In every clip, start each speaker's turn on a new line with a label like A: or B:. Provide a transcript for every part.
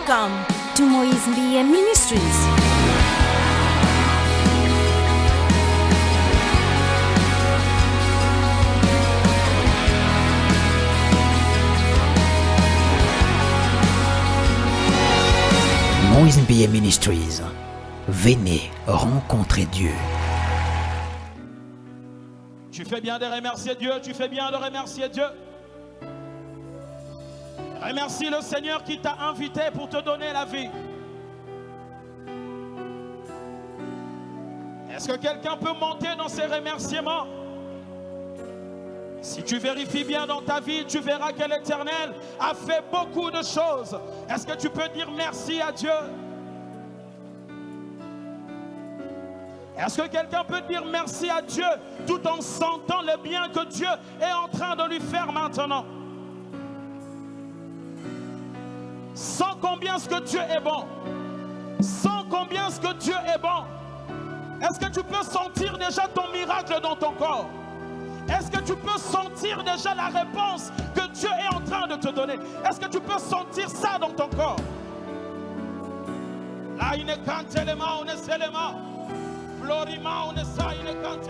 A: Welcome to Moise Mbiye Ministries.
B: Moise Mbiye Ministries. Venez rencontrer Dieu.
C: Tu fais bien de remercier Dieu, tu fais bien de remercier Dieu. Remercie le Seigneur qui t'a invité pour te donner la vie. Est-ce que quelqu'un peut monter dans ses remerciements? Si tu vérifies bien dans ta vie, tu verras que l'Éternel a fait beaucoup de choses. Est-ce que tu peux dire merci à Dieu? Est-ce que quelqu'un peut dire merci à Dieu tout en sentant le bien que Dieu est en train de lui faire maintenant? Sans combien ce que Dieu est bon. Sans combien ce que Dieu est bon. Est-ce que tu peux sentir déjà ton miracle dans ton corps? Est-ce que tu peux sentir déjà la réponse que Dieu est en train de te donner? Est-ce que tu peux sentir ça dans ton corps? Là, il est quand on est seulement. Florima, on est ça, il est quand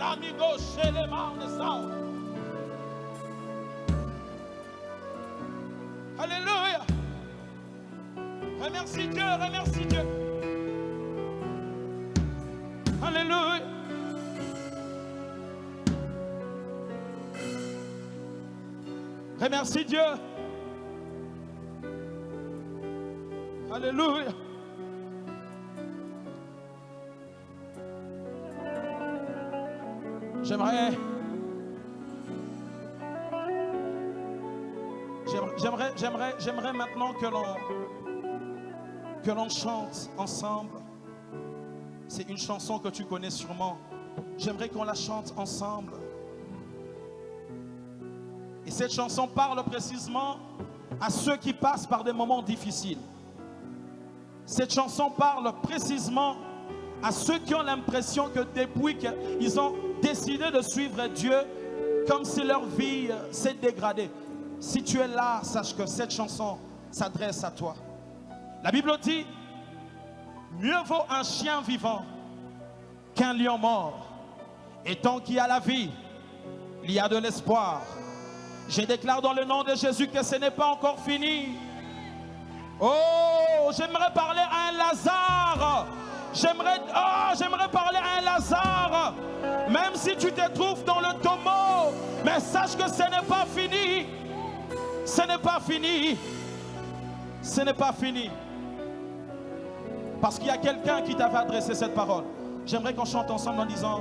C: Ramigo, chez les mains, on est ça. Alléluia. Remercie Dieu, remercie Dieu. Alléluia. Remercie Dieu. Alléluia. J'aimerais maintenant que l'on chante ensemble. C'est une chanson que tu connais sûrement. J'aimerais qu'on la chante ensemble. Et cette chanson parle précisément à ceux qui passent par des moments difficiles. Cette chanson parle précisément à ceux qui ont l'impression que depuis qu'ils ont décidé de suivre Dieu, comme si leur vie s'est dégradée. Si tu es là, sache que cette chanson s'adresse à toi. La Bible dit, mieux vaut un chien vivant qu'un lion mort. Et tant qu'il y a la vie, il y a de l'espoir. Je déclare dans le nom de Jésus que ce n'est pas encore fini. Oh, j'aimerais parler à un Lazare. J'aimerais parler à un Lazare. Même si tu te trouves dans le tombeau, mais sache que ce n'est pas fini. Ce n'est pas fini. Ce n'est pas fini. Parce qu'il y a quelqu'un qui t'avait adressé cette parole. J'aimerais qu'on chante ensemble en disant: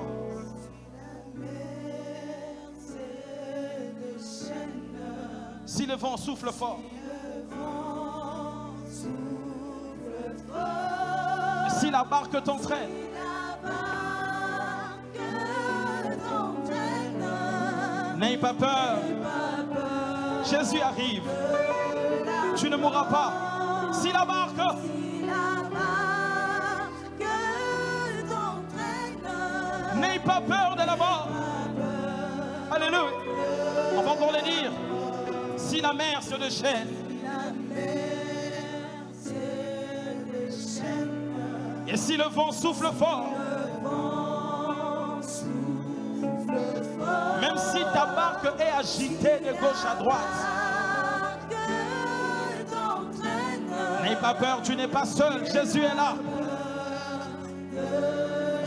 C: si le vent souffle fort, si la barque t'entraîne, n'aie pas peur. Jésus arrive. Tu ne mourras pas. Si la barque n'aie pas peur de la mort. Alléluia. On va encore le dire. Si la mer se déchaîne, et si le vent souffle fort, même si ta barque est agitée de gauche à droite, n'aie pas peur, tu n'es pas seul, Jésus est là.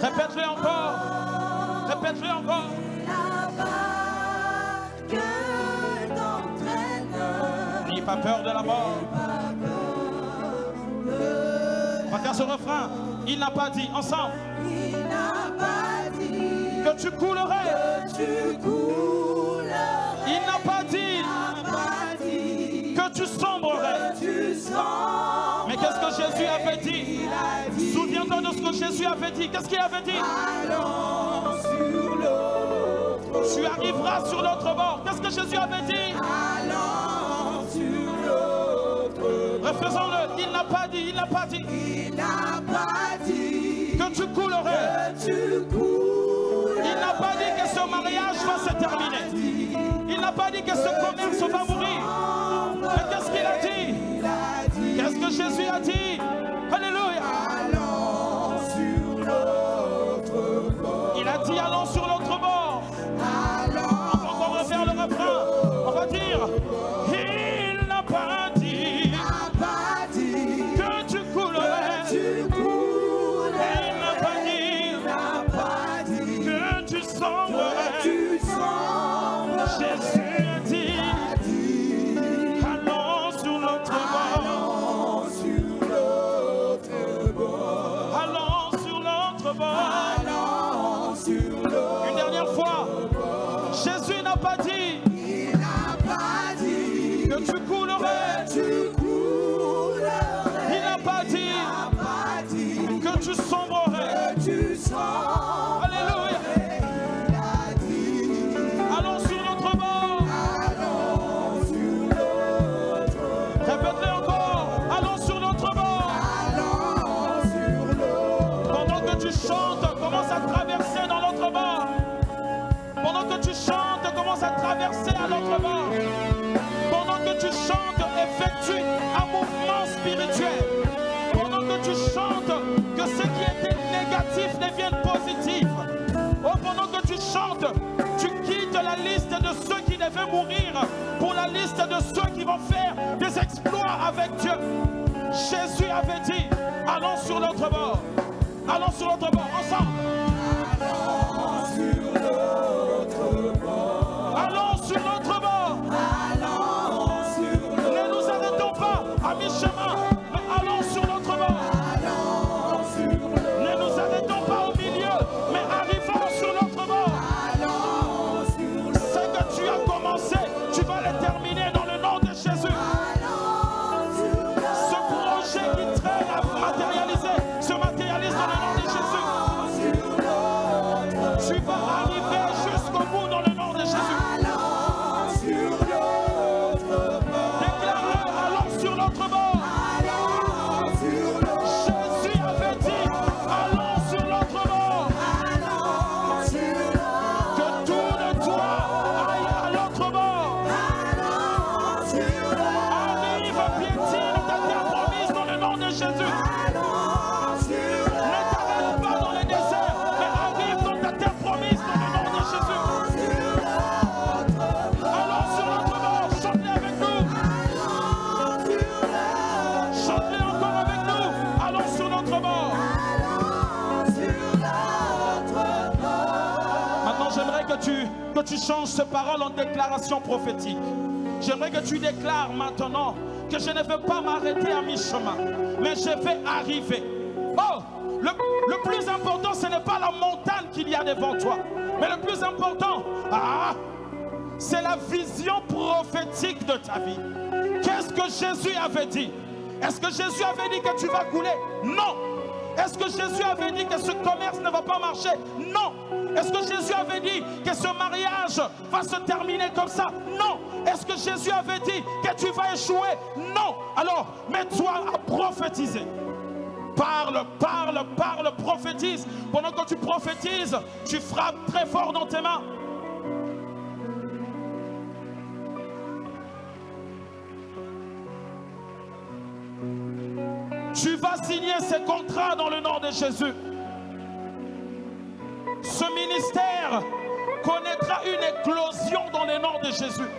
C: Répète-le encore. Répète-le encore. N'aie pas peur de la mort. On va faire ce refrain. Il n'a pas dit, ensemble. Il n'a pas dit que tu coulerais. Il n'a pas dit que tu sombrerais. Mais qu'est-ce que Jésus avait dit? Souviens-toi de ce que Jésus avait dit. Qu'est-ce qu'il avait dit? Allons sur l'autre. Tu arriveras sur l'autre bord. Qu'est-ce que Jésus avait dit? Allons sur l'autre. Refaisons-le. Il n'a pas dit. Il n'a pas dit. Il n'a pas dit que tu coulerais. Il n'a pas dit que ce mariage va se terminer. Il n'a pas dit que ce commerce va mourir. Mais qu'est-ce qu'il a dit? traverser à l'autre bord. Pendant que tu chantes, effectue un mouvement spirituel. Pendant que tu chantes, que ce qui était négatif devienne positif. Oh, pendant que tu chantes, tu quittes la liste de ceux qui devaient mourir pour la liste de ceux qui vont faire des exploits avec Dieu. Jésus avait dit, allons sur l'autre bord. Allons sur l'autre bord, ensemble.
D: Allons sur l'autre bord.
C: Allons sur l'autre bord.
D: Allons sur l'autre bord.
C: Ne nous arrêtons pas à mi-chemin, mais allons sur l'autre bord.
D: Allons sur l'autre bord.
C: Ne nous arrêtons pas au milieu, mais arrivons sur l'autre bord.
D: Allons sur l'autre bord.
C: Ce que tu as commencé, tu vas le terminer dans le nom de Jésus.
D: Allons sur l'autre bord.
C: Ce projet qui traîne à matérialiser se matérialise dans le nom de Jésus.
D: Sur l'autre
C: Tu vas arriver jusqu'au bout dans le nom de Jésus.
D: Allons sur l'autre bord.
C: Déclare-le, allons sur l'autre bord.
D: Allons sur l'autre bord.
C: Jésus avait dit, allons sur l'autre bord.
D: Allons sur l'autre
C: Que tout de toi aille à l'autre bord.
D: Allons sur l'autre
C: Arrive, piétine ta terre promise dans le nom de Jésus.
D: Allons sur l'autre
C: Ne t'arrête pas dans les déserts, mais arrive dans ta terre promise dans le nom de Jésus. Allons sur l'autre bord, chante-les avec nous. Chante-les encore avec nous. Allons sur l'autre bord. Maintenant, j'aimerais que tu changes ces paroles en déclaration prophétique. J'aimerais que tu déclares maintenant que je ne vais pas m'arrêter à mi-chemin, mais je vais arriver. Oh, le plus important, ce n'est pas la montagne qu'il y a devant toi, mais le plus important, c'est la vision prophétique de ta vie. Qu'est-ce que Jésus avait dit? Est-ce que Jésus avait dit que tu vas couler? Non. Est-ce que Jésus avait dit que ce commerce ne va pas marcher? Non. Est-ce que Jésus avait dit que ce mariage va se terminer comme ça? Non. Est-ce que Jésus avait dit que tu vas échouer? Non. Alors, mets-toi à prophétiser. Parle, parle, parle, prophétise. Pendant que tu prophétises, tu frappes très fort dans tes mains. Tu vas signer ces contrats dans le nom de Jésus. Ce ministère connaîtra une éclosion dans le nom de Jésus.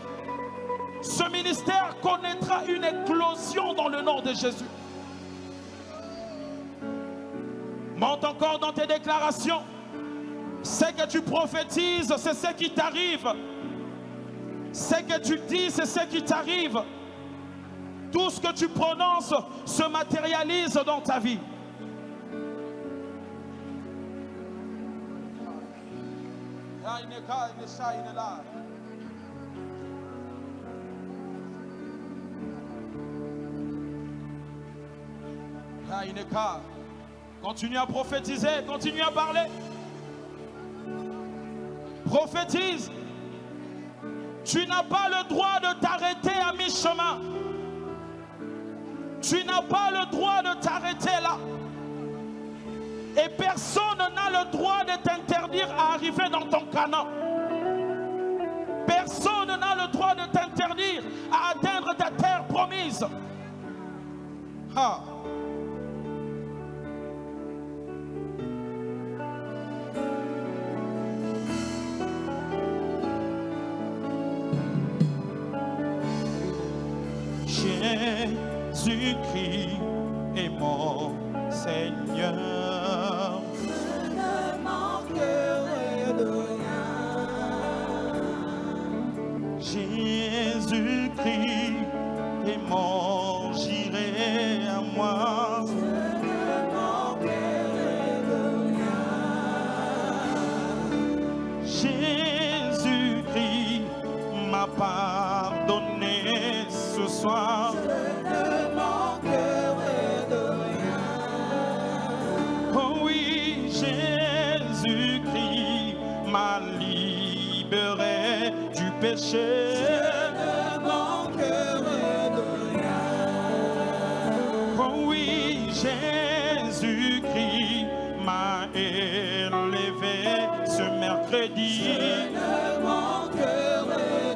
C: Ce ministère connaîtra une éclosion dans le nom de Jésus. Monte encore dans tes déclarations. Ce que tu prophétises, c'est ce qui t'arrive. Ce que tu dis, c'est ce qui t'arrive. Tout ce que tu prononces se matérialise dans ta vie. Continue à prophétiser, continue à parler. Prophétise. Tu n'as pas le droit de t'arrêter à mi-chemin. Tu n'as pas le droit de t'arrêter là. Et personne n'a le droit de t'interdire à arriver dans ton Canaan. Personne n'a le droit de t'interdire à atteindre ta terre promise. Jésus-Christ est mon Seigneur.
D: Je ne manquerai de rien.
C: Jésus-Christ est mon, j'irai à moi.
D: Je ne manquerai de rien.
C: Jésus-Christ m'a pardonné ce soir.
D: Je ne manquerai de rien.
C: Oh oui, Jésus-Christ m'a libéré du péché.
D: Je ne manquerai de rien.
C: Oh oui, Jésus-Christ m'a élevé ce mercredi.
D: Je ne manquerai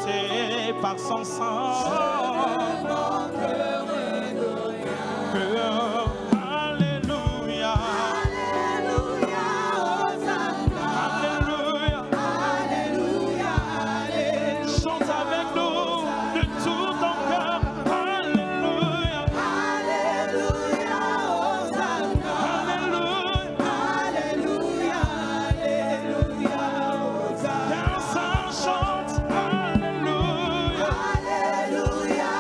C: racheté par son sang. Alléluia. Alléluia. Chante avec nous de tout ton cœur. Alléluia. Alléluia. Qu'un saint chante. Alléluia. Alléluia.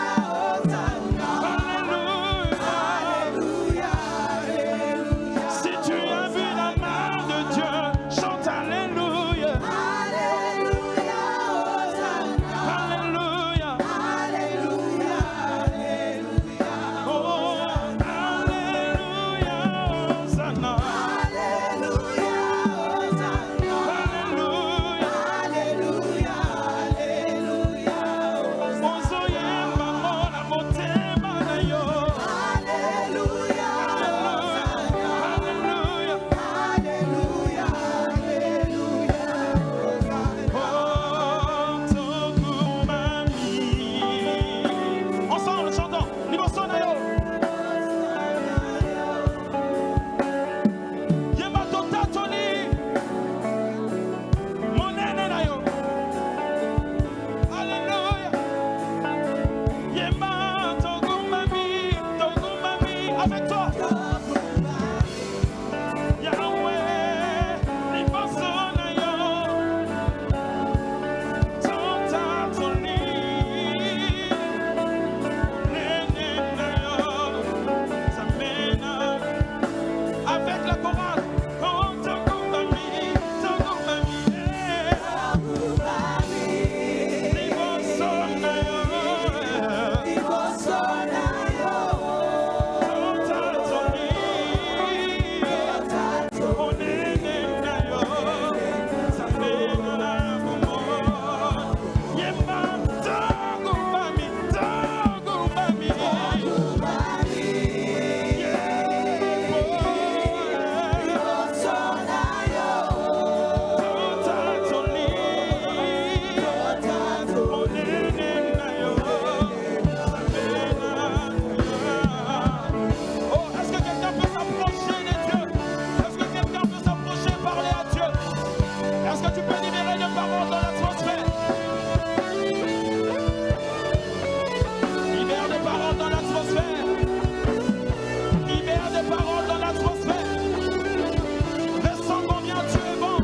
C: Si tu as vu la main de Dieu, chante Alléluia. Alléluia. Oh, Alléluia, Hosanna. Alléluia. Ozoye mamona motema na yo. Alléluia. Oh, Tokumani. Ensemble, chantons. Liboso na yo. Yemba totatoli. Monene na yo. Alléluia. Yemba Tokumani. Avec toi. Yahweh, liboso na yo. Totatoli. Nene na yo. Samena. Avec la chorale. Oh, Tokumani. Liboso na yo. Totatoli. Oh, nene na yo. Samena momo. Yemba Tokumani. Oh, est-ce que quelqu'un peut s'approcher de Dieu? Est-ce que quelqu'un peut s'approcher, parler à Dieu? Est-ce que tu peux libérer des paroles dans l'atmosphère? Libère des paroles dans l'atmosphère. Libère des paroles dans l'atmosphère. Ressens combien tu es bon.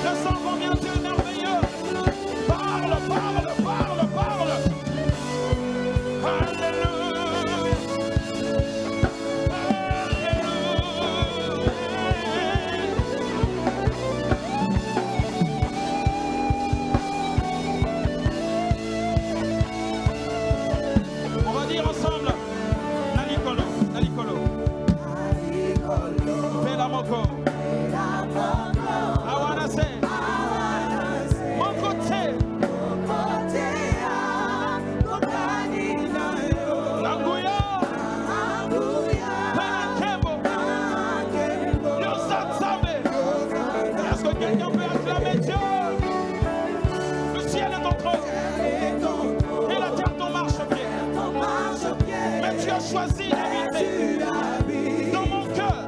C: Ressens combien tu es merveilleux. Parle. Alléluia. On va dire ensemble. Nalikolo. Pela moko. I wanna say. Mon côté. Nanguya. Pelakebo. Yosatsame. Est-ce que quelqu'un peut acclamer Dieu? Le ciel est ton trône. Et la terre ton marche-pied. Mais tu as choisi d'habiter dans mon cœur.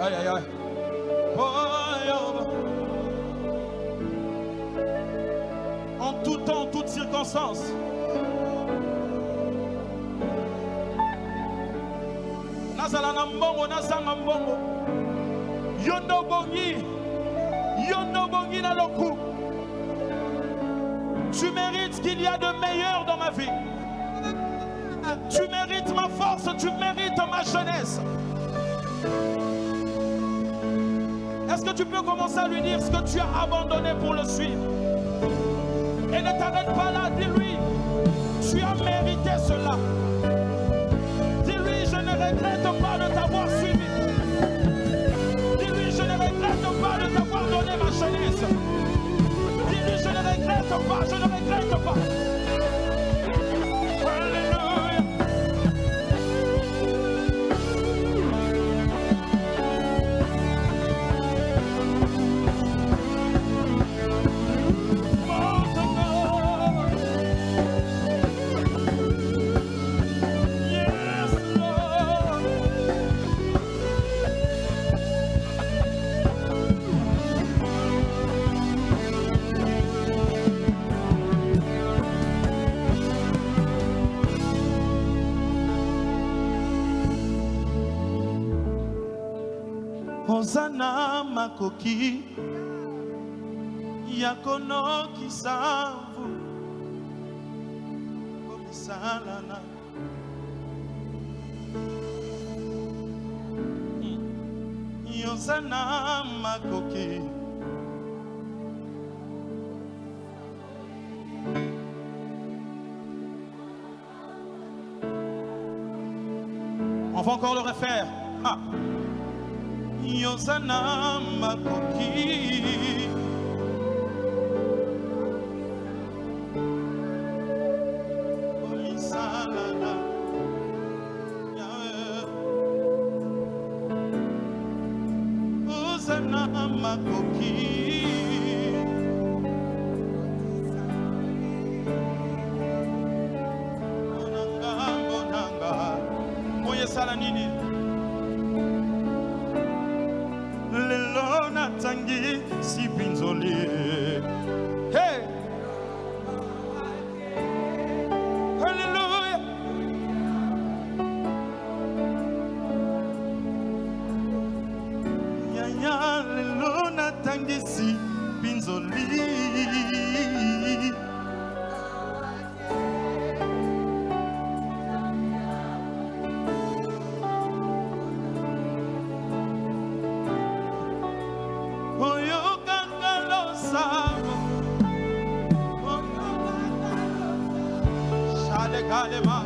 C: Aïe, aïe, aïe. Oh, en tout temps, en toutes circonstances. Nazala na mbongo, nazanga mbongo. Yondo bongi na loku. Tu mérites qu'il y a de meilleur dans ma vie. Tu mérites ma force, tu mérites ma jeunesse. Est-ce que tu peux commencer à lui dire ce que tu as abandonné pour le suivre? Et ne t'arrête pas là, dis-lui, tu as mérité cela. Dis-lui, je ne regrette pas de t'avoir suivi. Dis-lui, je ne regrette pas de t'avoir donné ma jeunesse. Dis-lui, je ne regrette pas, je ne regrette pas. Alléluia. Ozana makoki yakono kisavu komisalana Ozana makoki on va encore le refaire. Ah. Yosana makoki Olisalana Yahweh Osana makoki Monanga Moye sala nini Tangi si pinzoli. Hey! Hallelujah! Yaya lelona tangi si pinzoli. Kalema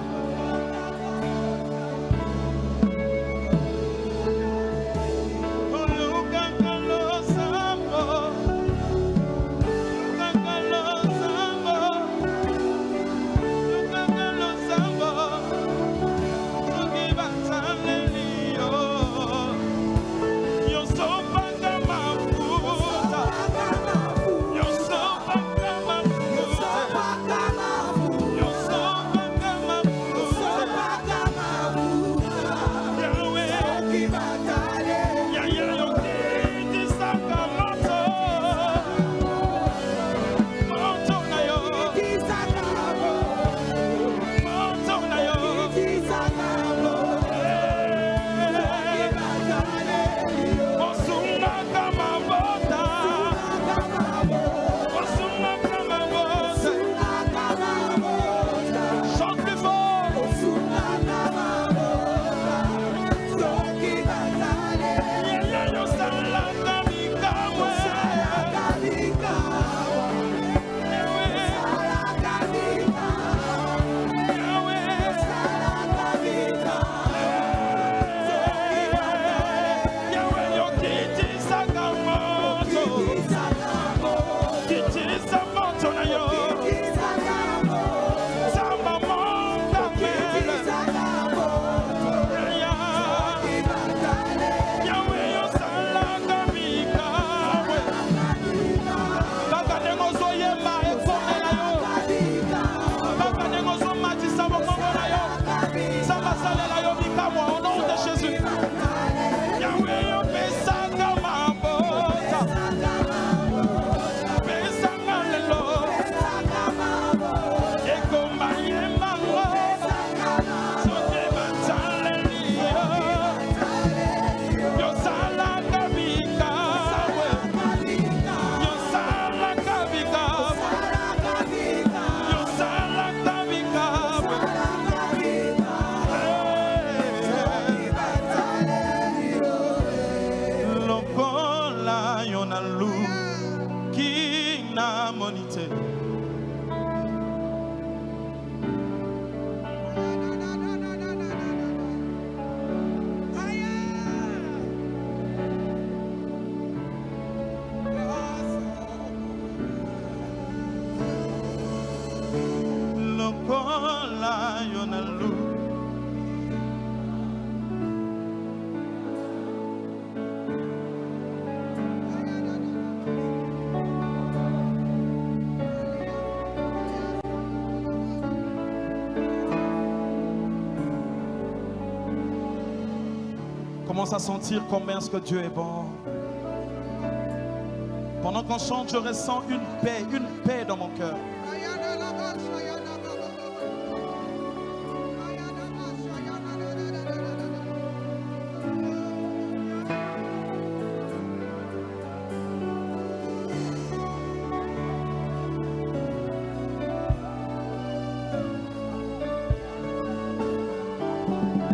C: yonalu kina monite. Lokola yonalu. Commence à sentir combien est-ce que Dieu est bon. Pendant qu'on chante, je ressens une paix dans mon cœur.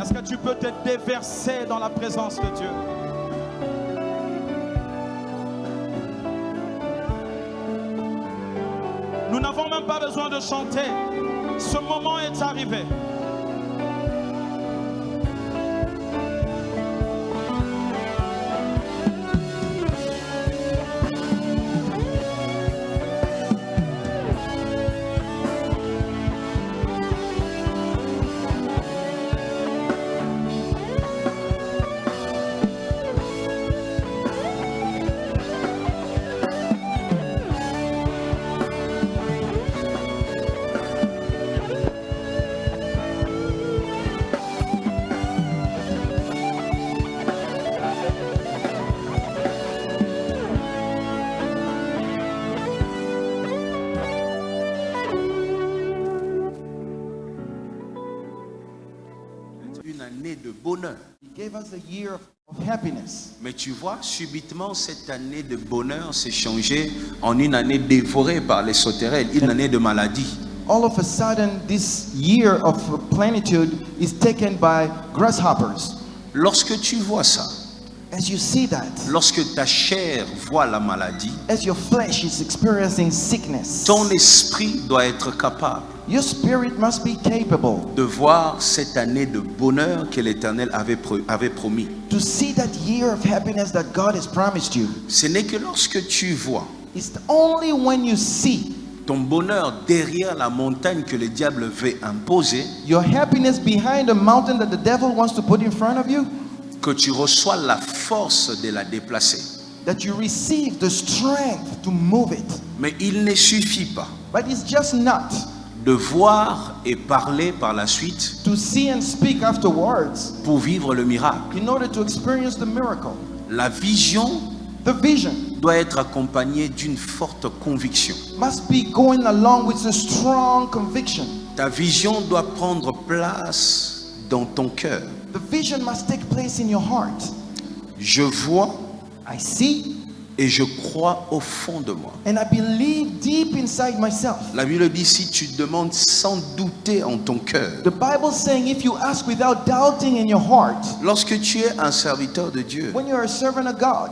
C: Est-ce que tu peux te déverser dans la présence de Dieu? Nous n'avons même pas besoin de chanter. Ce moment est arrivé.
E: De bonheur.
F: He gave us a year of happiness.
E: Mais tu vois, subitement, cette année de bonheur s'est changée en une année dévorée par les sauterelles, une année de maladie.
F: All of a sudden, this year of plenitude is taken by grasshoppers.
E: Lorsque tu vois ça,
F: As you see that,
E: lorsque ta chair voit la maladie,
F: as your flesh is experiencing sickness,
E: ton esprit doit être capable
F: your spirit must be capable
E: de voir cette année de bonheur que l'Éternel avait promis.
F: to see that year of happiness that God has promised you.
E: Ce n'est que lorsque tu vois
F: It's only when you see
E: ton bonheur derrière la montagne que le diable veut imposer
F: your happiness behind the mountain that the devil wants to put in front of you,
E: que tu reçois la force de la déplacer.
F: that you receive the strength to move it.
E: Mais il ne suffit pas
F: But it's just not
E: de voir et parler par la suite
F: to see and speak afterwards
E: pour vivre le miracle.
F: in order to experience the miracle.
E: La vision
F: The vision
E: doit être accompagnée d'une forte conviction.
F: must be going along with a strong conviction.
E: Ta vision doit prendre place dans ton cœur.
F: The vision must take place in your heart.
E: Je vois
F: I see
E: et je crois au fond de moi.
F: and I believe deep inside myself.
E: La Bible dit si tu demandes sans douter en ton cœur.
F: The Bible saying if you ask without doubting in your heart,
E: Lorsque tu es un serviteur de Dieu,
F: when you're a servant of God,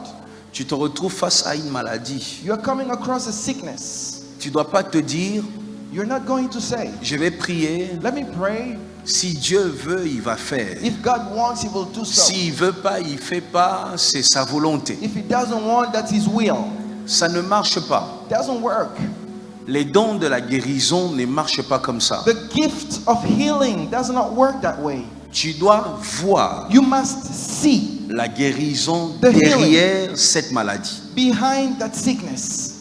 E: tu te retrouves face à une maladie.
F: you're coming across a sickness.
E: Tu ne dois pas te dire,
F: You're not going to say,
E: je vais prier.
F: let me pray.
E: Si Dieu veut, il va faire.
F: If God wants, he will do so.
E: S'il veut pas, il fait pas, c'est sa volonté.
F: If he doesn't want, that's his will.
E: Ça ne marche pas.
F: Doesn't work.
E: Les dons de la guérison ne marchent pas comme ça.
F: The gift of healing does not work that way.
E: Tu dois voir
F: You must see
E: la guérison
F: The healing.
E: derrière cette maladie.
F: behind that sickness.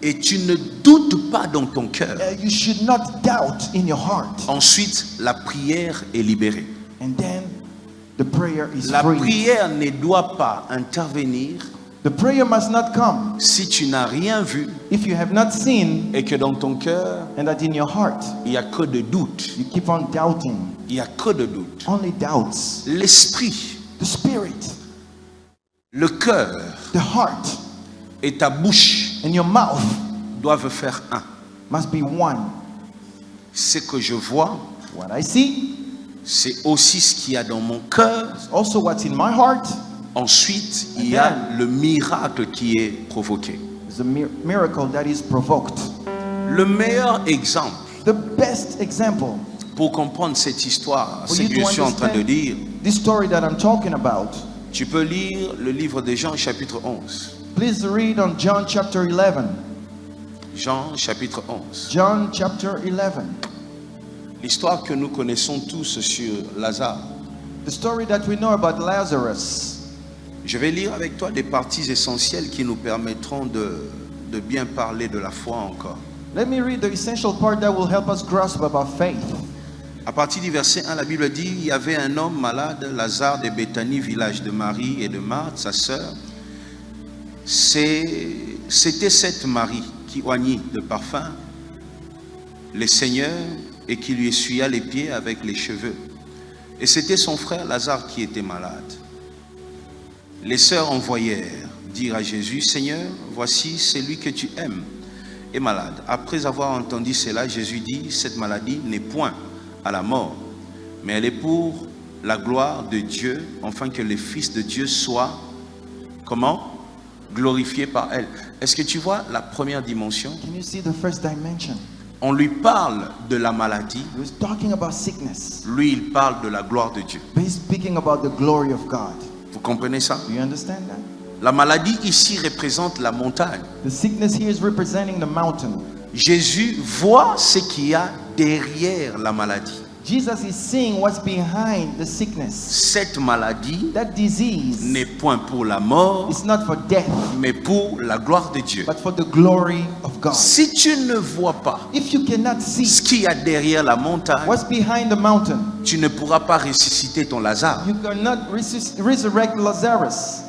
E: Et tu ne doutes pas dans ton cœur.
F: You should not doubt in your heart.
E: Ensuite, la prière est libérée.
F: And then the prayer is
E: La
F: free.
E: prière ne doit pas intervenir
F: The prayer must not come
E: si tu n'as rien vu
F: if you have not seen
E: et que dans ton cœur,
F: and that in your heart
E: il n'y a que de doutes.
F: you keep on doubting.
E: Il n'y a que de doutes.
F: Only doubts.
E: L'esprit,
F: The spirit,
E: le cœur
F: the heart,
E: et ta bouche
F: and your mouth
E: doivent faire un.
F: must be one.
E: Ce que je vois,
F: What I see
E: c'est aussi ce qu'il y a dans mon cœur
F: is also what's in my heart
E: Ensuite, il y a le miracle qui est provoqué.
F: There's a miracle that is provoked.
E: Le meilleur exemple
F: The best example
E: pour comprendre cette histoire,
F: for
E: ce
F: you
E: que
F: to
E: je suis en train de
F: understand
E: dire,
F: this story that I'm talking about,
E: tu peux lire le livre de Jean chapitre 11.
F: please read on John chapter 11.
E: Jean chapitre 11.
F: John chapter 11.
E: L'histoire que nous connaissons tous sur Lazare.
F: The story that we know about Lazarus.
E: Je vais lire avec toi des parties essentielles qui nous permettront de bien parler de la foi encore.
F: Let me read the essential part that will help us grasp about faith.
E: À partir du verset 1, la Bible dit, il y avait un homme malade, Lazare de Béthanie, village de Marie et de Marthe, sa sœur. C'était cette Marie qui oignit de parfum le Seigneur et qui lui essuya les pieds avec les cheveux. Et c'était son frère Lazare qui était malade. Les sœurs envoyèrent dire à Jésus, Seigneur, voici celui que tu aimes est malade. Après avoir entendu cela, Jésus dit, cette maladie n'est point à la mort, mais elle est pour la gloire de Dieu, afin que le Fils de Dieu soit, comment? Glorifié par elle. Est-ce que tu vois la première dimension?
F: Can you see the first dimension?
E: On lui parle de la maladie,
F: He was talking about sickness,
E: lui il parle de la gloire de Dieu.
F: but he's speaking about the glory of God.
E: Vous comprenez ça?
F: Do you understand that?
E: La maladie ici représente la montagne.
F: The sickness here is representing the mountain.
E: Jésus voit ce qu'il y a derrière la maladie.
F: Jesus is seeing what's behind the sickness.
E: Cette maladie
F: That disease
E: n'est point pour la mort,
F: is not for death,
E: mais pour la gloire de Dieu.
F: but for the glory of God.
E: Si tu ne vois pas
F: If you cannot
E: ce
F: see
E: qu'il y a derrière la montagne,
F: what's behind the mountain,
E: tu ne pourras pas ressusciter ton Lazare.
F: you cannot resurrect Lazarus.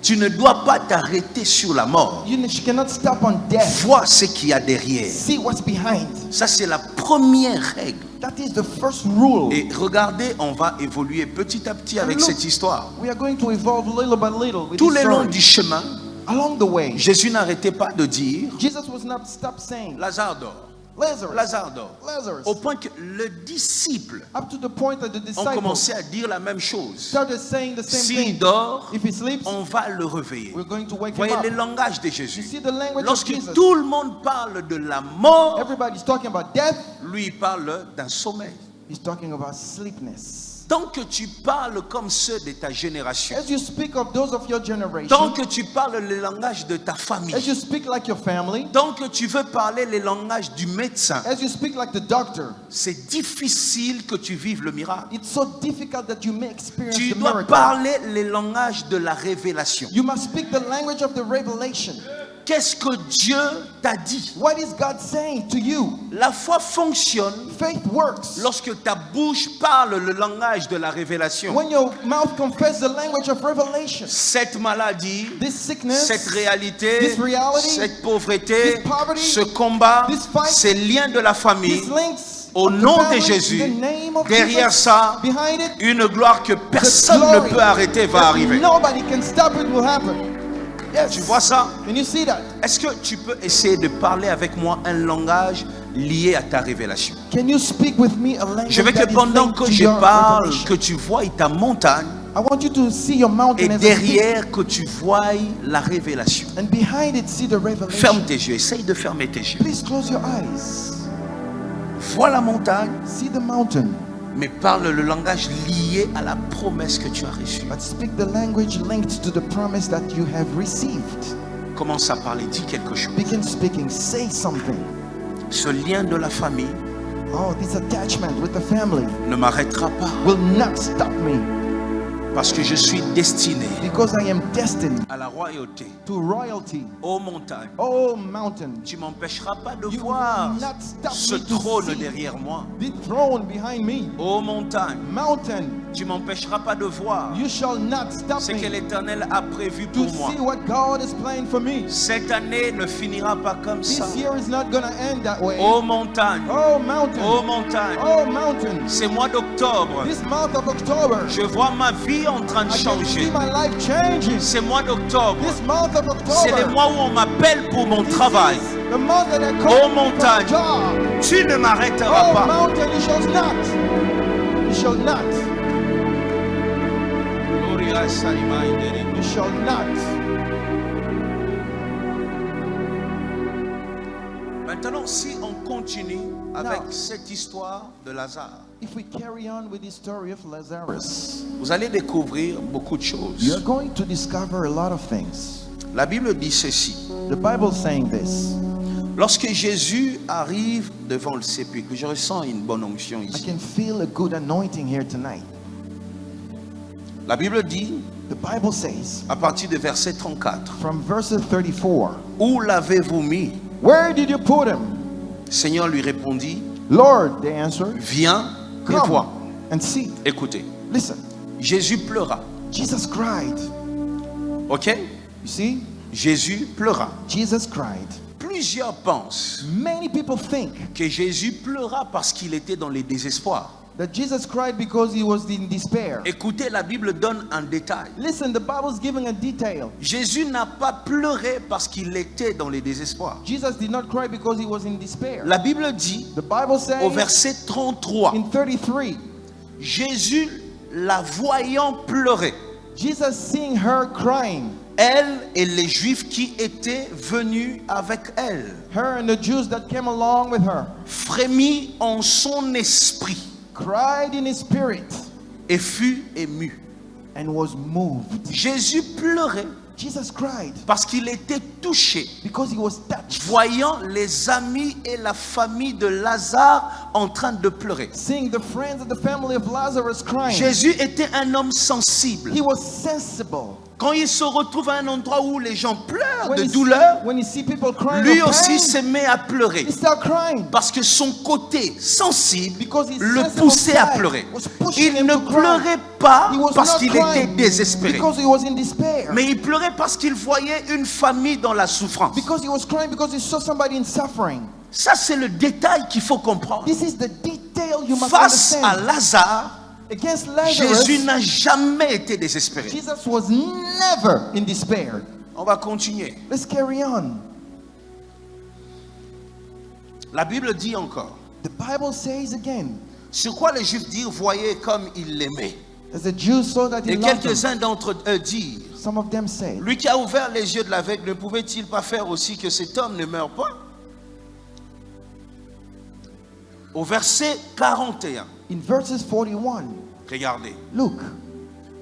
E: Tu ne dois pas t'arrêter sur la mort.
F: You cannot stop on death.
E: Vois ce qu'il y a derrière.
F: See what's behind.
E: Ça, c'est la première règle.
F: That is the first rule.
E: Et regardez, on va évoluer petit à petit avec
F: look,
E: cette histoire.
F: We are going to evolve little by little with
E: Tout
F: this
E: le long
F: story.
E: du chemin,
F: Along the way,
E: Jésus n'arrêtait pas de dire,
F: Jesus was not stop saying,
E: Lazare dort,
F: Lazarus,
E: Lazare dort.
F: Lazarus,
E: Au point que le disciple
F: up to the point that the
E: ont
F: disciples
E: commencé à dire la même chose.
F: started saying the same
E: S'il
F: thing.
E: dort,
F: If he sleeps,
E: on va le réveiller.
F: we're going to wake
E: Voyez
F: him
E: le
F: up.
E: langage de
F: You
E: Jésus.
F: see the language of
E: Lorsque
F: Jesus.
E: tout le monde parle de la mort,
F: Everybody's talking about death.
E: lui il parle d'un sommeil.
F: He's talking about sleepness.
E: Tant que tu parles comme ceux de ta génération,
F: As you speak of those of your generation,
E: tant que tu parles le langage de ta famille,
F: as you speak like your family,
E: tant que tu veux parler le langage du médecin,
F: as you speak like the doctor,
E: c'est difficile que tu vives le miracle.
F: it's so difficult that you may experience
E: Tu
F: the
E: dois
F: miracle.
E: parler le langage de la révélation.
F: You must speak the language of the revelation.
E: Qu'est-ce que Dieu t'a dit?
F: What is God saying to you?
E: La foi fonctionne
F: Faith works
E: lorsque ta bouche parle le langage de la révélation.
F: when your mouth confesses the language of revelation.
E: Cette maladie,
F: This sickness,
E: cette réalité,
F: this reality,
E: cette pauvreté,
F: this poverty,
E: ce combat,
F: this fight,
E: ces liens de la famille,
F: these links
E: au
F: of the
E: nom de
F: family,
E: Jésus,
F: in the name of
E: derrière
F: Jesus,
E: ça,
F: behind it,
E: une gloire que
F: the
E: personne ne
F: glory
E: peut arrêter va
F: that
E: arriver.
F: nobody can stop it will happen. Yes.
E: Tu vois ça?
F: Can you see that?
E: Est-ce que tu peux essayer de parler avec moi un langage lié à ta révélation?
F: Can you speak with me a language
E: Je veux
F: that
E: que
F: is
E: pendant
F: linked
E: que
F: to
E: je
F: your
E: parle,
F: revelation?
E: que tu vois ta montagne,
F: I want you to see your mountain
E: et
F: as I speak,
E: derrière que tu vois la révélation.
F: and behind it see the revelation.
E: Ferme tes yeux, essaye de fermer tes yeux.
F: Please close your eyes.
E: Vois la montagne,
F: See the mountain,
E: mais parle le langage lié à la promesse que tu as reçue.
F: but speak the language linked to the promise that you have received.
E: Commence à parler, dis quelque chose.
F: Begin speaking, say something.
E: Ce lien de la famille
F: Oh, this attachment with the family
E: ne m'arrêtera pas
F: will not stop me
E: parce que je suis destiné
F: because I am destined
E: à la royauté.
F: to royalty.
E: Ô montagne,
F: Oh, mountain,
E: tu m'empêcheras pas de
F: you
E: voir
F: will not stop
E: ce
F: me to
E: trône
F: see
E: derrière moi.
F: the throne behind me.
E: Ô montagne,
F: Mountain,
E: tu m'empêcheras pas de voir
F: you shall not stop
E: ce que
F: me
E: l'Éternel a prévu
F: to
E: pour moi.
F: see what God is planning for me.
E: Cette année ne finira pas comme ça.
F: This year is not going to end that way.
E: Ô montagne,
F: Oh, mountain,
E: ô montagne,
F: oh, mountain,
E: c'est mois d'octobre.
F: this month of October,
E: Je vois ma vie en train de
F: I can see
E: changer.
F: my life changing.
E: C'est mois d'octobre.
F: This month of
E: C'est le
F: October,
E: mois où on m'appelle pour mon
F: this
E: travail.
F: is the month that I
E: Oh,
F: call for
E: montagne.
F: a job.
E: Tu ne m'arrêteras
F: Oh,
E: pas.
F: mountain, you shall not. You shall not.
E: Gloria Salimai Deri.
F: You shall not.
E: Maintenant, si on continue avec
F: Now,
E: cette histoire de Lazare,
F: if we carry on with the story of Lazarus,
E: vous allez découvrir beaucoup de choses.
F: you're going to discover a lot of things.
E: La Bible dit ceci.
F: The Bible saying this.
E: Lorsque Jésus arrive devant le sépulcre, je ressens une bonne onction
F: I
E: ici.
F: can feel a good anointing here tonight.
E: La Bible dit,
F: The Bible says,
E: à partir de verset 34,
F: from verse 34,
E: où l'avez-vous mis?
F: where did you put him?
E: Le Seigneur lui répondit,
F: Lord, they answered,
E: viens et vois.
F: come and see.
E: Écoutez,
F: Listen,
E: Jésus pleura.
F: Jesus cried.
E: Ok?
F: You see,
E: Jésus pleura.
F: Jesus cried.
E: Plusieurs pensent
F: Many people think
E: que Jésus pleura parce qu'il était dans les désespoirs.
F: that Jesus cried because he was in despair.
E: Écoutez, la Bible donne un détail.
F: Listen, the Bible's giving a detail.
E: Jésus n'a pas pleuré parce qu'il était dans les désespoirs.
F: Jesus did not cry because he was in despair.
E: La Bible dit
F: The Bible
E: au
F: says
E: verset 33,
F: in 33,
E: Jésus la voyant pleurer,
F: Jesus seeing her crying,
E: elle et les Juifs qui étaient venus avec elle,
F: her and the Jews that came along with her,
E: frémit en son esprit
F: cried in his spirit
E: et fut ému.
F: and was moved.
E: Jésus pleurait
F: Jesus cried
E: parce qu'il était touché,
F: because he was touched,
E: voyant les amis et la famille de Lazare en train de pleurer.
F: seeing the friends and the family of Lazarus crying.
E: Jésus était un homme sensible.
F: He was sensible.
E: Quand il se retrouve à un endroit où les gens pleurent
F: When
E: de
F: he,
E: douleur,
F: when he see people crying
E: lui
F: of
E: aussi
F: pain,
E: se met à pleurer.
F: he start crying.
E: Parce que son côté sensible
F: Because his
E: le
F: sensitive
E: poussait à
F: side
E: pleurer.
F: was pushing
E: Il
F: him
E: ne
F: to cry.
E: pleurait pas
F: He was
E: parce
F: not
E: qu'il était
F: crying
E: désespéré.
F: because he was in despair.
E: Mais il pleurait parce qu'il voyait une famille dans la souffrance.
F: Because he was crying because he saw somebody in suffering.
E: Ça, c'est le détail qu'il faut comprendre.
F: This is the detail you must
E: Face à
F: understand.
E: Lazare,
F: Against Lazarus,
E: Jésus n'a jamais été désespéré.
F: Jesus was never in despair.
E: On va continuer.
F: Let's carry on.
E: La Bible dit encore.
F: The Bible says again,
E: Sur quoi les Juifs dirent, voyez comme il l'aimait.
F: as the Jews saw that he
E: Et
F: loved him,
E: quelques-uns d'entre eux dirent,
F: some of them said,
E: lui qui a ouvert les yeux de l'aveugle, ne pouvait-il pas faire aussi que cet homme ne meure pas? Au verset 41,
F: in verses 41,
E: regardez,
F: look,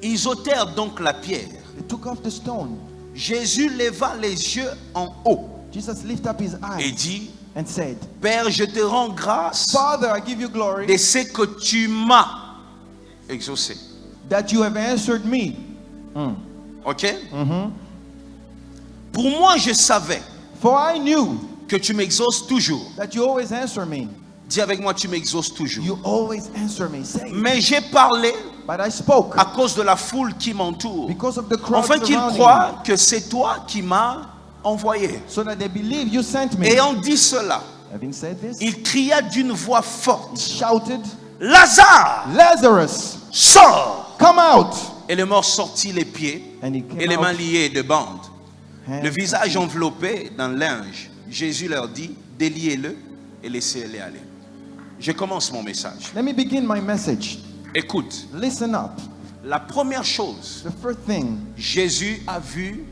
E: ils ôtèrent donc la pierre.
F: they took off the stone.
E: Jésus leva les yeux en haut
F: Jesus lifted up his
E: et
F: eyes
E: dit,
F: and said,
E: Père, je te rends grâce
F: Father, I give you glory
E: de ce que tu m'as exaucé.
F: that you have answered me.
E: Ok? Pour moi, je savais
F: For I knew
E: que tu m'exauces toujours.
F: that you always answer me.
E: Dis avec moi, tu m'exauces toujours.
F: You always answer me. Say,
E: Mais j'ai parlé
F: but I spoke
E: à cause de la foule qui m'entoure,
F: because of the crowd
E: afin qu'ils
F: surrounding me,
E: croient que c'est toi qui m'as envoyé.
F: so that they believe you sent me.
E: Ayant dit cela,
F: Having said this,
E: il cria d'une voix
F: he
E: forte,
F: shouted,
E: Lazare,
F: Lazarus,
E: sors!
F: come out!
E: Et le mort sortit les pieds
F: And he
E: et
F: came
E: les mains
F: out,
E: liées de bandes,
F: hands
E: le
F: and
E: visage
F: feet.
E: enveloppé d'un linge. Jésus leur dit, déliez-le et laissez-les aller. Je commence mon message.
F: Let me begin my message.
E: Écoute,
F: Listen up.
E: la première chose,
F: The first thing,
E: Jésus a vu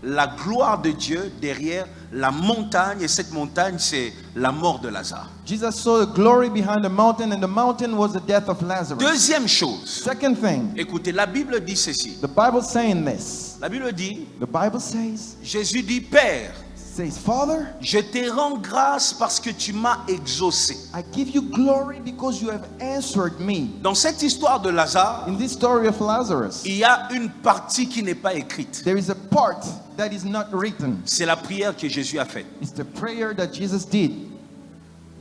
E: la gloire de Dieu derrière la montagne, et cette montagne, c'est la mort de Lazare.
F: Jesus saw the glory behind the mountain, and the mountain was the death of Lazarus.
E: Deuxième chose,
F: Second thing,
E: écoutez, la Bible dit ceci.
F: the Bible saying this.
E: La Bible dit,
F: The Bible says,
E: Jésus dit, Père,
F: Father,
E: je te rends grâce parce que tu m'as exaucé.
F: I give you glory because you have answered me.
E: Dans cette histoire de Lazare,
F: In this story of Lazarus,
E: il y a une partie qui n'est pas écrite.
F: there is a part that is not written.
E: C'est la prière que Jésus a faite.
F: It's the prayer that Jesus did.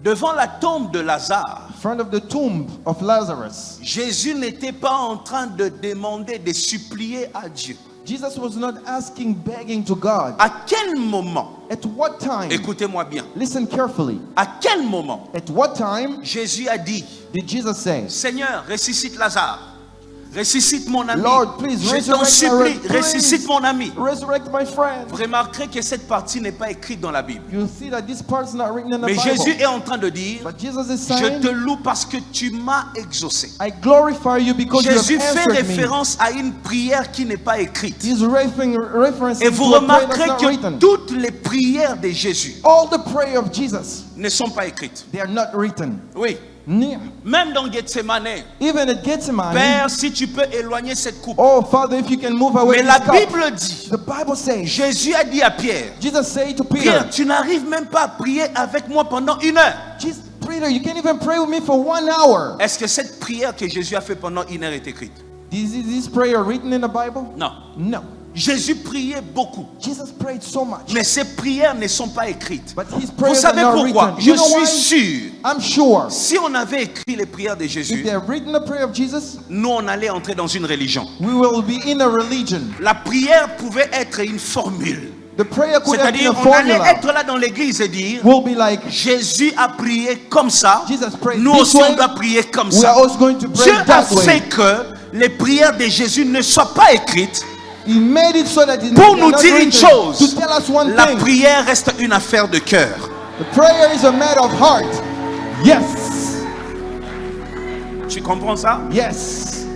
E: Devant la tombe de Lazare,
F: In front of the tomb of Lazarus,
E: Jésus n'était pas en train de demander, de supplier à Dieu.
F: Jesus was not asking, begging to God.
E: À quel moment,
F: At what time?
E: écoutez-moi bien,
F: Listen carefully.
E: à quel moment
F: At what time
E: Jésus a dit,
F: did Jesus say,
E: Seigneur, ressuscite Lazare? Ressuscite mon ami.
F: Lord, please
E: Je
F: resurrect
E: t'en
F: my
E: supplie,
F: friend.
E: ressuscite mon ami.
F: Resurrect my friend.
E: Vous remarquerez que cette partie n'est pas écrite dans la Bible.
F: You see that this part's not written in the
E: Mais
F: Bible.
E: Jésus est en train de dire,
F: But Jesus is
E: je
F: saying,
E: te loue parce que tu m'as exaucé.
F: I glorify you because
E: Jésus
F: you have
E: fait
F: answered me.
E: référence à une prière qui n'est pas écrite.
F: He's referencing
E: Et vous
F: to a prayer that's
E: remarquerez
F: not
E: que
F: written.
E: toutes les prières de Jésus
F: All the prayer of Jesus,
E: ne sont pas écrites.
F: they are not written.
E: Oui.
F: Near.
E: Même dans Gethsemane,
F: Even at Gethsemane,
E: Père, si tu peux éloigner cette coupe.
F: oh Father, if you can move away
E: Mais
F: this
E: la
F: cup.
E: Bible dit,
F: The Bible says,
E: Jésus a dit à Pierre,
F: Jesus said to Peter,
E: Pierre, tu n'arrives même pas à prier avec moi pendant 1 heure.
F: Jesus, Peter, you can't even pray with me for 1 hour.
E: Est-ce que cette prière que Jésus a fait pendant 1 heure est écrite?
F: Is this prayer written in the Bible?
E: Non.
F: No.
E: Jésus priait beaucoup.
F: Jesus prayed so much.
E: Mais ces prières ne sont pas écrites.
F: But his
E: Vous
F: prayers are
E: savez
F: not
E: pourquoi?
F: written.
E: Je
F: You know
E: suis
F: why?
E: sûr,
F: I'm sure.
E: si on avait écrit les prières de
F: If
E: Jésus,
F: they have written the prayer of Jesus,
E: nous on allait entrer dans une religion.
F: we will be in a religion.
E: La prière pouvait être une formule.
F: The prayer could have been
E: C'est-à-dire,
F: a
E: on allait
F: formula.
E: être là dans l'église et dire,
F: We'll be like,
E: Jésus a prié comme ça,
F: Jesus prayed
E: nous
F: this
E: aussi
F: way,
E: on doit prier comme
F: we
E: ça.
F: are also going to pray
E: Dieu a
F: that
E: fait
F: way.
E: que les prières de Jésus ne soient pas écrites
F: He made it so that it
E: pour
F: they
E: nous
F: are not
E: dire une
F: written.
E: chose.
F: To tell us one
E: La
F: thing.
E: prière reste une affaire de cœur.
F: The prayer is a matter of heart. Yes.
E: Tu comprends ça?
F: Yes.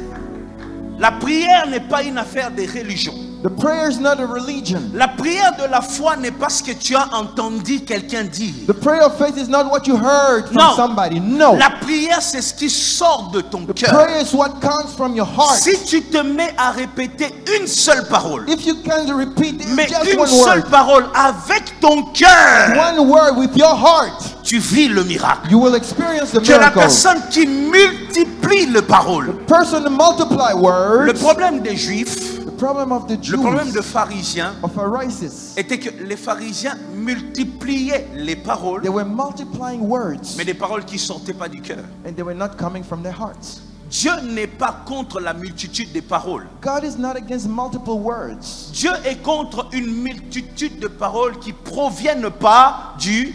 E: La prière n'est pas une affaire de religion.
F: The prayer is not a religion.
E: La prière de la foi n'est pas ce que tu as entendu quelqu'un dire.
F: The prayer of faith is not what you heard from
E: Non.
F: somebody. No.
E: La prière, c'est ce qui sort de ton
F: The
E: cœur.
F: prayer is what comes from your heart.
E: Si tu te mets à répéter une seule parole,
F: If you can repeat
E: mais
F: just
E: une
F: one
E: seule
F: word,
E: parole avec ton cœur,
F: one word with your heart,
E: tu vis le miracle.
F: you will experience the
E: Tu es la
F: miracle.
E: personne qui multiplie les paroles.
F: Person to multiply
E: Le
F: words.
E: problème des Juifs,
F: The problem of the
E: le problème
F: Jews,
E: des pharisiens
F: of Pharisees,
E: était que les pharisiens multipliaient les paroles,
F: they were multiplying words,
E: mais des paroles qui ne sortaient pas du cœur.
F: and they were not coming from their hearts.
E: Dieu n'est pas contre la multitude des paroles.
F: God is not against multiple words.
E: Dieu est contre une multitude de paroles qui proviennent pas du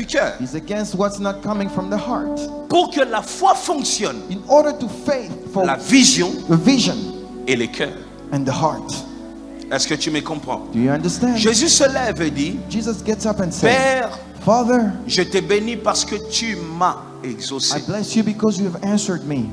E: cœur.
F: He's against what's not coming from the heart.
E: Pour que la foi fonctionne,
F: In order to faith for
E: la vision
F: the vision
E: et les cœurs.
F: and the heart.
E: Est-ce que tu me comprends?
F: Do you understand?
E: Jésus se lève et dit,
F: Jesus gets up and says,
E: Père,
F: Father,
E: je te bénis parce que tu m'as
F: I
E: exaucé.
F: bless you because you have answered me.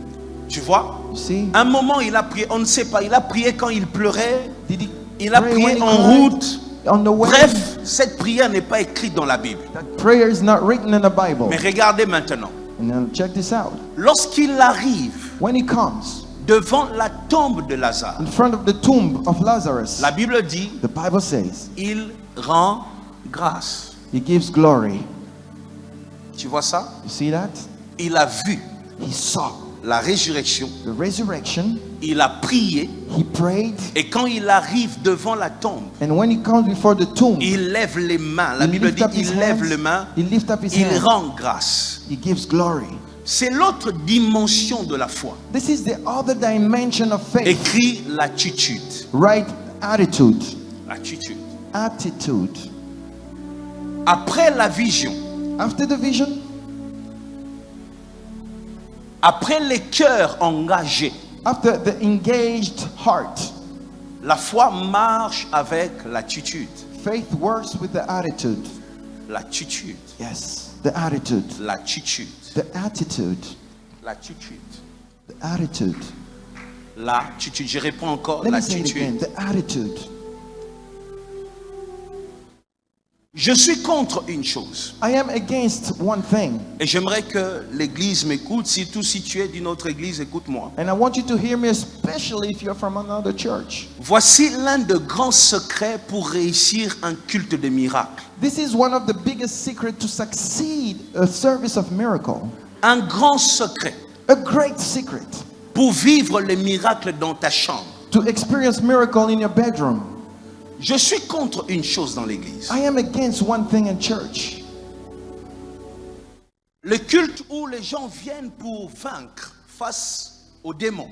E: Tu vois?
F: You see?
E: Un moment, il a prié, on ne sait pas, il a prié quand il pleurait,
F: Did he
E: il a
F: pray when
E: prié
F: he
E: en
F: cried?
E: route.
F: On the way?
E: Bref, cette prière n'est pas écrite dans la Bible.
F: That prayer is not written in the Bible.
E: Mais regardez maintenant.
F: And then check this out.
E: Lorsqu'il arrive
F: When he comes
E: devant la tombe de Lazare,
F: in front of the tomb of Lazarus,
E: la Bible dit,
F: the Bible says,
E: il rend grâce.
F: he gives glory.
E: Tu vois ça?
F: You see that?
E: Il a vu
F: He saw
E: la résurrection,
F: the resurrection.
E: il a prié,
F: He prayed.
E: et quand il arrive devant la tombe,
F: And when he comes before the tomb,
E: il lève les mains. La
F: he
E: Bible
F: lift
E: dit,
F: up his
E: il lève
F: hands.
E: les mains,
F: He lift up his
E: il
F: hands.
E: rend grâce.
F: He gives glory.
E: C'est l'autre dimension de la foi.
F: This is the other dimension of faith.
E: Écrit l'attitude.
F: Right attitude.
E: L'attitude.
F: Attitude.
E: Après la vision,
F: After the vision,
E: après les cœurs engagés,
F: after the engaged heart,
E: la foi marche avec l'attitude.
F: faith works with the attitude.
E: L'attitude.
F: Yes, the attitude.
E: L'attitude.
F: The attitude.
E: L'attitude.
F: The attitude.
E: L'attitude. Je réponds encore.
F: Let me say it again.
E: L'attitude.
F: The attitude.
E: Je suis contre une chose.
F: I am against one thing.
E: Et j'aimerais que l'église m'écoute. Surtout si tu es d'une autre église, écoute-moi.
F: And I want you to hear me, especially if you're from another church.
E: Voici l'un des grands secrets pour réussir un culte de miracle.
F: This is one of the biggest secrets to succeed a service of miracle.
E: Un grand secret
F: A great secret
E: pour vivre les miracles dans ta chambre.
F: to experience miracle in your bedroom.
E: Je suis contre une chose dans l'église.
F: I am against one thing in church.
E: Le culte où les gens viennent pour vaincre face aux démons.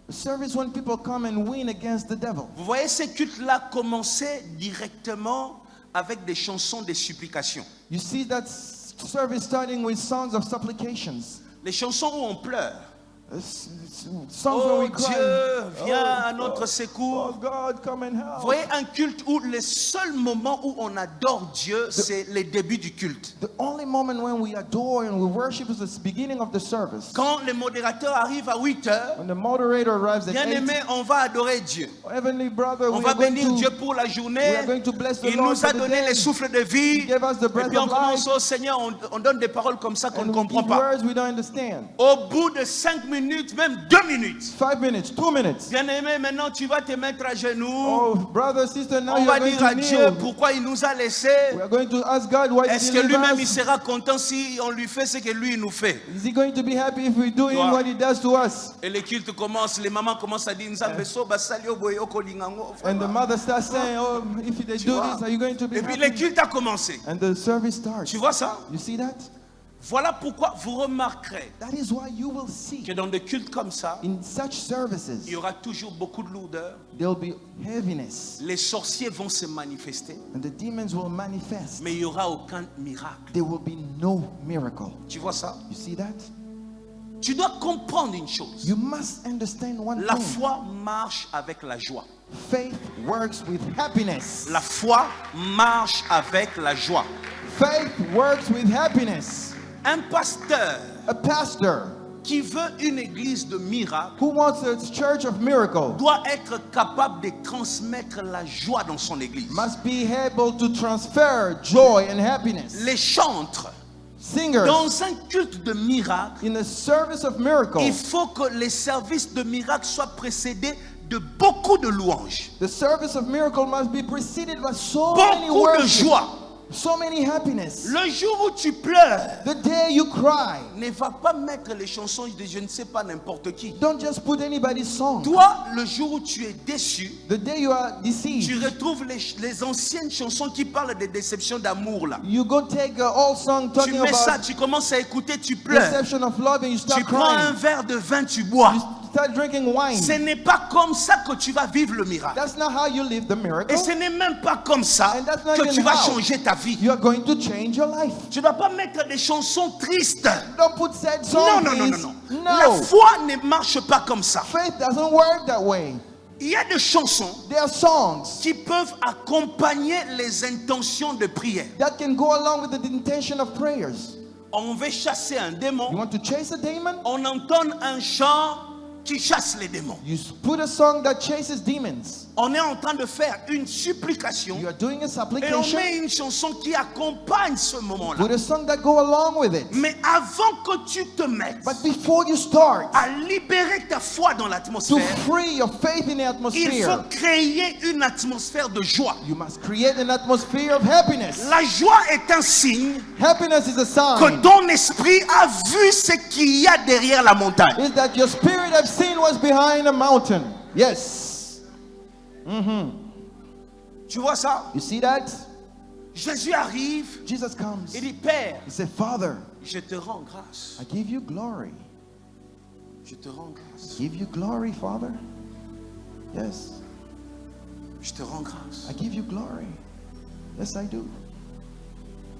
F: A service when people come and win against the devil.
E: Vous voyez, ces cultes-là commençaient directement avec des chansons de supplication.
F: You see that service starting with songs of supplications.
E: Les chansons où on pleure.
F: Songs when
E: Oh
F: we cry.
E: Dieu, viens
F: Oh,
E: à notre
F: oh,
E: secours.
F: oh God, come and help.
E: Vous voyez, un culte où le seul moment où on adore Dieu, c'est le début du culte.
F: The only moment when we adore and we worship is the beginning of the service.
E: Quand le modérateur arrive à 8 heures,
F: When the moderator arrives at
E: bien
F: 8,
E: aimé, on va adorer Dieu.
F: Heavenly brother,
E: On
F: we
E: va
F: are going
E: bénir Dieu
F: to,
E: pour la
F: we
E: journée.
F: are going to bless the
E: Il
F: Lord
E: nous a
F: for the
E: donné
F: day.
E: les souffles de vie.
F: He gave us the
E: Et
F: breath
E: puis on
F: of
E: commence
F: life.
E: au Seigneur, on donne des paroles comme ça qu'on ne
F: And we
E: comprend
F: give
E: pas.
F: words we don't understand.
E: Au bout de 5 minutes, même 2 minutes.
F: 5 minutes, 2 minutes.
E: Bien aimé, maintenant tu vas te mettre à genoux.
F: Oh, brother, sister, now
E: On
F: you
E: va
F: are going
E: dire à
F: to
E: Dieu
F: kneel.
E: pourquoi il nous a laissés.
F: We are going to ask God why
E: Est-ce
F: He
E: que
F: leave
E: lui-même il
F: us.
E: sera content si on lui fait ce que lui il nous fait?
F: Is He going to be happy if we do
E: Toi.
F: Him what He does to us?
E: Et les cultes commencent, les mamans commencent à dire Nzambe so basali oboye okolingango.
F: And the mother starts saying, oh, if they
E: Tu
F: do
E: vois?
F: this, are you going to be
E: Et puis les
F: happy?
E: cultes a commencé.
F: And the service starts.
E: Tu vois ça?
F: You see that?
E: Voilà pourquoi vous remarquerez
F: That is why you will see
E: que dans des cultes comme ça,
F: in such services,
E: il y aura toujours beaucoup de lourdeur.
F: there'll be heaviness
E: Les sorciers vont se manifester,
F: and the demons will manifest.
E: mais il n'y aura aucun miracle.
F: There will be no miracle.
E: Tu vois ça?
F: You see that?
E: Tu dois comprendre une chose.
F: You must understand one
E: La
F: thing.
E: foi marche avec la joie.
F: Faith works with happiness.
E: La foi marche avec la joie.
F: Faith works with happiness.
E: Un pasteur
F: A pastor
E: qui veut une église de miracles
F: who wants a church of miracle
E: doit être capable de transmettre la joie dans son église.
F: must be able to transfer joy and happiness.
E: Les chantres,
F: Singers,
E: dans un culte de miracles,
F: in the service of miracle,
E: il faut que les services de miracles soient précédés de beaucoup de louanges,
F: the service of miracle must be preceded by so many
E: beaucoup de
F: worship,
E: joie.
F: so many happiness.
E: Le jour où tu pleures,
F: The day you cry,
E: ne va pas mettre les chansons de je ne sais pas n'importe qui.
F: don't just put anybody's song.
E: Toi, le jour où tu es déçu,
F: The day you are
E: tu
F: deceived,
E: retrouves les anciennes chansons qui parlent des déceptions d'amour là.
F: you go take an old song
E: Tu
F: talking
E: mets ça,
F: about
E: tu commences à écouter, tu pleures.
F: deception of love and you
E: Tu
F: start
E: prends un
F: crying.
E: verre de vin, tu bois.
F: You start drinking wine.
E: Ce n'est pas comme ça que tu vas vivre le miracle.
F: That's not how you live the miracle.
E: Et ce n'est même pas comme ça
F: And that's not
E: que
F: even
E: tu vas
F: how.
E: changer ta vie.
F: You are going to change your life.
E: Tu ne dois pas mettre des chansons tristes.
F: Don't put sad songs.
E: Non, non, non,
F: please.
E: non, non. La
F: No.
E: foi ne marche pas comme ça.
F: Faith doesn't work that way.
E: Il y a des chansons
F: There are songs
E: qui peuvent accompagner les intentions de prière.
F: that can go along with the intention of prayers.
E: On veut chasser un
F: You
E: démon,
F: want to chase a demon?
E: on entonne un chant qui chasse les démons.
F: You put a song that chases demons.
E: On est en train de faire une supplication
F: You are doing a
E: et on
F: supplication.
E: met une chanson qui accompagne ce moment-là.
F: Put a song that go along with it.
E: Mais avant que tu te mettes
F: But before you start
E: à libérer ta foi dans
F: to
E: l'atmosphère,
F: free your faith in the
E: il
F: atmosphere,
E: faut créer une atmosphère de joie.
F: you must create an atmosphere of happiness.
E: La joie est un signe
F: Happiness is a
E: que
F: sign.
E: ton esprit a vu ce qu'il y a derrière la montagne.
F: Is that your spirit have seen what's behind a mountain. Yes.
E: Tu vois ça?
F: You see that?
E: Jésus arrive
F: Jesus comes.
E: et dit, Père,
F: He said, Father,
E: je te rends grâce.
F: I give you glory.
E: Je te rends grâce.
F: Give you glory, Father. Yes,
E: Je te rends grâce.
F: I give you glory. Yes, I do.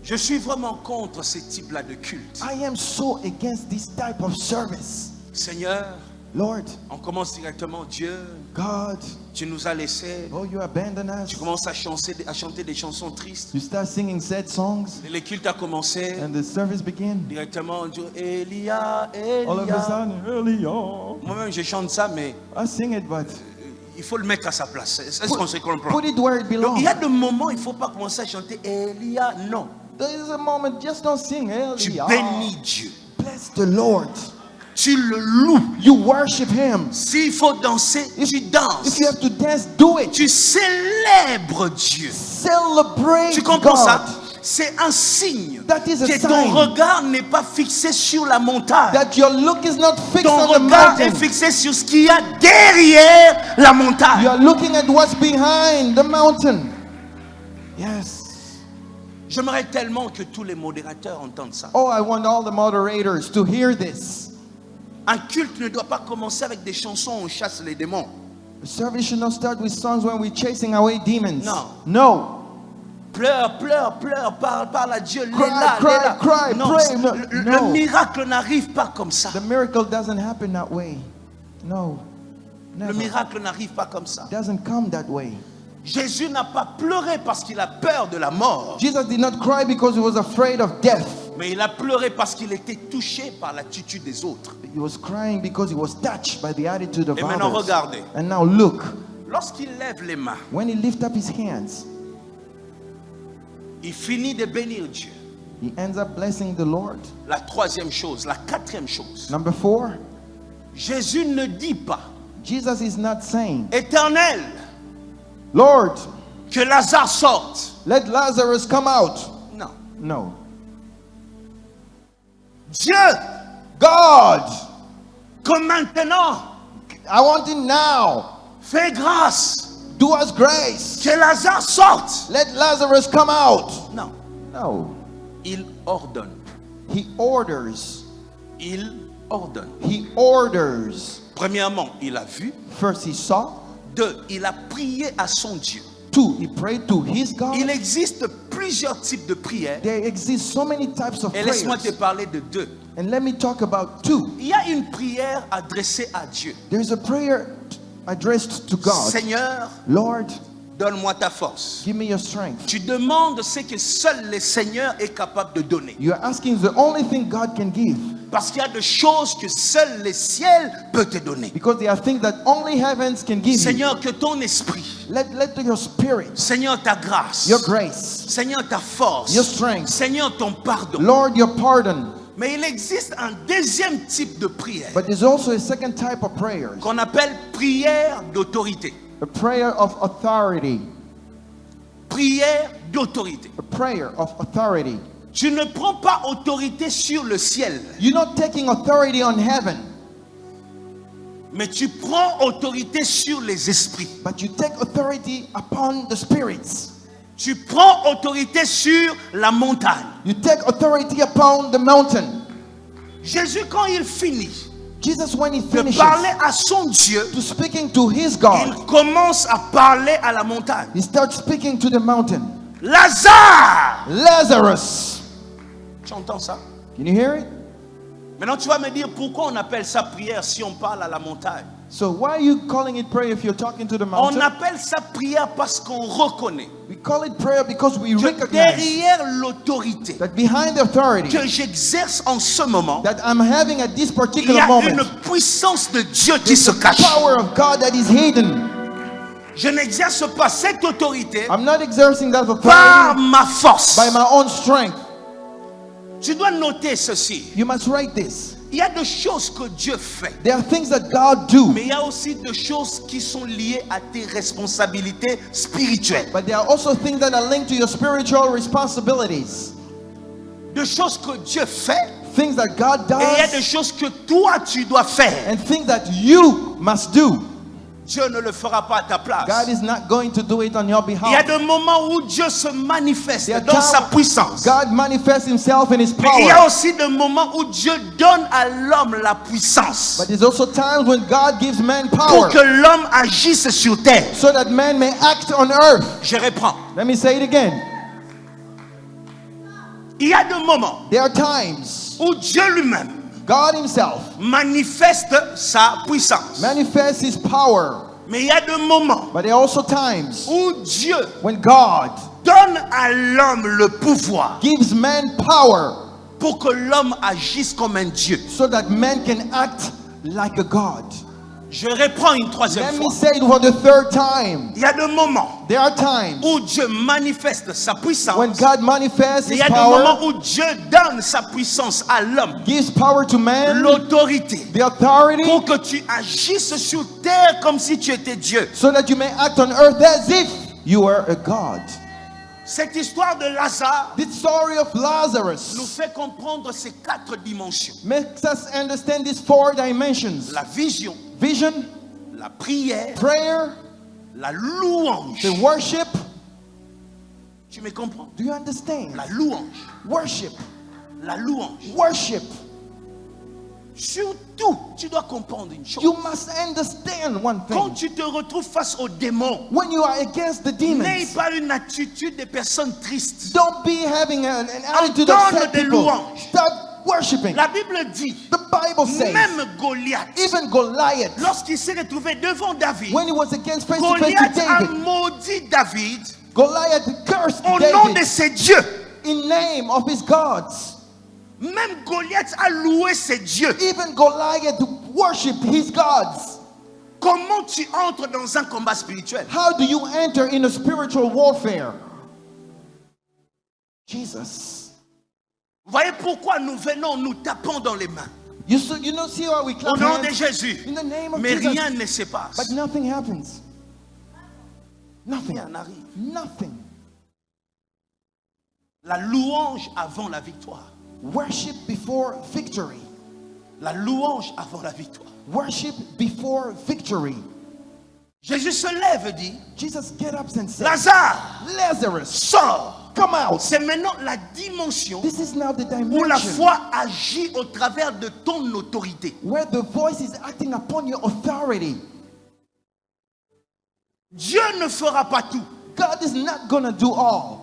E: Je suis vraiment contre ce type-là de culte.
F: I am so against this type of service.
E: Seigneur,
F: Lord,
E: on commence directement, Dieu,
F: God,
E: tu nous as laissés.
F: oh, you abandon us.
E: Tu commences à chanter des chansons tristes.
F: You start singing sad songs,
E: Le culte a commencé.
F: and the service begin.
E: Directement, Dieu, Elia,
F: All of a
E: Elia.
F: sudden, early on,
E: Moi-même, je chante ça, mais
F: I sing it, but
E: il faut le mettre à sa place. Est-ce qu'on se comprend?
F: put it where it
E: Donc,
F: belongs.
E: il y a des moments, il ne faut pas commencer à chanter Elia. Non.
F: There is a moment, just don't sing.
E: Tu
F: Early.
E: bénis Dieu.
F: Bless the Lord.
E: Tu le loues.
F: You worship Him.
E: S'il faut danser, tu danses.
F: If you have to dance, do it.
E: Tu célèbres Dieu.
F: Celebrate
E: Tu comprends
F: God.
E: ça? C'est un signe
F: That is a
E: que ton
F: sign
E: regard n'est pas fixé sur la montagne.
F: that your look is not fixed
E: Ton
F: on the
E: regard est
F: mountain.
E: fixé sur ce qu'il y a derrière la montagne.
F: You are looking at what's behind the mountain. Yes.
E: J'aimerais tellement que tous les modérateurs entendent ça.
F: Oh, I want all the moderators to hear this.
E: Un culte ne doit pas commencer avec des chansons où on chasse les démons.
F: The service should not start with songs when we're chasing away demons.
E: No.
F: No.
E: Pleure, pleure, pleure, parle à Dieu.
F: Cry, cry,
E: Non,
F: pray.
E: le miracle n'arrive pas comme ça.
F: The miracle doesn't happen that way. No.
E: Le
F: Never.
E: miracle n'arrive pas comme ça.
F: It doesn't come that way.
E: Jésus n'a pas pleuré parce qu'il a peur de la mort.
F: Jesus did not cry because he was afraid of death.
E: Mais il a pleuré parce qu'il était touché par l'attitude des autres.
F: He was crying because he was touched by the attitude of
E: Et maintenant,
F: others.
E: regardez.
F: And now look,
E: Lorsqu'il lève les mains,
F: when he lifted up his hands,
E: il finit de bénir Dieu.
F: he ends up blessing the Lord.
E: La troisième chose, la quatrième chose.
F: Number 4,
E: Jésus ne dit pas,
F: Jesus is not saying,
E: Éternel,
F: Lord,
E: que Lazare sorte.
F: let Lazarus come out.
E: Non.
F: No.
E: Dieu,
F: God,
E: que maintenant,
F: I want it now.
E: fais grâce.
F: Do us grace.
E: Que Lazare sorte.
F: Let Lazarus come out.
E: Non.
F: No.
E: Il ordonne.
F: He orders.
E: Il ordonne.
F: He orders.
E: Premièrement, il a vu.
F: First he saw.
E: 2, il a prié à son Dieu.
F: 2, he prayed to his God.
E: Il existe plusieurs types de prières.
F: There exist so many types of
E: Et laisse-moi te
F: prayers.
E: parler de 2.
F: And let me talk about 2.
E: Il y a une prière adressée à Dieu.
F: There's a prayer addressed to God.
E: Seigneur,
F: Lord,
E: donne-moi ta force.
F: give me your strength.
E: Tu demandes ce que seul le Seigneur est capable de donner.
F: You're asking the only thing God can give.
E: Parce qu'il y a des choses que seul le ciel peut te donner.
F: Because there are things that only heavens can give you.
E: Seigneur, que ton esprit,
F: Let your spirit,
E: Seigneur, ta grâce,
F: your grace,
E: Seigneur, ta force,
F: your strength,
E: Seigneur, ton pardon.
F: Lord, your pardon.
E: Mais il existe un deuxième type de prière
F: But there's also a second type of prayers.
E: qu'on appelle prière d'autorité.
F: A prayer of authority.
E: Prière d'autorité.
F: A prayer of authority.
E: Tu ne prends pas autorité sur le ciel,
F: You're not taking authority on heaven,
E: mais tu prends autorité sur les esprits.
F: but you take authority upon the spirits.
E: Tu prends autorité sur la montagne.
F: You take authority upon the mountain.
E: Jésus, quand il finit
F: Jesus, when he
E: de
F: finishes
E: parler à son Dieu,
F: to speaking to his
E: il
F: God,
E: commence à parler à la montagne.
F: he starts speaking to the mountain.
E: Lazare!
F: Lazarus!
E: Tu entends ça?
F: Can you hear it?
E: Maintenant, tu vas me dire pourquoi on appelle ça prière si on parle à la montagne.
F: So why are you calling it prayer if you're talking to the
E: On
F: mountain?
E: appelle ça prière parce qu'on reconnaît
F: We call it prayer because we
E: que
F: recognize
E: derrière l'autorité
F: that behind the authority
E: que j'exerce en ce moment,
F: that I'm having at this
E: il y
F: particular
E: a une
F: moment,
E: puissance de Dieu qui se cache.
F: power of God that is hidden.
E: Je n'exerce pas cette autorité
F: I'm not exerting that
E: par
F: authority
E: ma force.
F: by my own strength.
E: Tu dois noter ceci.
F: You must write this.
E: Il y a des choses que Dieu fait,
F: There are things that God do,
E: mais il y a aussi des choses qui sont liées à tes responsabilités spirituelles.
F: but there are also things that are linked to your spiritual responsibilities.
E: Des choses que Dieu fait,
F: Things that God
E: et il y a des
F: does
E: choses que toi tu dois faire.
F: and things that you must do.
E: Dieu ne le fera pas à ta place.
F: God is not going to do it on your
E: Il y a
F: behalf.
E: des moments où Dieu se manifeste
F: There are
E: dans sa
F: times
E: puissance.
F: God manifests himself in his
E: Mais il y a
F: power.
E: aussi des moments où Dieu donne à l'homme la puissance
F: But there's also times when God gives man
E: pour
F: power
E: que l'homme agisse sur terre.
F: so that man may act on earth.
E: Je reprends.
F: Let me say it again.
E: Il y a des moments
F: There are times
E: où Dieu lui-même
F: God himself
E: manifeste sa puissance.
F: manifests his power.
E: Mais il y a des moments
F: But there are also times
E: où Dieu
F: when God
E: donne à l'homme le pouvoir
F: gives man power
E: pour que l'homme agisse comme un Dieu.
F: so that man can act like a God.
E: Je reprends une troisième
F: Let me
E: fois.
F: say it for the third time.
E: Il y a des moments
F: There are times
E: où Dieu manifeste sa puissance.
F: when God manifests
E: Il
F: his
E: y a des
F: power,
E: moments où Dieu donne sa puissance à l'homme,
F: gives power to man,
E: l'autorité,
F: the authority,
E: pour que tu agisses sur terre comme si tu étais Dieu.
F: so that you may act on earth as if you were a God.
E: Cette histoire de Lazare
F: This story of
E: nous
F: Lazarus
E: fait comprendre ces 4 dimensions.
F: makes us understand these 4 dimensions:
E: La vision,
F: vision,
E: la prière,
F: prayer,
E: la louange.
F: the worship.
E: Tu me comprends?
F: Do you understand?
E: La louange,
F: Worship,
E: la louange.
F: worship.
E: Surtout, tu dois comprendre une chose.
F: You must understand one
E: Quand
F: thing.
E: tu te retrouves face aux démons,
F: When you are against the
E: n'aie
F: demons,
E: pas une attitude de personne triste.
F: don't be having an attitude of
E: Entonne
F: sad
E: des
F: people.
E: louanges.
F: Start worshiping.
E: La Bible dit,
F: The Bible says,
E: même Goliath,
F: even Goliath,
E: lorsqu'il s'est retrouvé devant David,
F: when he was against face to face with
E: Goliath a
F: David,
E: maudit David
F: Goliath cursed
E: au nom de
F: David
E: ses dieux.
F: in name of his gods.
E: Même Goliath a loué ses dieux.
F: Even Goliath worshipped his gods.
E: Comment tu entres dans un combat spirituel?
F: How do you enter in a spiritual warfare? Jesus.
E: Vous voyez pourquoi nous venons, nous tapons dans les mains.
F: You know, see how we
E: Au
F: clap
E: nom de
F: hands?
E: Jésus.
F: In the name of
E: Mais
F: Jesus.
E: rien ne se passe.
F: But nothing happens. Nothing.
E: Rien n'arrive.
F: Nothing.
E: La louange avant la victoire.
F: Worship before victory.
E: La louange avant la victoire.
F: Worship before victory.
E: Jésus se lève et dit,
F: Jesus get up and says,
E: Lazare,
F: Lazarus,
E: sors.
F: come out.
E: C'est maintenant la dimension
F: This is now the
E: où la
F: dimension
E: foi agit au travers de ton autorité.
F: where the voice is acting upon your authority.
E: Dieu ne fera pas tout.
F: God is not going to do all.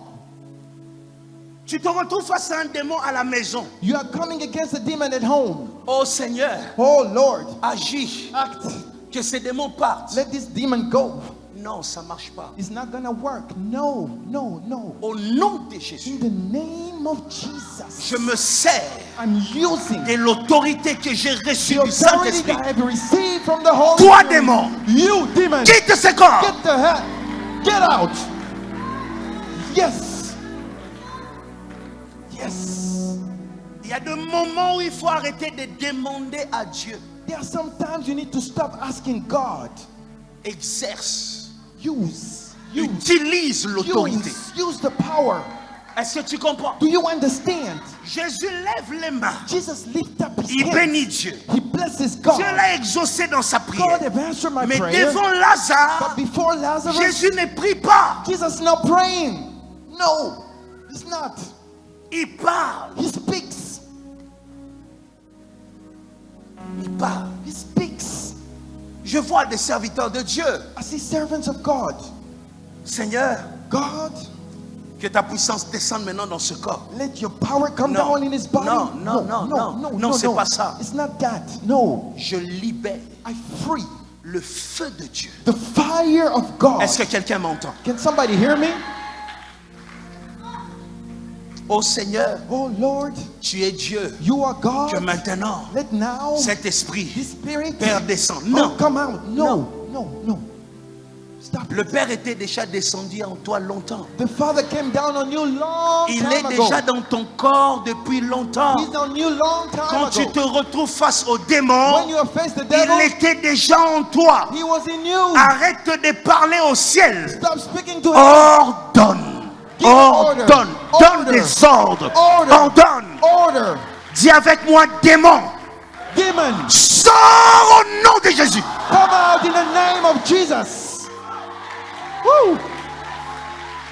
E: Tu te retrouves face à un démon à la maison.
F: You are coming against a demon at home.
E: Oh Seigneur,
F: Oh Lord,
E: agis.
F: act.
E: Que ces démons partent.
F: Let this demon go.
E: Non, ça ne marche pas.
F: It's not going to work. No, no, no.
E: Au nom de Jésus,
F: In the name of Jesus,
E: je me sers
F: I'm using
E: de l'autorité que j'ai reçue
F: the
E: du
F: authority
E: Saint-Esprit.
F: that I have received from the Holy
E: Toi,
F: Spirit.
E: démon,
F: You demon,
E: quitte ce corps.
F: get the head. Get out. Yes. Yes.
E: Il y a des moments où il faut arrêter de demander à Dieu.
F: There are some times you need to stop asking God.
E: Exerce,
F: Use.
E: utilise l'autorité.
F: Use the power.
E: Est-ce que tu comprends?
F: Do you understand?
E: Jésus lève les mains.
F: Jesus lift up his
E: Il
F: hands.
E: bénit Dieu.
F: He blesses God.
E: Dieu l'a exaucé dans sa
F: God
E: prière.
F: have answered my
E: Mais
F: prayer.
E: devant Lazare,
F: But before Lazarus,
E: Jésus ne prie pas.
F: Jesus not praying. No, he's not.
E: Il parle.
F: He speaks.
E: Il parle.
F: He speaks.
E: Je vois des serviteurs de Dieu.
F: I see servants of God.
E: Seigneur,
F: God,
E: que ta puissance descende maintenant dans ce corps.
F: let your power come
E: Non.
F: down in his body.
E: Non, c'est pas ça.
F: It's not that. No,
E: Je libère
F: I free
E: le feu de Dieu.
F: the fire of God.
E: Est-ce que quelqu'un m'entend?
F: Can somebody hear me?
E: Oh Seigneur,
F: Oh Lord,
E: tu es Dieu.
F: you are God.
E: Que maintenant,
F: Let now
E: cet esprit,
F: His Spirit
E: Père, descend.
F: oh,
E: Non.
F: come out. No. Stop.
E: Le Père était déjà descendu en toi longtemps.
F: The Father came down on you long
E: Il
F: time
E: est
F: ago.
E: déjà dans ton corps depuis longtemps.
F: He's on you long time
E: Quand tu
F: ago.
E: te retrouves face au démon,
F: When you have faced the devil,
E: il était déjà en toi.
F: he was in you.
E: Arrête de parler au ciel.
F: Stop speaking to him.
E: Ordonne.
F: Give order.
E: Ordonne. Donne
F: Order.
E: des ordres.
F: Order.
E: Ordonne.
F: Order.
E: Dis avec moi, démon.
F: Demon,
E: Sors au nom de Jésus.
F: come out in the name of Jesus. Woo.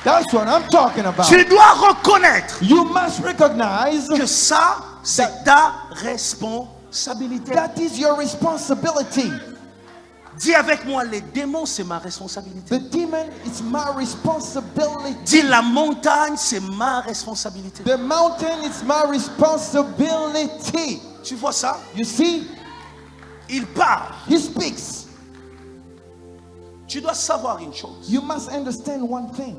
F: That's what I'm talking about.
E: Tu dois reconnaître
F: You must recognize
E: que ça, c'est ta responsabilité.
F: that is your responsibility.
E: Dis avec moi, les démons, c'est ma responsabilité.
F: The demon is my responsibility.
E: Dis la montagne, c'est ma responsabilité.
F: The mountain is my responsibility.
E: Tu vois ça?
F: You see,
E: Il parle.
F: he speaks.
E: Tu dois savoir une chose.
F: You must understand one thing.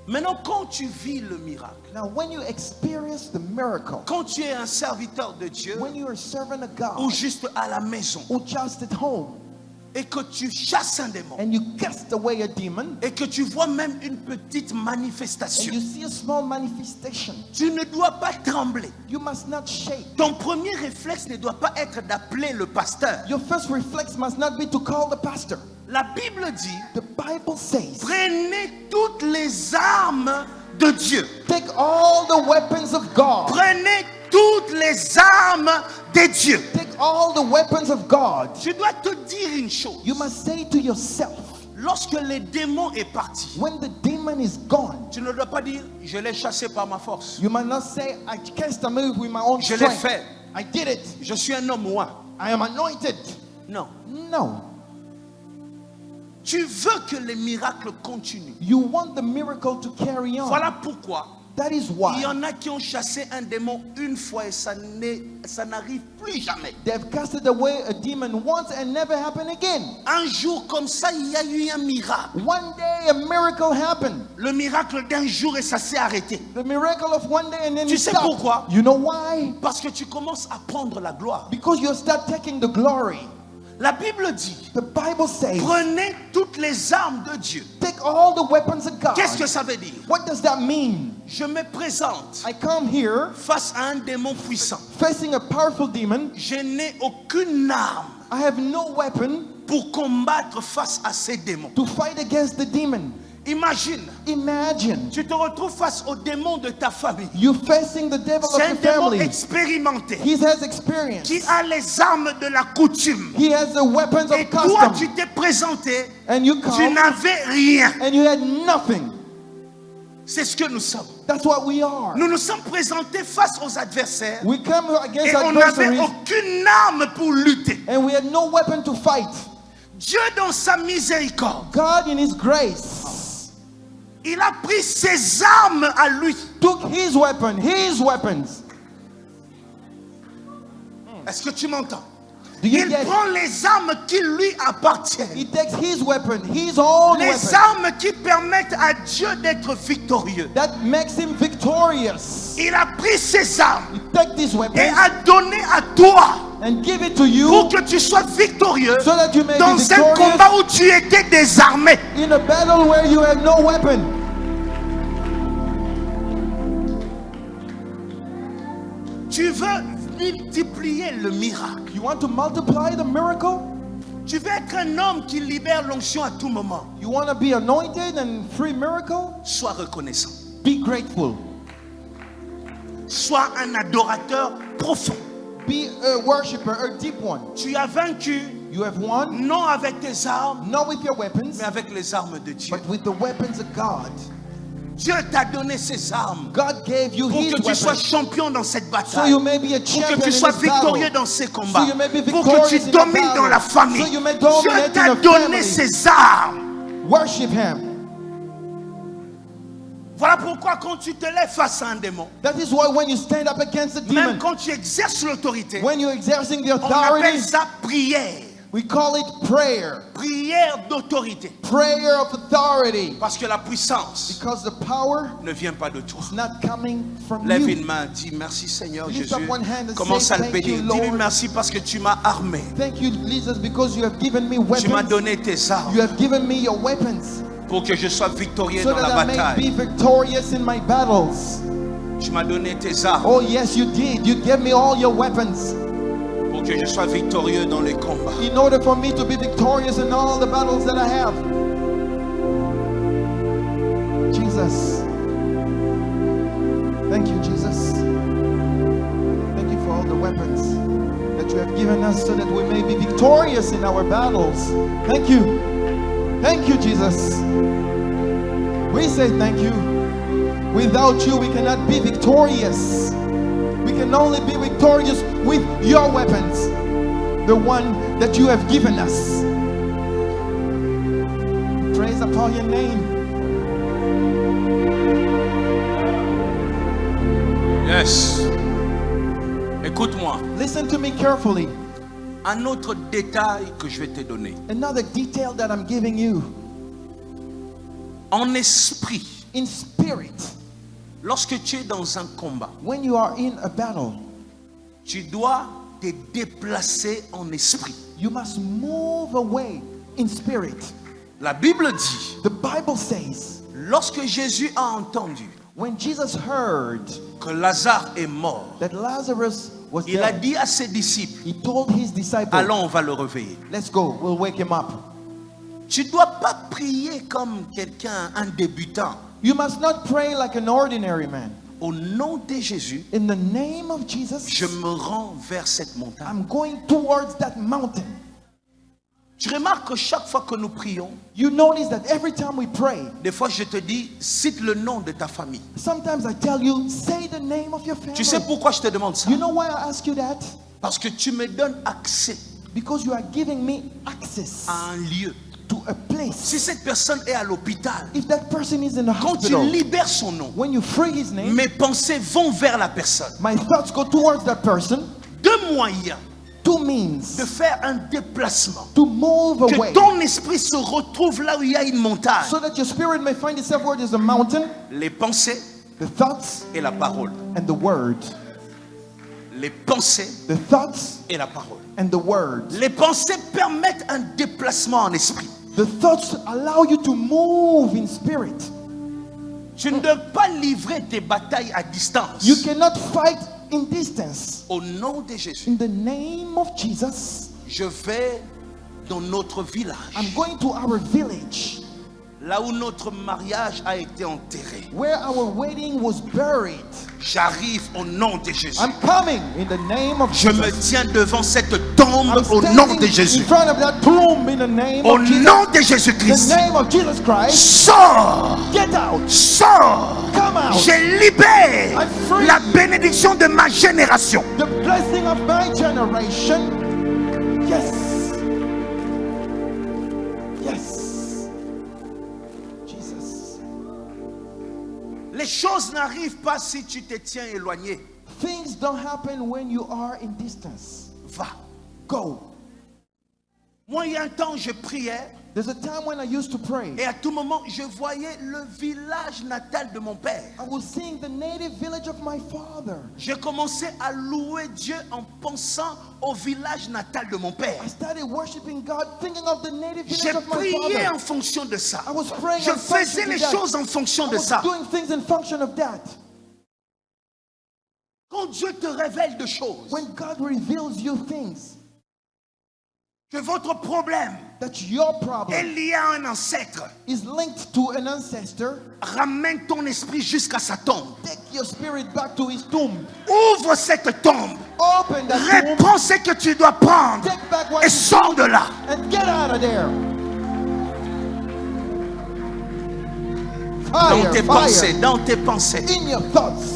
E: Maintenant, quand tu vis le miracle,
F: Now, when you experience the miracle,
E: quand tu es un serviteur de Dieu,
F: when you are a servant of God,
E: ou juste à la maison,
F: or just at home,
E: et que tu chasses un démon,
F: and you cast away a demon,
E: et que tu vois même une petite
F: and
E: manifestation,
F: you see a small manifestation,
E: tu ne dois pas trembler.
F: you must not shake.
E: Ton premier réflexe ne doit pas être d'appeler le pasteur.
F: Your first reflex must not be to call the pastor.
E: La Bible dit,
F: The Bible says,
E: prenez toutes les armes de Dieu.
F: take all the weapons of God.
E: Prenez toutes les armes de Dieu.
F: Take all the weapons of God.
E: Tu dois te dire une chose.
F: You must say to yourself,
E: Lorsque le démon est parti,
F: when the demon is gone,
E: tu ne dois pas dire, je l'ai chassé par ma force.
F: you must not say, I cast a move with my own
E: Je l'ai
F: strength.
E: fait.
F: I did it.
E: Je suis un homme roi.
F: I am anointed.
E: Non.
F: No.
E: Tu veux que les miracles continuent.
F: You want the miracle to carry on.
E: Voilà pourquoi
F: That is
E: il
F: why
E: y en a qui ont chassé un démon une fois et ça n'arrive plus jamais.
F: they've casted away a demon once and never happened again.
E: Un jour comme ça, il y a eu un miracle.
F: One day a miracle happened.
E: Le miracle d'un jour et ça s'est arrêté.
F: The miracle of one day and then
E: Tu
F: it
E: sais
F: stopped.
E: pourquoi?
F: You know why?
E: Parce que tu commences à prendre la gloire.
F: Because you start taking the glory.
E: La Bible dit,
F: The Bible says,
E: prenez toutes les armes de Dieu.
F: take all the weapons of God.
E: Qu'est-ce que ça veut dire?
F: What does that mean?
E: Je me présente
F: I come here
E: face à un démon puissant.
F: facing a powerful demon.
E: Je n'ai aucune arme
F: I have no weapon
E: pour combattre face à ces démons.
F: to fight against the demon.
E: Imagine,
F: Imagine
E: tu te retrouves face au démon de ta famille.
F: you facing the devil
E: C'est un
F: of the
E: démon
F: family.
E: expérimenté
F: He has experience.
E: qui a les armes de la coutume.
F: He has the weapons
E: Et
F: of
E: toi,
F: custom.
E: tu t'es présenté,
F: And you
E: tu
F: come
E: n'avais rien.
F: and you had nothing.
E: C'est ce que nous sommes.
F: That's what we are.
E: Nous nous sommes présentés face aux adversaires
F: We come against
E: et on n'avait
F: adversaries
E: aucune arme pour lutter.
F: and we had no weapon to fight.
E: Dieu, dans sa miséricorde,
F: God in his grace
E: il a pris ses armes à lui.
F: took his weapons.
E: Est-ce que tu m'entends?
F: Do you
E: Il
F: get it?
E: prend les armes qui lui appartiennent.
F: He takes his weapon, his own
E: Les
F: weapon.
E: armes qui permettent à Dieu d'être victorieux.
F: That makes him victorious.
E: Il a pris ses armes
F: He take these
E: et
F: weapons
E: a donné à toi
F: and give it to you
E: pour que tu sois victorieux
F: so that you may
E: dans
F: be
E: un
F: victorious
E: combat où tu étais désarmé.
F: in a battle where you had no weapon.
E: Tu veux multiplier le miracle.
F: You want to multiply the miracle?
E: Tu veux être un homme qui libère l'onction à tout moment.
F: You want to be anointed and free miracle?
E: Sois reconnaissant.
F: Be grateful.
E: Sois un adorateur profond.
F: Be a worshiper, a deep one.
E: Tu as vaincu,
F: You have won,
E: non avec tes armes,
F: not with your weapons,
E: mais avec les armes de Dieu.
F: but with the weapons of God.
E: Dieu t'a donné ses armes
F: God gave you
E: pour
F: his
E: que tu sois
F: weapons
E: champion dans cette
F: so
E: bataille.
F: you may be a
E: Pour
F: champion
E: que tu
F: in
E: sois
F: this
E: victorieux
F: battle.
E: dans ces combats.
F: So you may be
E: Pour que tu
F: victorious in the
E: domines dans la
F: battle.
E: famille.
F: So you may
E: Dieu
F: dominate
E: t'a
F: in a
E: donné
F: family.
E: ses armes.
F: Worship him.
E: Voilà pourquoi quand tu te lèves face à un démon,
F: That is why when you stand up against a
E: même
F: demon,
E: quand tu exerces l'autorité,
F: when you're exerting the
E: on appelle
F: authority,
E: ça prière.
F: we call it prayer.
E: Prière d'autorité.
F: Prayer of authority.
E: Parce que la puissance
F: Because the power
E: ne vient pas de toi.
F: is not coming from
E: Lève
F: you.
E: une main, dis merci Seigneur
F: Lift
E: Jésus.
F: up one hand and
E: Commence
F: say,
E: à le
F: thank you,
E: bénir. Dis-lui
F: Lord.
E: merci parce que tu m'as armé.
F: Thank you, Jesus, because you have given me
E: Tu m'as
F: weapons.
E: donné tes armes
F: You have given me your weapons
E: pour que je sois victorieux
F: so
E: dans la
F: that I may be
E: bataille.
F: victorious in my battles.
E: Tu m'as donné tes armes
F: Oh, yes, you did. You gave me all your weapons
E: pour que je sois victorieux dans les combats.
F: in order for me to be victorious in all the battles that I have. Jesus. Thank you, Jesus. Thank you for all the weapons that you have given us so that we may be victorious in our battles. Thank you. Thank you, Jesus. We say thank you. Without you, we cannot be victorious. We can only be victorious with your weapons, the one that you have given us. Praise upon your name.
E: Yes. Écoute-moi.
F: Listen to me carefully.
E: Un autre détail que je vais te donner.
F: Another detail that I'm giving you.
E: En esprit,
F: In spirit,
E: lorsque tu es dans un combat,
F: when you are in a battle,
E: tu dois te déplacer en esprit.
F: you must move away in spirit.
E: La Bible dit,
F: The Bible says,
E: lorsque Jésus a entendu
F: when Jesus heard
E: que Lazare est mort,
F: that Lazarus was
E: il a
F: dead,
E: dit à ses disciples,
F: he told his disciples,
E: allons, on va le réveiller.
F: let's go, we'll wake him up.
E: Tu ne dois pas prier comme quelqu'un, un débutant.
F: You must not pray like an ordinary man.
E: Au nom de Jésus,
F: In the name of Jesus,
E: je me rends vers cette montagne.
F: I'm going towards that mountain.
E: Tu remarques que chaque fois que nous prions,
F: You notice that every time we pray,
E: des fois je te dis, cite le nom de ta famille.
F: sometimes I tell you, say the name of your family.
E: Tu sais pourquoi je te demande ça?
F: You know why I ask you that?
E: Parce que tu me donnes accès
F: Because you are giving me access
E: à un lieu.
F: to a place.
E: Si cette personne est à l'hôpital,
F: If that person is in the
E: quand tu
F: hospital,
E: libères son nom,
F: when you free his name,
E: mes pensées vont vers la personne.
F: my thoughts go towards that person.
E: Deux moyens
F: Two means
E: de faire un déplacement.
F: to move away,
E: Que ton esprit se retrouve là où il y a une montagne.
F: so that your spirit may find itself where there's a mountain,
E: Les pensées
F: the thoughts
E: et la parole.
F: and the word.
E: Les pensées
F: The thoughts
E: et la parole.
F: and the word.
E: Les pensées permettent un déplacement en esprit.
F: The thoughts allow you to move in spirit.
E: Tu ne peux pas livrer tes batailles à distance.
F: You cannot fight in distance.
E: Au nom de Jésus,
F: In the name of Jesus,
E: je vais dans notre village,
F: I'm going to our village
E: là où notre mariage a été enterré.
F: where our wedding was buried.
E: J'arrive au nom de Jésus.
F: I'm coming in the name of
E: Je me
F: Jesus.
E: tiens devant cette tombe
F: I'm
E: au nom de
F: standing
E: Jésus.
F: in front of that tomb in the name
E: Au
F: of Jesus.
E: nom de
F: The
E: Jésus-Christ.
F: name of Jesus Christ.
E: Sors!
F: Get out.
E: Sors!
F: Come out.
E: Je libère
F: I'm free.
E: la bénédiction de ma génération.
F: The blessing of my generation. Yes. Yes. Jesus.
E: Les choses n'arrivent pas si tu te tiens éloigné.
F: Things don't happen when you are in distance.
E: Va.
F: Go.
E: Moi, il y a un temps, je priais
F: There's a time when I used to pray.
E: et à tout moment, je voyais le village natal de mon père.
F: I was seeing the native village of my father.
E: J'ai commencé à louer Dieu en pensant au village natal de mon père.
F: I started worshiping God, thinking of the native
E: J'ai
F: village of my
E: prié
F: father.
E: en fonction de ça.
F: I was praying
E: Je
F: and
E: faisais
F: functioning
E: les
F: that.
E: choses en fonction
F: I
E: de
F: was
E: ça.
F: doing things in function of that.
E: Quand Dieu te révèle des choses,
F: When God reveals you things,
E: que votre problème
F: that your
E: est
F: problem
E: lié à un ancêtre,
F: is linked to an ancestor,
E: ramène ton esprit jusqu'à sa tombe.
F: take your spirit back to his tomb.
E: Ouvre cette tombe.
F: Open that tomb,
E: Reprends ce que tu dois prendre
F: take back what
E: et
F: you
E: sors de là.
F: and get out of there.
E: Dans
F: Fire,
E: tes
F: fire.
E: pensées, dans tes pensées.
F: In your thoughts.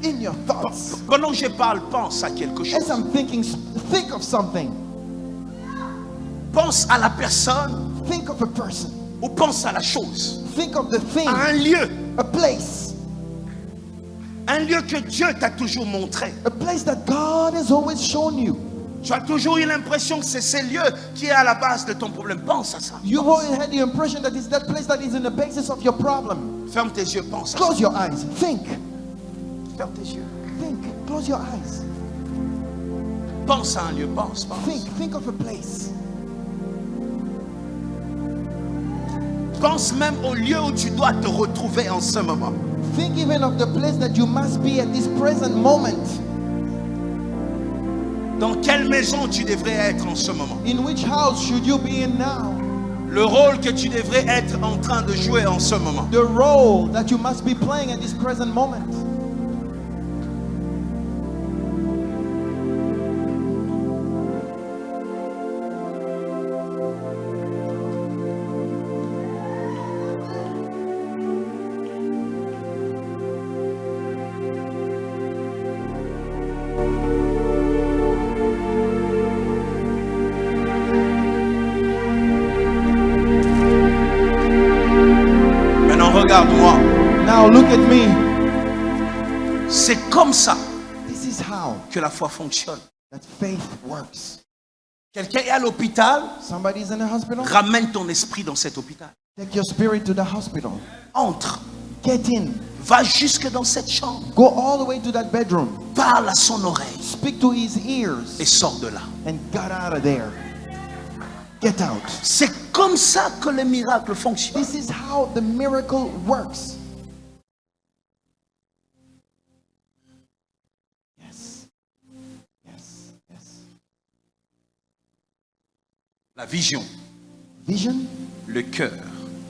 F: In your thoughts.
E: Pendant que je parle, pense à quelque chose.
F: As I'm thinking, think of something.
E: Pense à la personne
F: Think of a person.
E: ou pense à la chose.
F: Think of the thing,
E: À un lieu.
F: a place.
E: Un lieu que Dieu t'a toujours montré.
F: A place that God has always shown you.
E: Tu as toujours eu l'impression que c'est ce lieu qui est à la base de ton problème. Pense à ça.
F: You've always had the impression that it's that place that is in the basis of your problem.
E: Ferme tes yeux, pense à ça.
F: Close your eyes. Think.
E: Ferme tes yeux.
F: Think. Close your eyes.
E: Pense à un lieu, pense.
F: Think of a place.
E: Pense même au lieu où tu dois te retrouver en ce moment.
F: Think even of the place that you must be at this present moment.
E: Dans quelle maison tu devrais être en ce moment?
F: In which house should you be in now?
E: Le rôle que tu devrais être en train de jouer en ce moment.
F: The role that you must be playing at this present moment.
E: Maintenant, regarde-moi.
F: Now look at me.
E: C'est comme ça
F: This is how
E: que la foi fonctionne.
F: that faith works.
E: Quelqu'un est à l'hôpital,
F: Somebody's in the hospital.
E: ramène ton esprit dans cet hôpital.
F: Take your spirit to the hospital.
E: Entre,
F: Get in.
E: va jusque dans cette chambre,
F: Go all the way to that bedroom.
E: parle à son oreille
F: Speak to his ears
E: et sors de là.
F: and get out of there. Get out.
E: C'est comme ça que les miracles fonctionnent.
F: This is how the miracle works. Yes. Yes. Yes.
E: La vision,
F: Vision,
E: le cœur,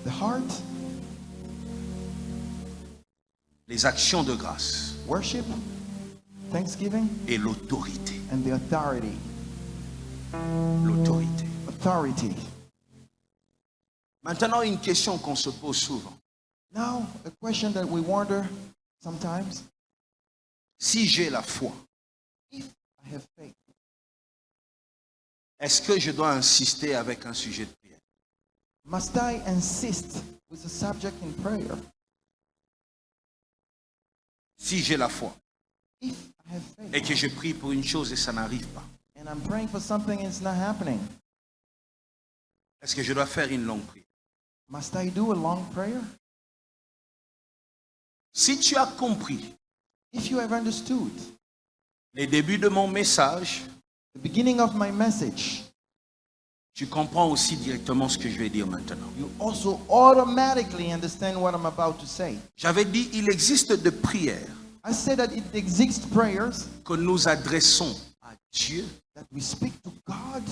F: the heart,
E: les actions de grâce
F: worship, thanksgiving,
E: et l'autorité.
F: and the authority.
E: l'autorité.
F: authority.
E: Maintenant, une question qu'on se pose souvent.
F: Now, a question that we wonder sometimes,
E: Si j'ai la foi,
F: if I have faith,
E: est-ce que je dois insister avec un sujet de prière?
F: must I insist with the subject in prayer?
E: Si j'ai la foi
F: If I have faith,
E: et que je prie pour une chose et ça n'arrive pas,
F: and I'm praying for something and it's not happening,
E: est-ce que je dois faire une longue prière?
F: must I do a long prayer?
E: Si tu as compris
F: If you have understood
E: les débuts de mon message,
F: the beginning of my message,
E: tu comprends aussi directement ce que je vais dire maintenant.
F: you also automatically understand what I'm about to say.
E: J'avais dit, il existe des prières
F: I said that it exists prayers
E: que nous adressons à Dieu
F: that we speak to God,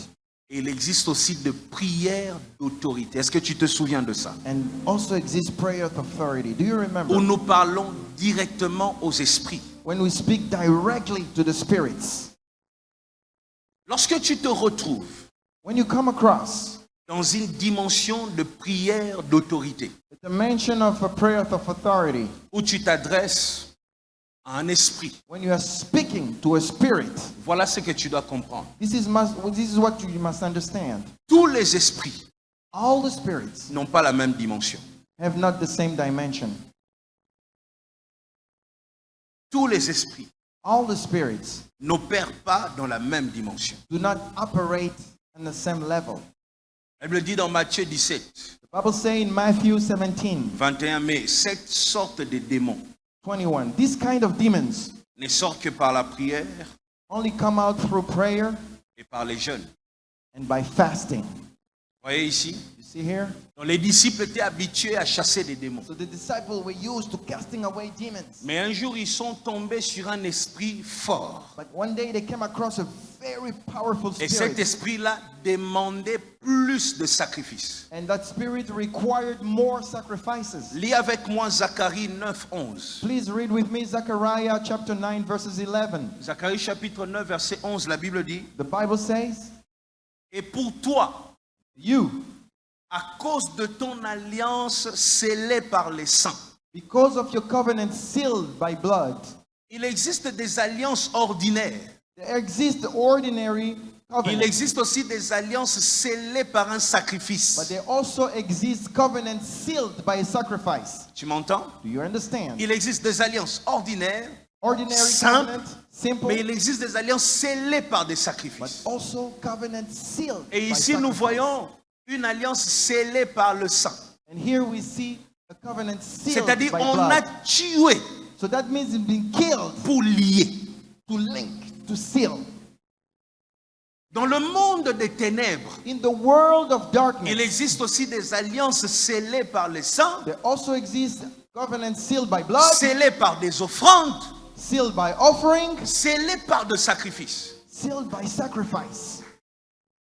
E: et il existe aussi des prières d'autorité. Est-ce que tu te souviens de ça?
F: and also exists prayer of authority. Do you remember?
E: Où nous parlons directement aux esprits.
F: When we speak directly to the spirits.
E: Lorsque tu te retrouves
F: When you come across
E: dans une dimension de prière d'autorité,
F: the dimension of a prayer of authority,
E: où tu t'adresses à un esprit,
F: when you are speaking to a spirit,
E: voilà ce que tu dois comprendre.
F: this is what you must understand.
E: Tous les esprits
F: All the spirits
E: n'ont pas la même dimension.
F: have not the same dimension.
E: Tous les esprits
F: All the spirits
E: n'opèrent pas dans la même dimension.
F: do not operate on the same level.
E: Elle me dit dans Matthieu 17,
F: The Bible says in Matthew 17,
E: 21, mais cette sorte de démons
F: 21, this kind of demons
E: ne sortent que par la prière
F: only come out through prayer
E: et par les jeûnes.
F: and by fasting.
E: Voyez ici,
F: You see here?
E: donc les disciples étaient habitués à chasser des démons.
F: So the disciples were used to casting away demons.
E: Mais un jour, ils sont tombés sur un esprit fort.
F: But one day they came across a very powerful
E: Et cet
F: spirit.
E: esprit-là demandait plus de sacrifices.
F: And that spirit required more sacrifices.
E: Lis avec moi Zacharie 9, 11.
F: Please read with me Zechariah chapter 9 verses 11.
E: Zacharie chapitre 9, verset 11, la Bible dit,
F: The Bible says,
E: et pour toi,
F: you,
E: à cause de ton alliance scellée par les saints.
F: because of your covenant sealed by blood,
E: Il existe des alliances ordinaires.
F: there exist ordinary
E: Il
F: covenants.
E: existe aussi des alliances scellées par un sacrifice.
F: But there also exist covenants sealed by a sacrifice.
E: Tu m'entends?
F: Do you understand?
E: Il existe des alliances ordinaires,
F: Ordinary
E: simple,
F: covenant, simple,
E: mais il existe des alliances scellées par des
F: but
E: sacrifices.
F: also covenant sealed
E: Et
F: by
E: ici, nous
F: sacrifice.
E: voyons une alliance scellée par le sang.
F: And here we see a covenant sealed
E: C'est-à-dire,
F: by
E: on
F: blood.
E: a tué
F: So that means it's been killed
E: pour lier.
F: to link, to seal.
E: Dans le monde des ténèbres,
F: In the world of darkness,
E: il existe aussi des alliances scellées par le sang,
F: there also exists covenant sealed by blood,
E: scellées par des offrandes,
F: sealed by offering,
E: scellées par des sacrifices.
F: sealed by sacrifice.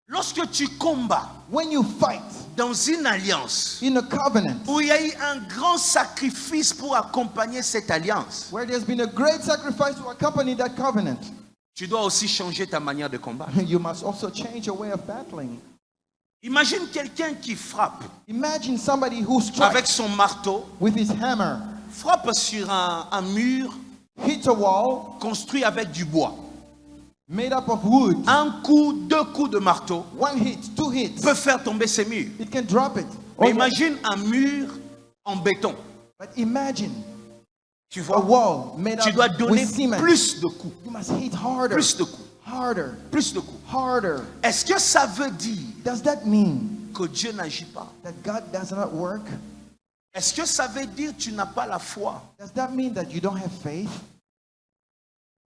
E: Lorsque tu combats
F: When you fight
E: dans une alliance
F: in a covenant
E: où il y a eu un grand sacrifice pour accompagner cette alliance,
F: where there's been a great sacrifice to accompany that covenant,
E: tu dois aussi changer ta manière de combattre.
F: you must also change your way of battling.
E: Imagine quelqu'un qui frappe
F: Imagine somebody who
E: avec
F: strikes
E: son marteau,
F: with his hammer,
E: frappe sur un mur
F: hits a wall
E: construit avec du bois.
F: made up of wood.
E: Un coup, deux coups de marteau
F: One hit, two hits,
E: peut faire tomber ces murs.
F: it can drop it.
E: Mais
F: Oh,
E: imagine un mur en béton.
F: but imagine
E: Tu
F: a
E: vois,
F: wall made
E: tu
F: up
E: dois donner
F: with cement.
E: plus de coups,
F: You must hit harder,
E: plus de coups,
F: harder,
E: plus de coups.
F: harder.
E: Est-ce que ça veut dire
F: Does that mean
E: que Dieu n'agit pas?
F: that God does not work?
E: Est-ce que ça veut dire que tu n'as pas la foi?
F: Does that mean that you don't have faith?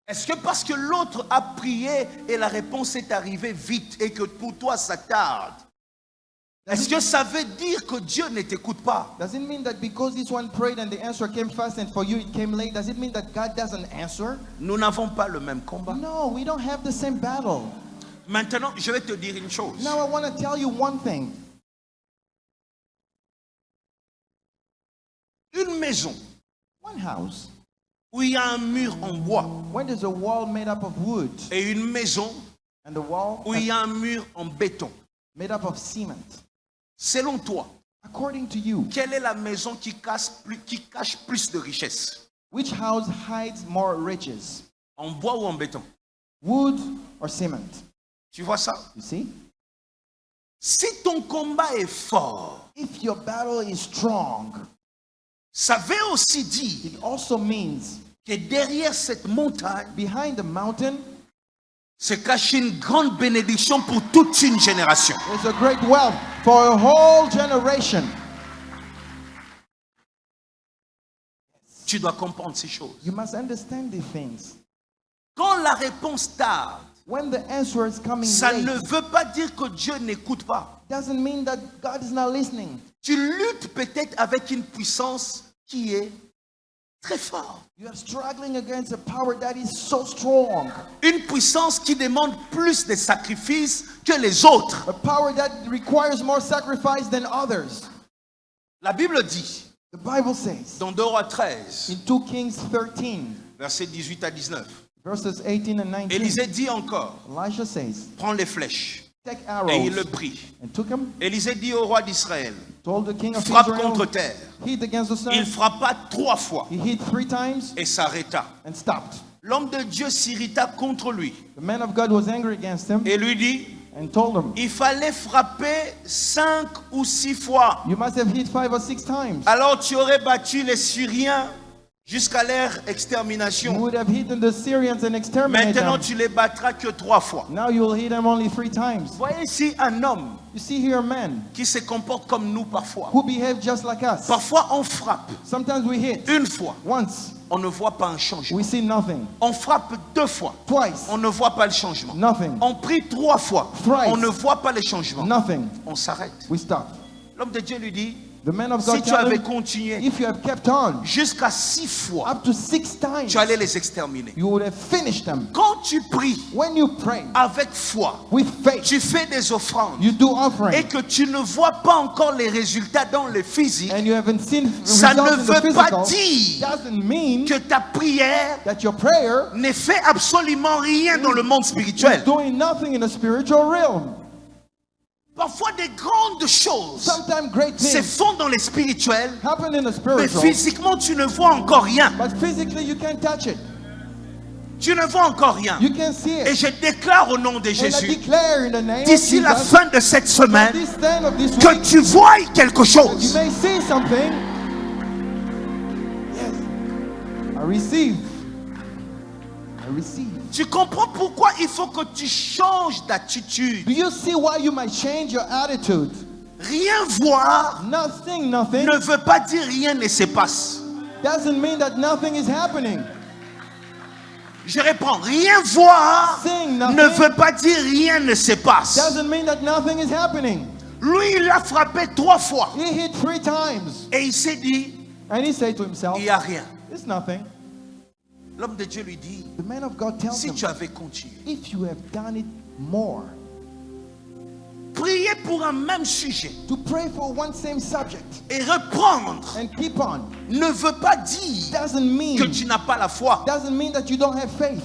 E: Est-ce que parce que l'autre a prié et la réponse est arrivée vite et que pour toi ça tarde, est-ce que ça veut dire que Dieu ne t'écoute pas?
F: Does it mean that because this one prayed and the answer came fast and for you it came late, does it mean that God doesn't answer?
E: Nous n'avons pas le même combat.
F: No, we don't have the same battle.
E: Maintenant, je vais te dire une chose.
F: Now I want to tell you one thing.
E: Une maison
F: One house,
E: où il y a un mur en bois
F: when there's a wall made up of wood
E: et une maison
F: And the wall
E: où il y a un mur en béton.
F: made up of cement.
E: Selon toi,
F: According to you,
E: quelle est la maison qui cache plus de richesses?
F: which house hides more riches?
E: En bois ou en béton?
F: Wood or cement?
E: Tu vois ça?
F: You see?
E: Si ton combat est fort,
F: If your battle is strong,
E: ça veut aussi dire
F: it also means
E: que derrière cette montagne
F: behind the mountain
E: se cache une grande bénédiction pour toute une génération.
F: there's a great wealth for a whole generation.
E: Tu dois comprendre ces choses.
F: You must understand these things.
E: Quand la réponse tarde,
F: When the answer is coming
E: ça
F: late,
E: ne veut pas dire que Dieu n'écoute pas.
F: doesn't mean that God is not listening.
E: Tu luttes peut-être avec une puissance qui est très forte.
F: You are struggling against a power that is so strong.
E: Une puissance qui demande plus de sacrifices que les autres.
F: A power that requires more sacrifice than others.
E: La Bible dit,
F: The Bible says
E: dans 2 Rois 13,
F: in 2 Kings 13,
E: versets 18 à 19,
F: verses 18 and 19,
E: Élisée dit encore,
F: Elisha says,
E: prends les flèches.
F: take
E: Et il
F: arrows,
E: le prit.
F: and took him,
E: Élisée dit au roi d'Israël,
F: told the king of
E: frappe
F: Israel,
E: contre terre.
F: hit against the sun.
E: Il frappa 3 fois
F: He hit 3 times
E: et s'arrêta.
F: and stopped.
E: L'homme de Dieu s'irrita contre lui
F: The man of God was angry against him
E: et lui dit,
F: and told him,
E: il fallait frapper 5 ou 6 fois.
F: you must have hit 5 or 6 times.
E: Alors tu aurais battu les Syriens jusqu'à leur
F: You
E: extermination.
F: would have hit the Syrians and exterminated
E: Maintenant
F: them.
E: tu les battras que 3 fois.
F: Now you will hit them only 3 times.
E: Voyez ici un homme
F: You see here a man
E: qui se comporte comme nous parfois.
F: who behave just like us.
E: Parfois on frappe
F: Sometimes we hit
E: une fois,
F: once,
E: on ne voit pas un changement.
F: we see nothing.
E: On frappe 2 fois,
F: Twice,
E: on ne voit pas le changement.
F: nothing.
E: On prie 3 fois,
F: Thrice.
E: on ne voit pas le changement.
F: Nothing.
E: On s'arrête.
F: We stop.
E: L'homme de Dieu lui dit,
F: The man of
E: si
F: God
E: tu
F: told
E: avais
F: him,
E: continué
F: if you have kept on
E: jusqu'à 6 fois,
F: up to 6 times,
E: tu allais les exterminer.
F: you would have finished them.
E: Quand tu pries
F: When you pray
E: avec foi,
F: with faith,
E: tu fais des offrandes
F: you do
E: et
F: offering,
E: que tu ne vois pas encore les résultats dans le physique,
F: and you haven't seen
E: ça ne
F: results in the
E: veut pas
F: physical,
E: dire
F: doesn't mean
E: que ta prière
F: that your prayer
E: ne fait absolument rien dans le monde spirituel.
F: is doing nothing in the spiritual realm.
E: Parfois des grandes choses
F: Sometimes great
E: se
F: things
E: font dans les spirituels,
F: happen in the
E: mais
F: spiritual,
E: physiquement tu ne vois encore rien.
F: but physically you can't touch it.
E: Tu ne vois encore rien.
F: You can't see
E: Et
F: it.
E: je déclare au nom de
F: And I
E: Jésus,
F: declare in the name of
E: d'ici la
F: Jesus,
E: fin de cette
F: at
E: semaine,
F: this end of this
E: que
F: week,
E: tu vois quelque
F: you
E: chose.
F: may see something. Yes. I receive. I receive.
E: Tu comprends pourquoi il faut que tu changes d'attitude.
F: Do you see why you might change your attitude?
E: Rien voir
F: Nothing
E: ne veut pas dire rien ne se passe.
F: doesn't mean that nothing is happening.
E: Je reprends, rien voir
F: Seeing
E: ne
F: nothing
E: veut pas dire rien ne se passe.
F: doesn't mean that nothing is happening.
E: Lui, il a frappé 3 fois
F: He hit 3 times
E: et il s'est dit,
F: and he said to himself,
E: il n'y a rien.
F: it's nothing.
E: L'homme de Dieu lui dit,
F: The man of God tells
E: si
F: him,
E: tu avais continué,
F: if you have done it more,
E: prier pour un même sujet
F: to pray for one same subject
E: et reprendre
F: and keep on,
E: ne veut pas dire
F: doesn't
E: que
F: mean
E: tu n'as pas la foi.
F: that you don't have faith.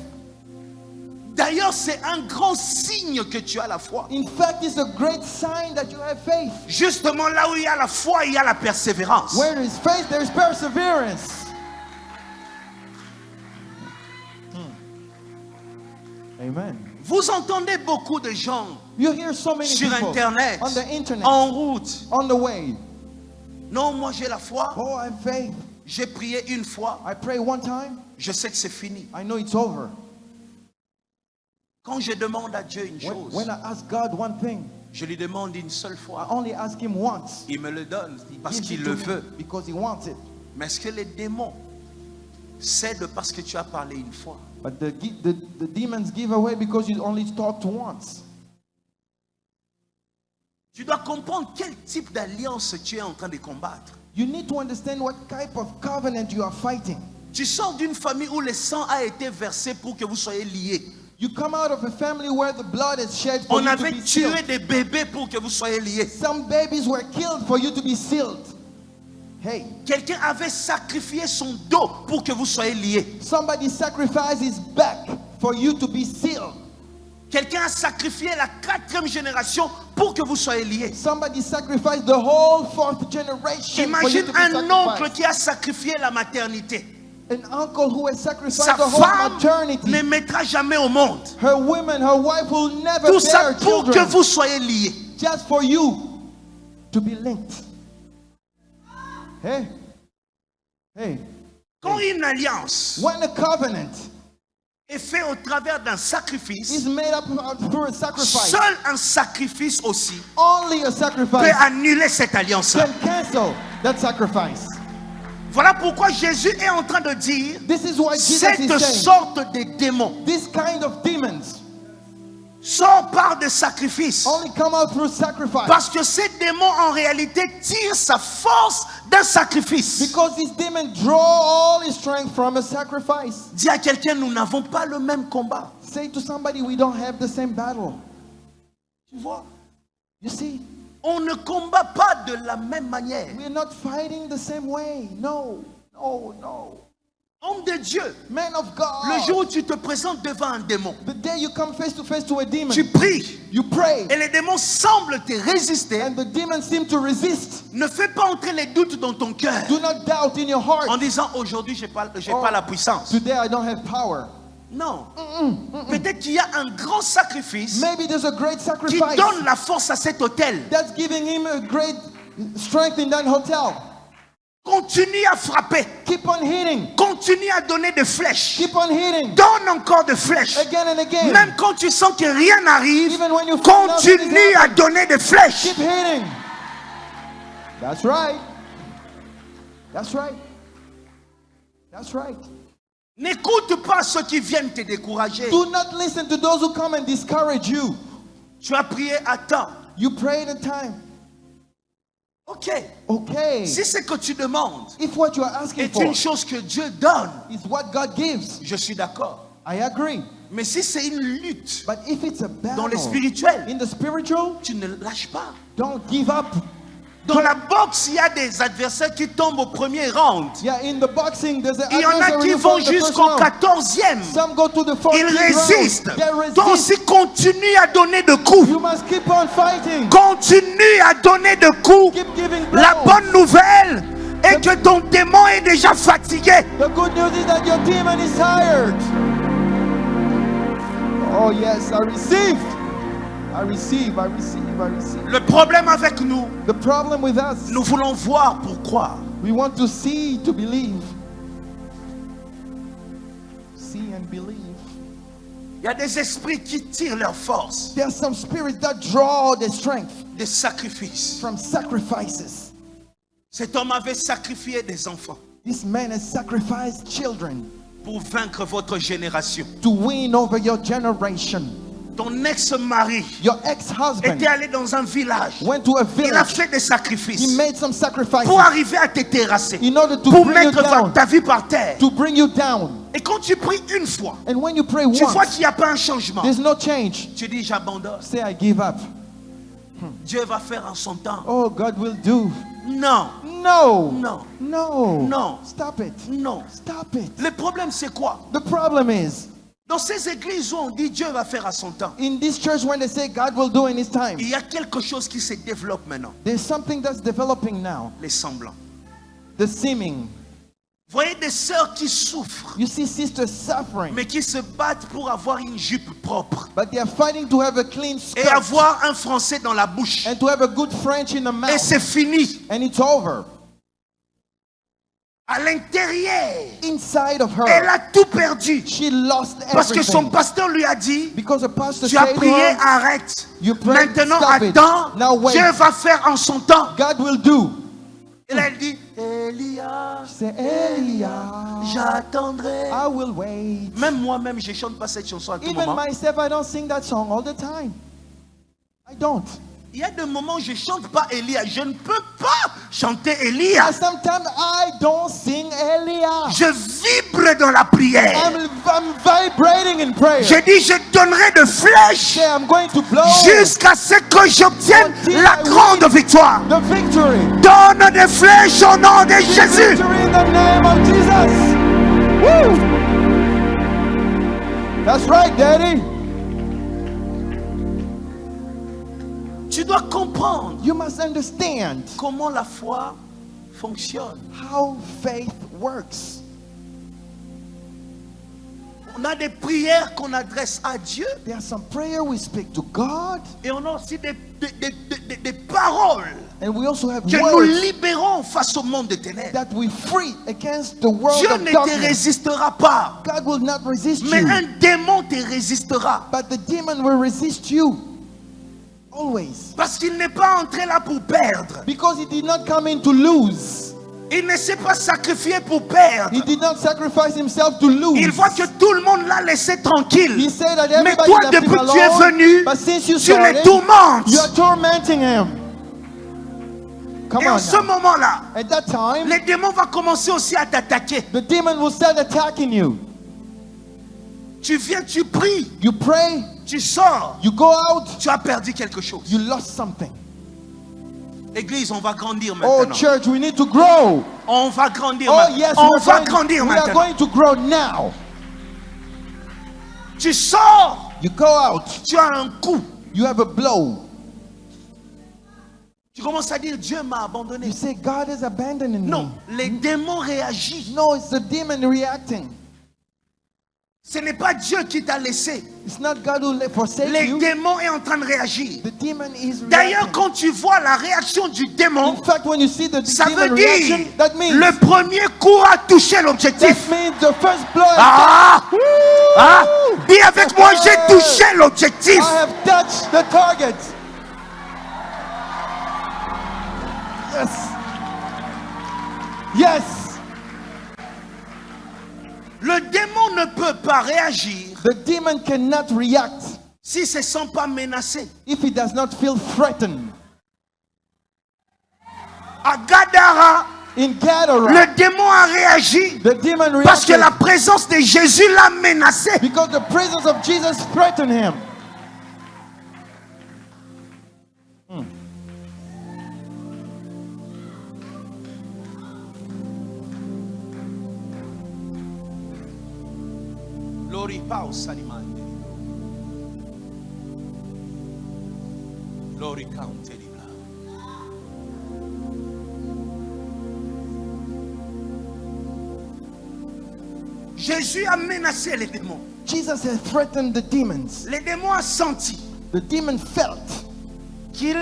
E: D'ailleurs, c'est un grand signe que tu as la foi.
F: In fact, it's a great sign that you have faith.
E: Justement, là où il y a la foi, il y a la persévérance.
F: Where there is faith, there is perseverance. Amen.
E: Vous entendez beaucoup de gens
F: You hear so many
E: sur
F: people
E: Internet,
F: on the internet,
E: en route.
F: on the way.
E: Non, moi j'ai la foi.
F: Oh, I have faith.
E: J'ai prié une fois.
F: I pray one time,
E: Je sais que c'est fini.
F: I know it's over.
E: Quand je demande à Dieu une chose,
F: When I ask God one thing,
E: je lui demande une seule
F: I
E: fois.
F: only ask Him once.
E: Il me le donne parce
F: Gives
E: qu'il
F: it
E: le
F: to me
E: veut.
F: because He wants it.
E: Mais est-ce que les démons cèdent parce que tu as parlé une fois?
F: But the demons give away because you only talked once.
E: Tu dois comprendre quel type d'alliance tu es en train de combattre.
F: You need to understand what type of covenant you are fighting.
E: Tu sors d'une famille où le sang a été versé pour que vous soyez liés.
F: You come out of a family where the blood is shed for
E: On
F: you to
E: avait
F: be
E: tué
F: sealed.
E: des bébés pour que vous soyez liés.
F: Some babies were killed for you to be sealed. Hey,
E: Quelqu'un avait sacrifié son dos pour que vous soyez liés.
F: somebody sacrificed his back for you to be sealed.
E: Quelqu'un a sacrifié la 4e génération pour que vous soyez liés.
F: Somebody sacrificed the whole 4th generation for you
E: Imagine
F: to be
E: un oncle
F: sacrificed.
E: qui a sacrifié la maternité.
F: An uncle who has sacrificed
E: Sa
F: the whole
E: femme
F: maternity.
E: ne mettra jamais au monde.
F: Her women, her wife will never
E: Tout ça
F: bear
E: pour que
F: children.
E: vous soyez liés.
F: Just for you to be linked. Hey. Hey.
E: Quand une alliance
F: When a covenant
E: est faite au travers d'un sacrifice,
F: is made up through a sacrifice,
E: seul un sacrifice aussi
F: only a
E: peut
F: sacrifice
E: annuler cette alliance-là.
F: can cancel that sacrifice.
E: Voilà pourquoi Jésus est en train de dire
F: This is why Jesus
E: cette
F: is saying
E: sorte de démons
F: this kind of demons
E: sort par des sacrifices.
F: only come out through sacrifice.
E: Parce que ces démons en réalité tirent sa force d'un sacrifice.
F: Because this demon draw all his strength from a sacrifice.
E: Dis à quelqu'un, nous n'avons pas le même combat.
F: Say to somebody, we don't have the same battle.
E: Tu vois?
F: You see,
E: On ne combat pas de la même manière.
F: we're not fighting the same way. No, no, no.
E: Homme de Dieu,
F: Man of God,
E: le jour où tu te présentes devant un démon,
F: the day you come face to a demon,
E: tu pries
F: you pray,
E: et les démons semblent te résister.
F: and the demons seem to resist.
E: Ne fais pas entrer les doutes dans ton cœur
F: Do not doubt in your heart.
E: en disant aujourd'hui j'ai pas la puissance.
F: Today I don't have power.
E: Non. Peut-être qu'il y a un grand sacrifice
F: Maybe there's a great
E: qui
F: sacrifice
E: donne la force à cet hôtel.
F: that's giving him a great strength in that hotel.
E: Continue à frapper.
F: Keep on hitting.
E: Continue à donner des flèches.
F: Keep on hitting.
E: Donne encore des flèches.
F: Again and again.
E: Même quand tu sens que rien n'arrive,
F: Even when you feel nothing is
E: continue à
F: happening,
E: donner des flèches.
F: keep hitting. That's right. That's right. That's right.
E: N'écoute pas ceux qui viennent te décourager.
F: Do not listen to those who come and discourage you.
E: Tu as prié à temps.
F: You prayed in time.
E: Ok.
F: Okay.
E: Si ce que tu demandes
F: If what you are asking
E: est
F: for
E: une chose que Dieu donne,
F: is what God gives,
E: je suis d'accord.
F: I agree.
E: Mais si c'est une lutte
F: But if it's a
E: dans le
F: battle
E: spirituel,
F: in the spiritual,
E: tu ne lâches pas.
F: don't give up.
E: Dans la boxe, il y a des adversaires qui tombent au premier round.
F: Yeah, in the boxing, there's an
E: Il y en a qui vont jusqu'au 14e.
F: Some go to the 14th
E: Ils résistent.
F: round. They resist.
E: Toi aussi, continue à donner de coups.
F: You must keep on fighting.
E: Continue à donner de coups.
F: Keep giving blows.
E: La bonne nouvelle est que ton démon est déjà fatigué.
F: The good news is that your demon is tired. Oh yes, I receive. I receive, I receive, I receive.
E: Le problème avec nous,
F: The problem with us,
E: nous voulons voir pour croire.
F: we want to see to believe. See and believe.
E: Il y a des esprits qui tirent leur force
F: There are some spirits that draw their strength
E: des sacrifices.
F: from sacrifices.
E: Cet homme avait sacrifié des enfants
F: This man has sacrificed children
E: pour vaincre votre génération.
F: to win over your generation.
E: Ton ex-mari
F: Your ex-husband
E: était allé dans un village.
F: went to a
E: Il a
F: village.
E: fait des sacrifices
F: He made some sacrifices
E: pour arriver à te terrasser,
F: in order to
E: pour
F: bring you
E: mettre
F: down.
E: ta vie par terre.
F: To bring you down.
E: Et quand tu pries une fois,
F: And when you pray
E: tu vois
F: once,
E: qu'il n'y a pas un changement.
F: there's no change.
E: Tu dis j'abandonne.
F: Say, I give up.
E: Dieu va faire en son temps.
F: Oh, God will do.
E: Non,
F: No.
E: non,
F: No.
E: non,
F: Stop it.
E: non.
F: Stop it.
E: Le problème c'est quoi?
F: The problem is,
E: Dans ces églises où on dit Dieu va faire à son temps,
F: in this church, when they say God will do in His time,
E: il y a quelque chose qui se développe maintenant.
F: there's something that's developing now.
E: Les semblants.
F: The seeming.
E: Voyez des sœurs qui souffrent,
F: You see sisters suffering,
E: mais qui se battent pour avoir une jupe propre
F: but they are fighting to have a clean
E: et
F: skirt
E: avoir un français dans la bouche.
F: and to have a good French in the
E: Et
F: mouth.
E: c'est fini.
F: And it's over.
E: À l'intérieur,
F: Inside of
E: elle
F: her,
E: a tout perdu.
F: she lost
E: Parce que son
F: everything.
E: pasteur lui a dit,
F: Because the pastor
E: tu as
F: said to
E: prié,
F: her,
E: arrête.
F: you prayed,
E: Maintenant,
F: stop it.
E: attends.
F: Now wait.
E: Dieu va faire en son temps.
F: God will do.
E: Et là, elle dit, Elia,
F: Say, Elia,
E: j'attendrai.
F: I will wait.
E: Même moi-même, je ne chante pas cette chanson à tout
F: Even
E: moment.
F: myself, I don't sing that song all the time. I don't.
E: Il y a des moments où je ne chante pas Elia. Je ne peux pas chanter Elia.
F: And sometimes I don't sing Elia.
E: Je vibre dans la prière.
F: I'm vibrating in prayer.
E: Je dis, je donnerai de flèches
F: Say, I'm going to blow
E: jusqu'à ce que j'obtienne la grande victoire.
F: the victory.
E: Donne des flèches au nom de Jésus.
F: Victory in the name of Jesus. Woo! That's right, Daddy.
E: dois comprendre
F: You must understand
E: comment la foi fonctionne.
F: how faith works.
E: On a des prières qu'on adresse à Dieu
F: There are some prayer we speak to God,
E: et on a aussi des paroles
F: and we also have
E: que nous
F: words
E: libérons face au monde des ténèbres.
F: that we free against the world
E: Dieu
F: of
E: ne te
F: darkness.
E: résistera pas,
F: God will not resist
E: mais
F: you,
E: un démon te résistera.
F: but the demon will resist you always,
E: Parce qu'il n'est pas entré là pour perdre.
F: because he did not come in to lose.
E: Il ne s'est pas sacrifié pour perdre.
F: He did not sacrifice himself to lose.
E: Il voit que tout le monde l'a laissé tranquille.
F: He said that
E: Mais
F: everybody
E: toi,
F: left him
E: depuis que tu es
F: alone,
E: venu,
F: but since you
E: tu les
F: started,
E: tourmentes.
F: you are tormenting him. Come
E: Et en
F: on
E: ce
F: now.
E: moment-là,
F: At that time,
E: les démons vont commencer aussi à t'attaquer.
F: the demon will start attacking you.
E: Tu viens, tu pries,
F: You pray,
E: tu sors,
F: you go out,
E: tu as perdu quelque chose.
F: you lost something.
E: Église, on va grandir
F: Oh,
E: maintenant.
F: church, we need to grow.
E: On va grandir
F: Oh,
E: maintenant.
F: yes,
E: On va grandir
F: we are
E: maintenant.
F: going to grow now.
E: Tu sors,
F: You go out,
E: tu as un coup.
F: you have a blow.
E: Tu commences à dire, Dieu m'a
F: You
E: abandonné.
F: say, God is abandoning
E: Non,
F: me.
E: les démons réagissent.
F: No, it's the demon reacting.
E: Ce n'est pas Dieu qui t'a laissé.
F: It's not God who forsake
E: Les
F: you.
E: démons sont en train de réagir.
F: The demon is
E: D'ailleurs,
F: reacting.
E: quand tu vois la réaction du démon,
F: In fact, when you see the
E: ça
F: demon
E: veut
F: reaction,
E: dire
F: that means
E: le premier coup a touché l'objectif.
F: the first blow.
E: Ah! Ah! Dis avec moi, j'ai touché l'objectif.
F: I have touched the target. Yes. Yes.
E: Le démon ne peut pas réagir
F: The demon cannot react
E: s'il ne se sent pas menacé.
F: if he does not feel threatened.
E: À Gadara,
F: In Gadara,
E: le démon a réagi
F: the demon
E: parce que
F: reacted
E: la présence de Jésus l'a menacé.
F: because the presence of Jesus threatened him.
E: Lori paus animandi. Lori counte di là. Jésus a menacé les démons.
F: Jesus had threatened the demons.
E: Les démons ont senti
F: The demon felt
E: qu'il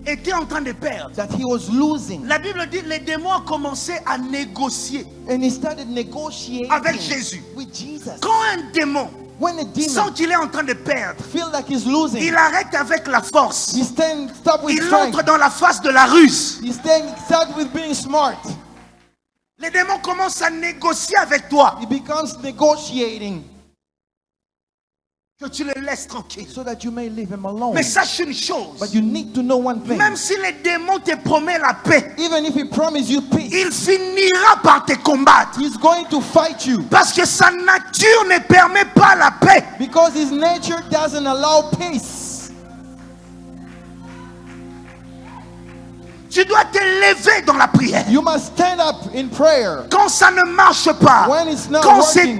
E: était en train de perdre.
F: that he was losing,
E: La Bible dit que les démons ont commencé à négocier
F: and he started negotiating
E: avec Jésus.
F: with Jesus.
E: Quand un démon
F: When a
E: sent
F: demon
E: qu'il est en train de perdre,
F: feel like he's losing,
E: il arrête avec la force.
F: he stop with
E: Il
F: strength.
E: entre dans la phase de la ruse.
F: He start with being smart.
E: Les démons commencent à négocier avec toi.
F: He becomes negotiating
E: Que tu le laisses tranquille.
F: so that you may leave him alone.
E: Mais sache une chose.
F: But you need to know one thing.
E: Même si les démons te promettent la paix,
F: Even if he promised you peace,
E: il finira par te combattre.
F: he's going to fight you
E: Parce que sa nature ne permet pas la paix.
F: because his nature doesn't allow peace.
E: Tu dois te lever dans la prière.
F: You must stand up in prayer.
E: Quand ça ne marche pas,
F: When it's not
E: quand c'est
F: working,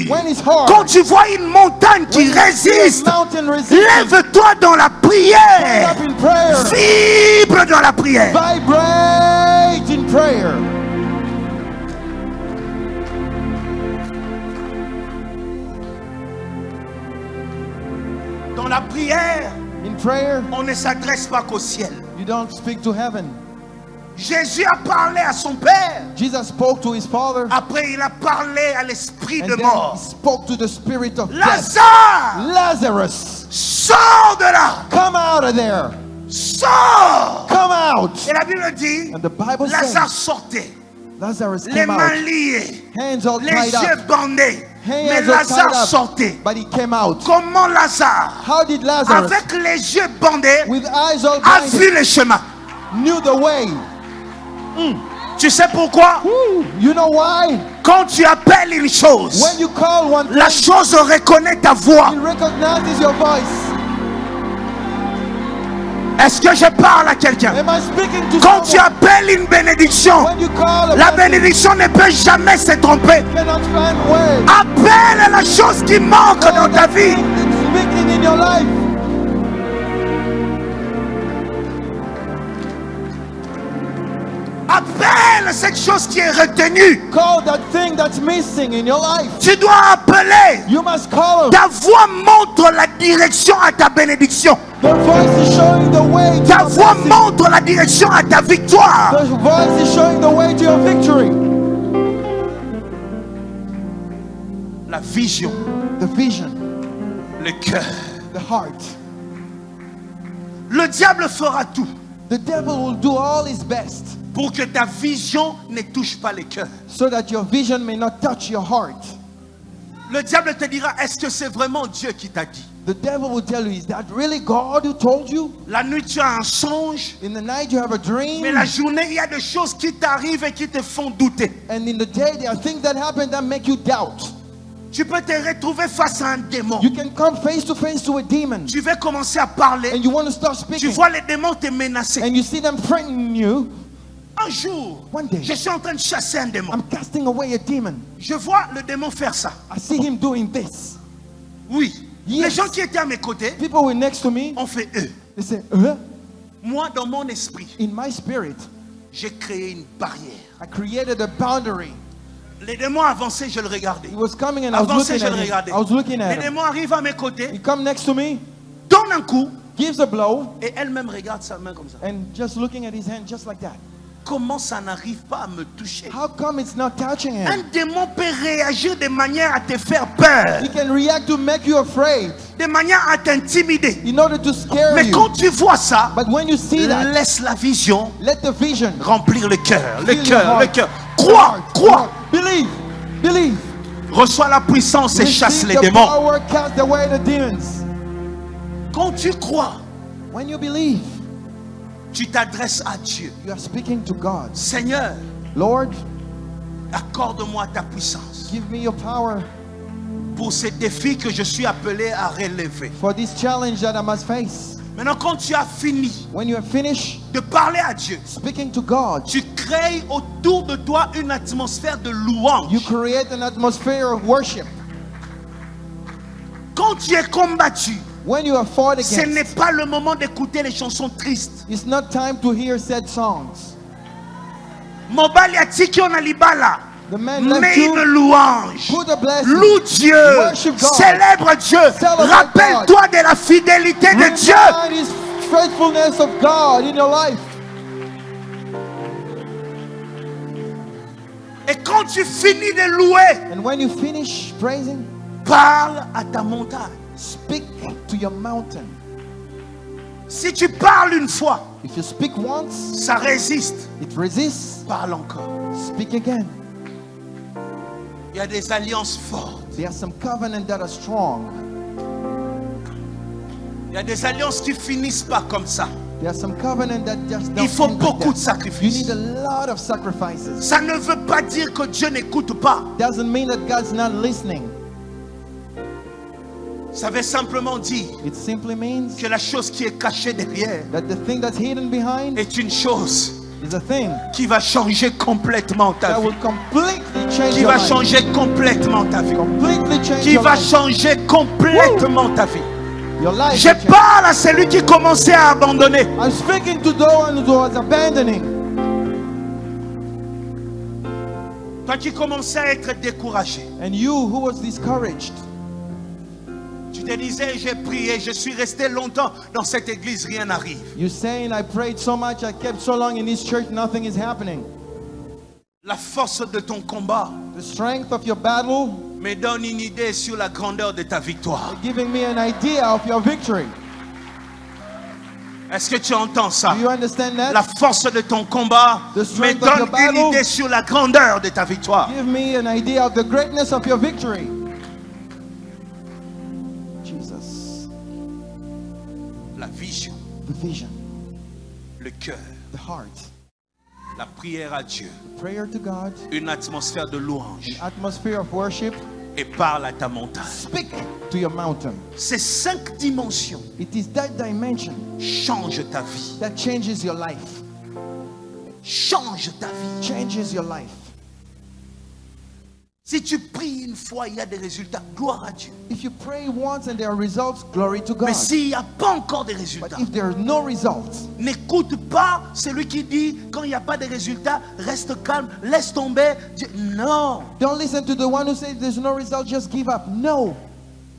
E: dur,
F: when it's hard,
E: quand tu vois une montagne qui
F: when you see a
E: résiste,
F: mountain resisting,
E: lève-toi dans la
F: stand
E: prière.
F: up in prayer.
E: Vibre dans la prière.
F: Vibrate in prayer.
E: Dans la prière,
F: In prayer,
E: on ne s'adresse pas qu'au ciel.
F: you don't speak to heaven.
E: Jésus a parlé à son Père.
F: Jesus spoke to his Father,
E: Après, il a parlé à l'esprit
F: and
E: de
F: then
E: mort.
F: he spoke to the spirit of death.
E: Lazare,
F: Lazarus,
E: sors de là.
F: come out of there.
E: Sors.
F: Come out.
E: Et la Bible dit,
F: And the Bible
E: Lazare
F: says
E: sortait.
F: Lazarus
E: Les
F: came
E: mains
F: out,
E: liées.
F: hands all
E: Les
F: tied
E: yeux
F: up,
E: bandés. Mais
F: hands all
E: Lazare
F: tied up,
E: sortait.
F: but he came out.
E: Comment Lazare,
F: How did Lazarus,
E: avec les yeux bandés,
F: with eyes all
E: a
F: blinded,
E: vu le chemin?
F: knew the way?
E: Tu sais pourquoi?
F: Woo. You know why?
E: Quand tu appelles une chose,
F: When you call one
E: la
F: thing,
E: chose reconnaît ta voix.
F: he recognizes your voice.
E: Est-ce que je parle à quelqu'un?
F: Am I speaking to
E: Quand tu
F: someone?
E: appelles une bénédiction,
F: When you call a
E: la
F: blessing,
E: bénédiction ne peut jamais se tromper.
F: you cannot find way.
E: Appelle la chose qui manque dans ta vie.
F: It's speaking in your life.
E: Appelle cette chose qui est retenue.
F: Call that thing that's missing in your life.
E: Tu dois appeler.
F: You must call him.
E: Ta voix montre la direction à ta bénédiction.
F: The voice is showing the way to
E: Ta
F: your
E: voix
F: blessing.
E: montre la direction à ta victoire.
F: The voice is showing the way to your victory.
E: La vision,
F: The vision,
E: le cœur.
F: the heart.
E: Le diable fera tout
F: The devil will do all his best
E: pour que ta vision ne touche pas les cœurs.
F: so that your vision may not touch your heart.
E: Le diable te dira, est-ce que c'est vraiment Dieu qui t'a dit?
F: The devil will tell you, is that really God who told you?
E: La nuit, tu as un songe,
F: In the night you have a dream,
E: mais la journée, il y a des choses qui t'arrivent et qui te font douter.
F: and in the day there are things that happen that make you doubt.
E: Tu peux te retrouver face à un démon.
F: You can come face to a demon,
E: Tu vas commencer à parler.
F: and you want to start
E: Tu
F: speaking,
E: vois les démons te menacer.
F: and you see them threatening you.
E: Un jour,
F: One day,
E: je suis en train de chasser un démon.
F: I'm casting away a demon.
E: Je vois le démon faire ça.
F: I see him doing this.
E: Oui.
F: Yes.
E: Les gens qui étaient à mes côtés
F: People were next to me.
E: ont fait eux.
F: They say,
E: Moi, dans mon esprit,
F: in my spirit,
E: j'ai créé une barrière.
F: I created a boundary.
E: Les démons avançaient, je le regardais.
F: He was coming and I was
E: Avançaient,
F: looking
E: je
F: at
E: le
F: him.
E: regardais.
F: I was looking at
E: Les
F: him.
E: démons arrivent à mes côtés,
F: He come next to me,
E: donnent un coup,
F: gives a blow,
E: et elle-même regarde sa main comme ça.
F: and just looking at his hand just like that.
E: Comment ça n'arrive pas à me toucher?
F: How come it's not touching
E: Un
F: him?
E: démon peut réagir de manière à te faire peur,
F: He can react to make you afraid,
E: de manière à t'intimider.
F: in order to scare
E: Mais
F: you.
E: quand tu vois ça,
F: But when you see that,
E: laisse la vision
F: let the vision
E: remplir le cœur, le
F: fill your
E: cœur, le
F: heart.
E: cœur. Crois, crois.
F: Believe, believe.
E: Reçois la puissance et chasse
F: Receive
E: les
F: the
E: démons.
F: power, cast away the demons.
E: Quand tu crois,
F: When you believe,
E: tu t'adresses à Dieu.
F: you are speaking to God.
E: Seigneur,
F: Lord,
E: accorde-moi ta puissance
F: give me your power
E: pour ces défis que je suis appelé à relever.
F: for this challenge that I must face.
E: Maintenant, quand tu as fini
F: When you have finished
E: de parler à Dieu,
F: speaking to God,
E: tu crées autour de toi une atmosphère de louange.
F: you create an atmosphere of worship.
E: Quand tu es combattu,
F: When you are fought
E: ce n'est
F: against,
E: pas le moment d'écouter les chansons tristes.
F: it's not time to hear sad songs.
E: Mobali atiki on a libala.
F: The man left
E: Mets
F: you,
E: une louange.
F: put a blessing,
E: Loue Dieu.
F: Worship God.
E: Célèbre Dieu.
F: Celebrate
E: Rappelle-toi de la fidélité de Dieu.
F: remind his faithfulness of God in your life.
E: Et quand tu finis de louer,
F: And when you finish praising,
E: parle à ta montagne.
F: speak to your mountain.
E: Si tu parles une fois,
F: If you speak once,
E: ça résiste.
F: it resists.
E: Parle encore.
F: Speak again.
E: Il y a des alliances fortes.
F: There are some covenants that are strong.
E: Il y a des alliances qui finissent pas comme ça.
F: There are some covenants that just don't
E: Il faut
F: end like
E: beaucoup de
F: that. You
E: sacrifices.
F: need a lot of sacrifices.
E: Ça ne veut pas dire que Dieu n'écoute pas.
F: Doesn't mean that God's not listening.
E: Ça veut simplement dire
F: It simply means
E: que la chose qui est cachée derrière
F: that the thing that's hidden behind
E: est une chose
F: is a thing
E: qui va changer complètement ta
F: that
E: vie.
F: will completely change
E: Qui
F: your
E: va
F: life.
E: changer complètement ta vie.
F: Completely change
E: Qui
F: your
E: va
F: life.
E: changer complètement ta vie.
F: Your life
E: Je
F: will change.
E: parle à celui qui commençait à abandonner.
F: I'm speaking to the one who was abandoning.
E: Toi qui commençais à être découragé.
F: And you who was discouraged.
E: Tu te disais, j'ai prié, je suis resté longtemps dans cette église, rien n'arrive.
F: You're saying, I prayed so much, I kept so long in this church, nothing is happening.
E: La force de ton combat
F: The strength of your battle
E: me donne une idée sur la grandeur de ta victoire.
F: is giving me an idea of your victory.
E: Est-ce que tu entends ça?
F: Do you understand that?
E: La force de ton combat
F: The
E: me
F: strength of your
E: donne
F: battle
E: une idée sur la grandeur de ta victoire.
F: Give me an idea of the greatness of your victory. Jesus.
E: La vision,
F: The vision,
E: le cœur,
F: the heart,
E: la prière à Dieu,
F: prayer to God,
E: une atmosphère de louange
F: an atmosphere of worship.
E: et parle à ta montagne.
F: Speak to your mountain.
E: Ces 5 dimensions
F: It is that dimension
E: changent ta vie.
F: that changes your life.
E: Change ta vie.
F: Changes your life.
E: Si tu pries une fois, il y a des résultats, gloire à Dieu.
F: If you pray once and there are results, glory to God.
E: Mais s'il n'y a pas encore de
F: But
E: résultats,
F: if there are no results,
E: n'écoute pas celui qui dit quand il n'y a pas de résultats, reste calme, laisse tomber. Non.
F: don't listen to the one who says there's no result, just give up. No.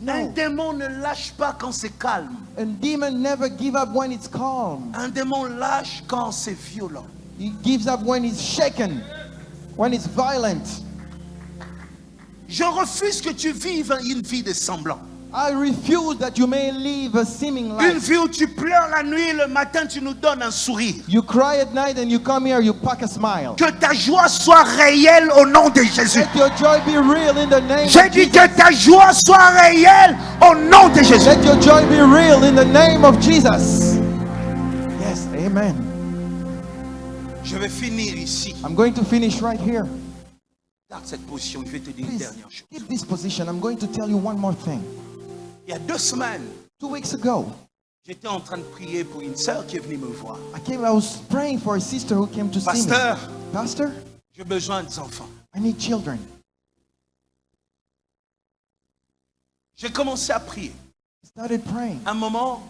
E: Un
F: No.
E: démon ne lâche pas quand c'est calme.
F: A demon never give up when it's calm.
E: Un démon lâche quand c'est violent.
F: He gives up when it's shaken, when it's violent.
E: Je refuse que tu vives une vie de semblant.
F: I refuse that you may live a seeming
E: Une
F: life.
E: vie où tu pleures la nuit, le matin tu nous donnes un sourire.
F: You cry at night and you come here, you pack a smile.
E: Que ta joie soit réelle au nom de Jésus.
F: Let your joy be real in the name
E: J'ai
F: of
E: dit
F: Jesus.
E: que ta joie soit réelle au nom de Jésus.
F: Let your joy be real in the name of Jesus. Yes, amen.
E: Je vais finir ici.
F: I'm going to finish right here.
E: Garde cette position, je vais te dire une
F: Please
E: dernière chose.
F: keep this position. I'm going to tell you one more thing.
E: Il y a 2 semaines,
F: 2 weeks ago,
E: j'étais en train de prier pour une sœur qui est venue me voir.
F: I was praying for a sister who came to see me.
E: Pasteur,
F: Pastor,
E: j'ai besoin des enfants.
F: I need children.
E: J'ai commencé à prier.
F: I started praying.
E: À un moment,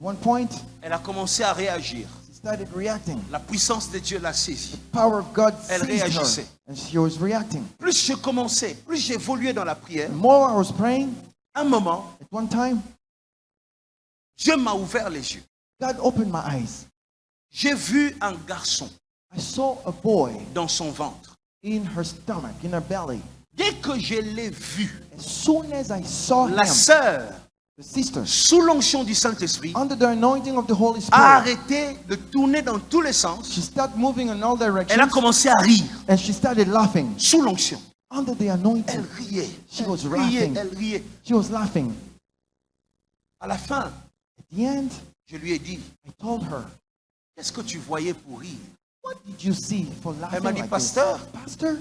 F: At one point,
E: elle a commencé à réagir.
F: she started reacting.
E: La puissance de Dieu l'a saisie.
F: Power of God
E: Elle
F: seized her,
E: réagissait.
F: and she was reacting.
E: Plus je commençais, plus j'évoluais dans la prière.
F: The more I was praying,
E: À un moment,
F: at one time,
E: Dieu m'a ouvert les yeux.
F: God opened my eyes.
E: J'ai vu un garçon
F: I saw a boy
E: dans son ventre.
F: in her stomach, in her belly.
E: Dès que je l'ai vu,
F: As soon as I saw
E: la
F: him,
E: sœur,
F: the sister,
E: sous l'onction du Saint-Esprit,
F: under the anointing of the Holy
E: a
F: Spirit,
E: arrêté de tourner dans tous les sens.
F: she started moving in all
E: Elle a
F: directions,
E: commencé à rire
F: and she started laughing.
E: sous l'onction.
F: Under the
E: Elle
F: anointing,
E: riait,
F: She was
E: elle riait,
F: laughing.
E: elle riait.
F: she was laughing.
E: À la fin,
F: At the end,
E: je lui ai dit,
F: I told her,
E: qu'est-ce que tu voyais pour rire?
F: what did you see for
E: Elle
F: laughing
E: m'a dit,
F: like
E: pasteur,
F: this? Pastor,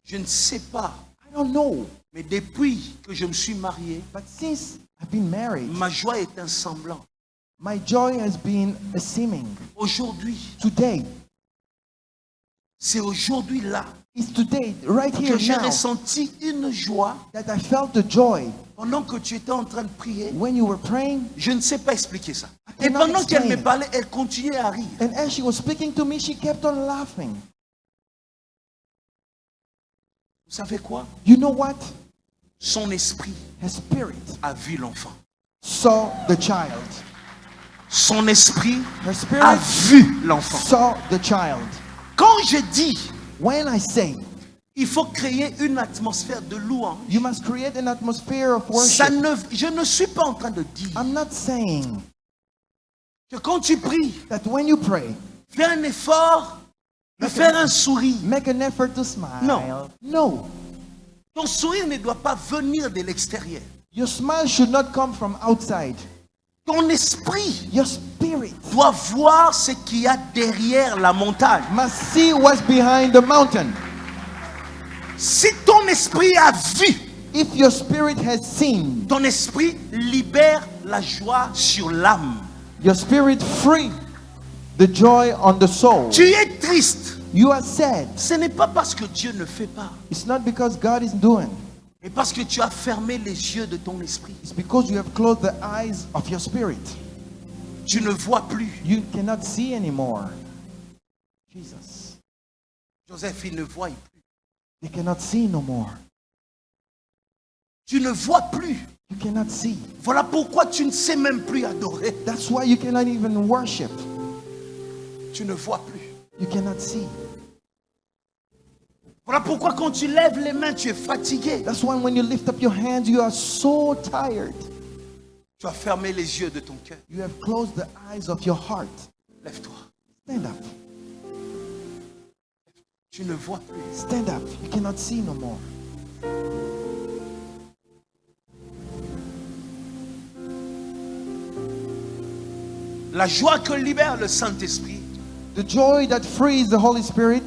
E: je ne sais pas,
F: I don't know,
E: mais depuis que je me suis marié,
F: but since I've been married,
E: ma joie est un semblant.
F: my joy has been a seeming.
E: Aujourd'hui,
F: Today,
E: c'est aujourd'hui là
F: it's today, right here
E: que j'ai
F: now,
E: ressenti une joie
F: that I felt the joy
E: pendant que tu étais en train de prier.
F: when you were praying.
E: Je ne sais pas expliquer ça.
F: I
E: Et
F: cannot
E: pendant qu'elle me
F: explain.
E: parlait, elle continuait à rire.
F: And as she was speaking to me, she kept on laughing.
E: Vous savez quoi?
F: You know what?
E: Son esprit
F: Her spirit
E: a vu l'enfant.
F: saw the child.
E: Son esprit
F: Her
E: a
F: spirit
E: vu l'enfant.
F: saw the child.
E: Quand je dis,
F: When I say,
E: il faut créer une atmosphère de louange,
F: you must create an atmosphere of
E: ça
F: worship.
E: je ne suis pas en train de dire
F: I'm not saying
E: que quand tu pries,
F: that when you pray,
E: fais un effort de faire un sourire.
F: make an effort to smile.
E: No.
F: No.
E: Ton sourire ne doit pas venir de l'extérieur.
F: Your smile should not come from outside.
E: Ton esprit
F: Your spirit
E: doit voir ce qu'il y a derrière la montagne.
F: must see what's behind the mountain.
E: Si ton esprit a vu,
F: If your spirit has seen,
E: ton esprit libère la joie sur l'âme.
F: your spirit free the joy on the soul.
E: Tu es triste.
F: You are sad.
E: Ce n'est pas parce que Dieu ne fait pas,
F: It's not because God is doing.
E: mais parce que tu as fermé les yeux de ton esprit.
F: It's because you have closed the eyes of your spirit.
E: Tu ne vois plus.
F: You cannot see anymore. Jesus.
E: Joseph, il ne voit plus.
F: You cannot see no more.
E: Tu ne vois plus.
F: You cannot see.
E: Voilà pourquoi tu ne sais même plus adorer.
F: That's why you cannot even worship.
E: Tu ne vois plus.
F: You cannot see.
E: Voilà pourquoi quand tu lèves les mains, tu es fatigué.
F: That's why when you lift up your hands, you are so tired.
E: Tu as fermé les yeux de ton cœur.
F: You have closed the eyes of your heart.
E: Lève-toi.
F: Stand up.
E: Tu ne vois plus.
F: Stand up. You cannot see no more.
E: La joie que libère le Saint-Esprit
F: The joy that frees the Holy Spirit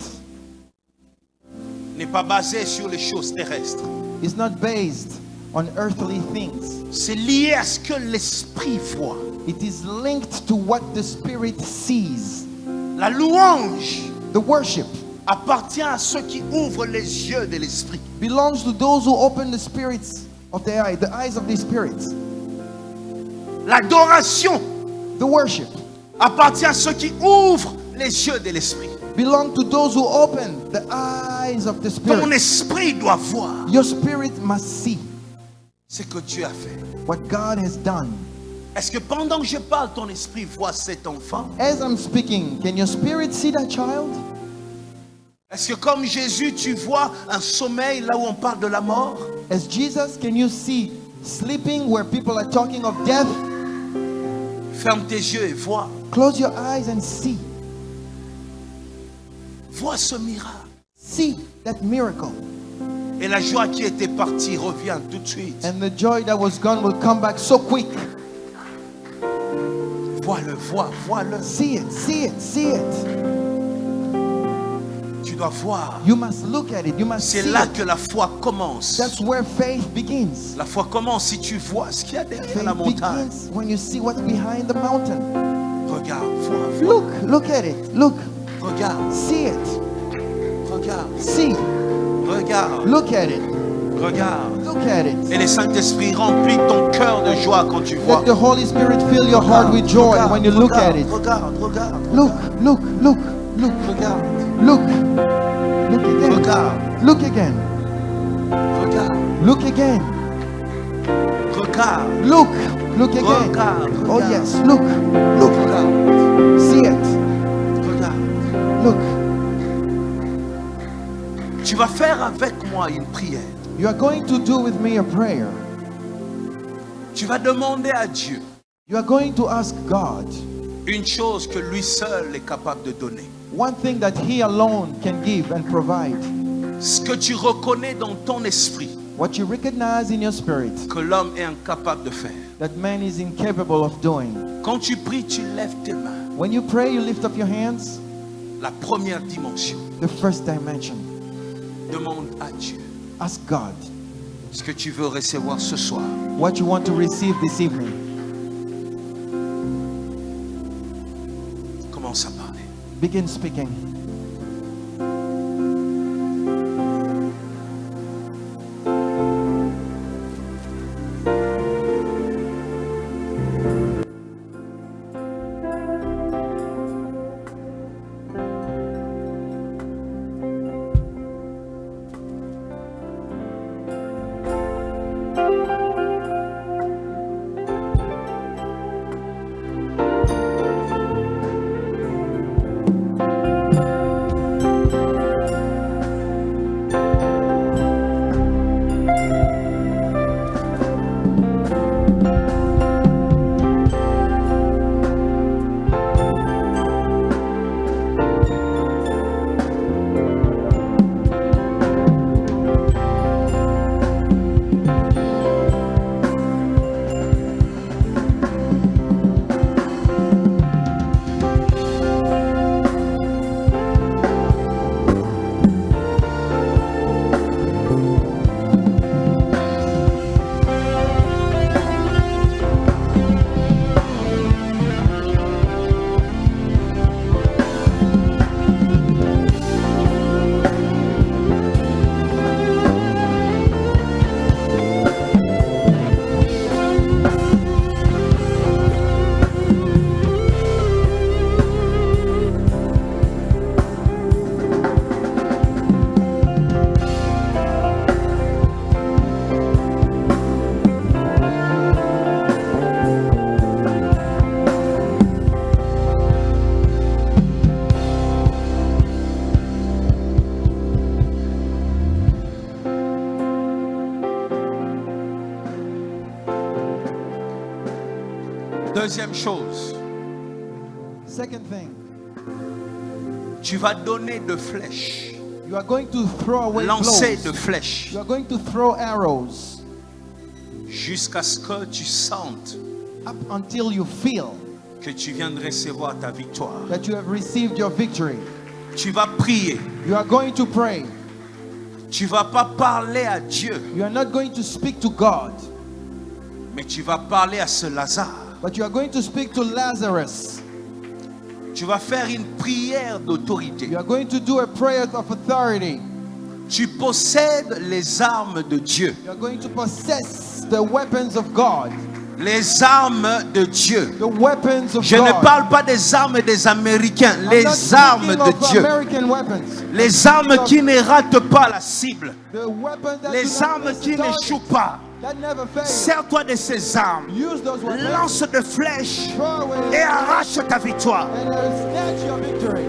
E: n'est pas basée sur les choses terrestres.
F: is not based on earthly things.
E: C'est lié à ce que l'Esprit voit.
F: It is linked to what the Spirit sees.
E: La louange
F: The worship
E: appartient à ceux qui ouvrent les yeux de l'esprit.
F: belongs to those who open the spirits of the eyes of the spirits.
E: L'adoration
F: The worship
E: appartient à ceux qui ouvrent les yeux de l'esprit.
F: belong to those who open the eyes of the
E: Ton
F: spirit.
E: esprit doit voir
F: Your spirit must see
E: ce que Dieu a fait.
F: what God has done.
E: Est-ce que pendant que je parle, ton esprit voit cet enfant?
F: As I'm speaking, can your spirit see that child?
E: Est-ce que comme Jésus, tu vois un sommeil là où on parle de la mort?
F: As Jesus, can you see sleeping where people are talking of death?
E: Ferme tes yeux et vois.
F: Close your eyes and see.
E: Vois ce miracle.
F: See that miracle.
E: Et la joie qui était partie revient tout de suite.
F: And the joy that was gone will come back so quick.
E: Vois-le, vois-le.
F: See it, see it, see it.
E: Tu dois voir.
F: You must look at it. You must
E: C'est
F: see
E: là
F: it.
E: que la foi commence.
F: That's where faith begins.
E: La foi commence si tu vois ce qu'il y a derrière
F: Faith
E: la montagne.
F: begins when you see what's behind the mountain.
E: Regarde, vois.
F: Look at it. Look,
E: Regarde,
F: see it.
E: regarde,
F: See,
E: regarde,
F: look at it.
E: regarde.
F: Look at it.
E: Et le Saint-Esprit remplit ton cœur de joie quand tu vois.
F: Let the Holy Spirit fill your heart with joy when you look at it.
E: Regarde, regarde.
F: Look, look,
E: Regarde,
F: look. Look again.
E: regarde,
F: Look again.
E: regarde,
F: Look again.
E: regarde.
F: Look again.
E: Regarde,
F: Oh
E: regarde.
F: yes, look.
E: Regarde,
F: See it.
E: regarde.
F: Look.
E: Tu vas faire avec moi une prière.
F: You are going to do with me a prayer.
E: Tu vas demander à Dieu
F: You are going to ask God
E: une chose que lui seul est capable de donner.
F: one thing that He alone can give and provide.
E: Ce que tu reconnais dans ton esprit
F: What you recognize in your spirit
E: que l'homme est incapable de faire.
F: that man is incapable of doing.
E: Quand tu pries, tu lèves tes mains.
F: When you pray, you lift up your hands.
E: La première dimension.
F: The first dimension.
E: Demande à Dieu
F: Ask God
E: ce que tu veux recevoir ce soir.
F: what you want to receive this evening.
E: Commence à parler.
F: Begin speaking.
E: Deuxième chose,
F: Second thing,
E: tu vas donner de flèches,
F: you are going to throw away
E: lancer
F: blows.
E: de flèches
F: You are going to throw arrows
E: jusqu'à ce que tu sentes
F: up until you feel
E: que tu viens de recevoir ta victoire.
F: that you have received your victory.
E: Tu vas prier.
F: You are going to pray.
E: Tu vas pas parler à Dieu,
F: You are not going to speak to God,
E: mais tu vas parler à ce Lazare.
F: but you are going to speak to Lazarus.
E: Tu vas faire une prière d'autorité.
F: You are going to do a prayer of authority.
E: Tu possèdes les armes de Dieu.
F: You are going to possess the weapons of God.
E: Les armes de Dieu.
F: The weapons of
E: Je
F: God.
E: ne parle pas des armes des Américains,
F: I'm
E: les
F: not
E: armes
F: speaking
E: de
F: of
E: Dieu.
F: American weapons.
E: Les armes qui ne ratent pas la cible.
F: The weapons that do
E: Les
F: not
E: armes
F: miss
E: qui
F: the target,
E: n'échouent pas.
F: that never fail.
E: Sers-toi de ces armes.
F: Use those weapons.
E: Lance de flèches
F: Throw away
E: et arrache ta victoire.
F: and snatch your victory.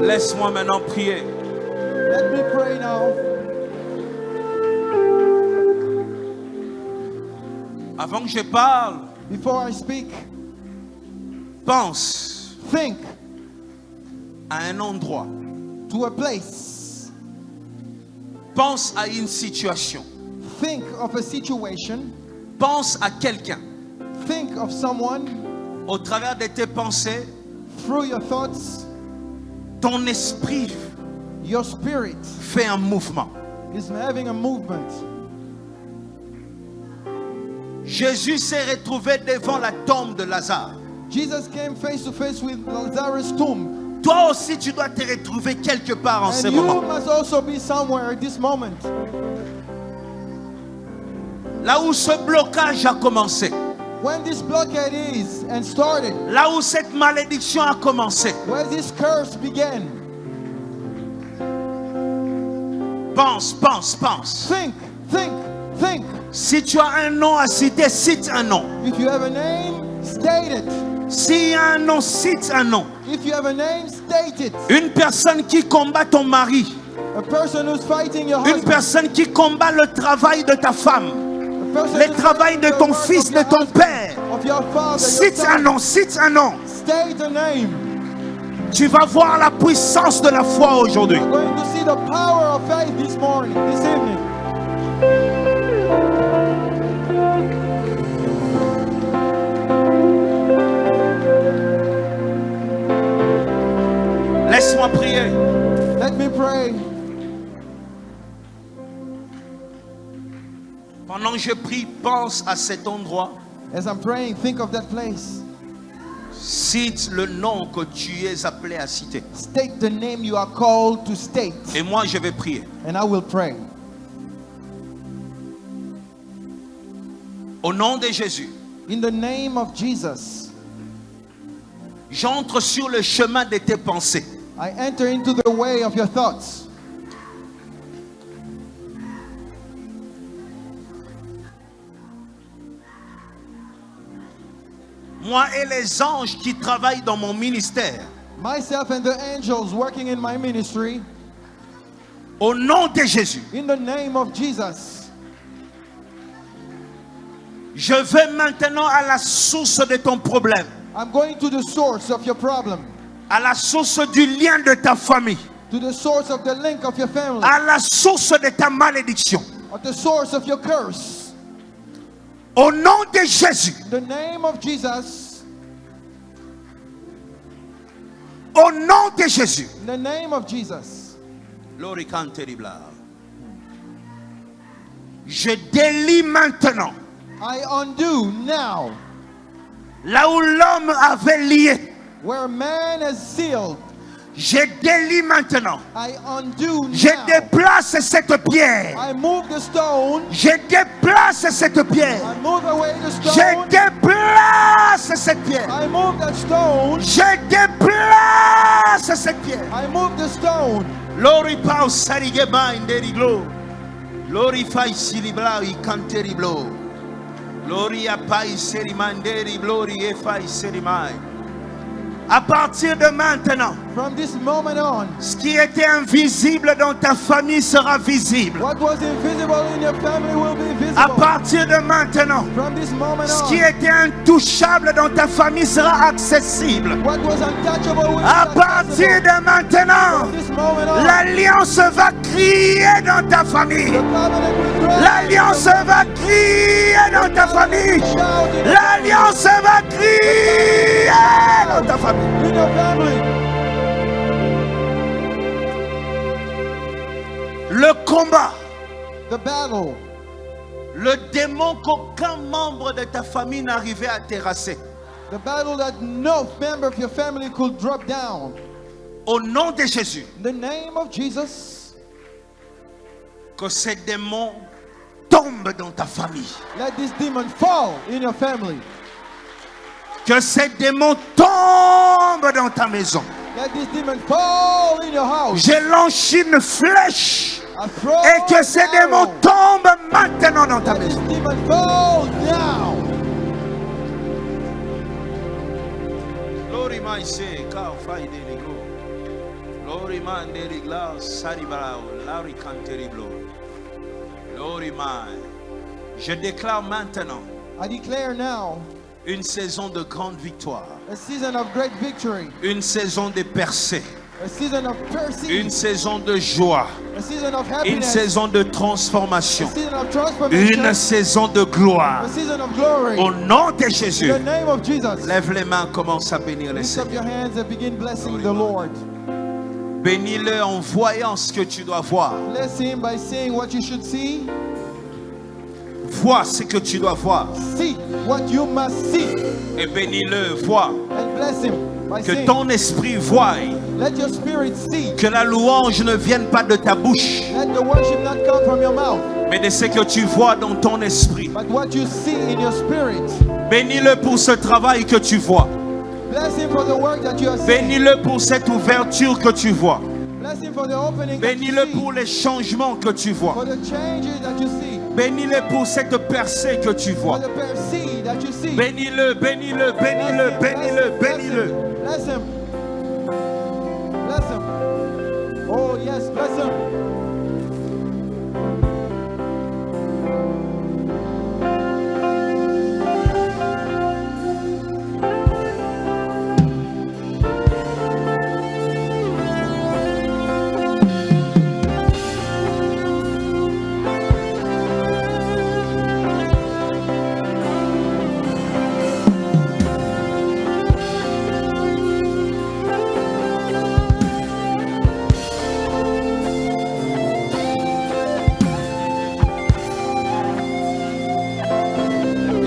C: Laisse-moi maintenant prier.
F: Let me pray now.
C: Avant que je parle,
F: Before I speak,
C: pense
F: think
C: à un endroit.
F: to a place.
C: Pense à une situation.
F: Think of a situation.
C: Pense à quelqu'un.
F: Think of someone.
C: Au travers de tes pensées,
F: Through your thoughts,
C: ton esprit
F: your spirit
C: fait un mouvement.
F: is having a movement.
C: Jésus s'est retrouvé devant la tombe de Lazare.
F: Jesus came face to face with Lazarus' tomb.
C: Toi aussi, tu dois te retrouver quelque part en ce
F: And you
C: moment.
F: must also be somewhere at this moment.
C: Là où ce blocage a commencé.
F: When this blockade is and started,
C: Là où cette malédiction a commencé.
F: where this curse began,
C: Pense, pense, pense.
F: think, think, think.
C: Si tu as un nom à citer, cite un nom.
F: If you have a name, state it.
C: S'il y a un nom, cite un nom.
F: If you have a name, state it.
C: Une personne qui combat ton mari.
F: A person who's fighting your
C: Une
F: husband.
C: personne qui combat le travail de ta femme.
F: A person
C: Le
F: who's
C: travail
F: fighting
C: de
F: the
C: ton
F: work
C: fils,
F: of
C: de
F: your
C: ton
F: husband,
C: père.
F: of your father, your
C: Cite un
F: son.
C: nom, cite un nom.
F: State a name.
C: Tu vas voir la puissance de la foi aujourd'hui.
F: You're going to see the power of faith this morning, this evening.
E: Laisse-moi prier.
F: Let me pray.
E: Pendant que je prie, pense à cet endroit.
F: As I'm praying, think of that place.
E: Cite le nom que tu es appelé à citer.
F: State the name you are called to state.
E: Et moi, je vais prier.
F: And I will pray.
E: Au nom de Jésus,
F: In the name of Jesus,
E: j'entre sur le chemin de tes pensées.
F: I enter into the way of your thoughts.
E: Moi et les anges qui travaillent dans mon ministère.
F: Myself and the angels working in my ministry,
E: Au nom de Jésus,
F: in the name of Jesus,
E: je vais maintenant à la source de ton problème.
F: I'm going to the source of your problem,
E: À la source du lien de ta famille.
F: to the source of the link of your family,
E: À la source de ta malédiction.
F: of the source of your curse.
E: Au nom de Jésus.
F: In the name of Jesus,
E: Au nom de Jésus.
F: in the name of Jesus,
E: Je délie maintenant
F: I undo now
E: là où l'homme avait lié.
F: where man is sealed.
E: Je délie maintenant.
F: I undo
E: Je
F: now.
E: déplace cette pierre.
F: I move the stone.
E: Je déplace cette pierre.
F: I move away the
E: Je
F: stone.
E: déplace cette pierre.
F: I move that stone.
E: Je déplace cette pierre.
F: I move the stone.
E: Lori pau sarigema inderi glo. Lori fai silibla I canteri blo. Lori apai serimanderi blori e fai serimai. À partir de maintenant,
F: From this moment on,
E: ce qui était invisible dans ta famille sera visible.
F: what was invisible in your family will be
E: À
F: visible.
E: partir de maintenant,
F: From this moment
E: ce qui
F: on,
E: était intouchable dans ta famille sera accessible.
F: what was untouchable will
E: À
F: be
E: partir
F: accessible.
E: de maintenant,
F: From this moment on,
E: l'alliance va crier dans ta famille.
F: the covenant will grow.
E: L'alliance va crier dans ta famille. L'alliance va crier dans ta famille.
F: In your family,
E: Le combat,
F: the battle,
E: le démon qu'aucun membre de ta famille n'arrivait à terrasser.
F: the battle that no member of your family could drop down.
E: Au nom de Jésus,
F: In the name of Jesus,
E: que ces démons tombent dans ta famille.
F: let this demon fall in your family.
E: Que ces démons tombent dans ta maison.
F: Let this demon fall in your house.
E: Je lance une flèche
F: I throw
E: et que ces
F: it
E: démons
F: down.
E: tombent maintenant dans ta
F: Let this
E: maison.
F: demon fall now.
E: Glory my say, car fai de ligo. Glory man de ligla, saribalao, lauri canteriblo. Glory my. Je déclare maintenant
F: I declare now
E: une saison de grande victoire,
F: a season of great victory,
E: une saison de percée,
F: a season of mercy,
E: une saison de joie,
F: a season of
E: une
F: happiness,
E: saison de
F: a
E: transformation,
F: season of transformation,
E: une saison de gloire.
F: a season of glory.
E: Au nom de
F: In
E: Jésus,
F: the name of Jesus,
E: lève les mains, commence à bénir les
F: lift up your
E: Seigneurs.
F: hands and begin blessing the Lord.
E: Bénis-le en voyant ce que tu dois voir.
F: Bless him by saying what you should see.
E: Vois ce que tu dois voir.
F: See what you must see.
E: Et bénis-le, vois.
F: And bless him by
E: Que
F: saying,
E: ton esprit voie.
F: let your spirit see.
E: Que la louange ne vienne pas de ta bouche,
F: Let the worship not come from your mouth,
E: mais de ce que tu vois dans ton esprit.
F: but what you see in your spirit.
E: Bénis-le pour ce travail que tu vois.
F: Bless him for the work that you are seeing.
E: Bénis-le pour cette ouverture que tu vois.
F: Bless him for the opening that you
E: Bénis-le
F: see.
E: pour les changements que tu vois.
F: For the changes that you see.
E: Bénis-le pour cette percée que tu
F: For
E: vois.
F: the perceive that you see.
E: Bénis-le, bénis-le, bénis-le, bénis-le, bénis-le.
F: Bless him. Bless him. Oh yes, bless him.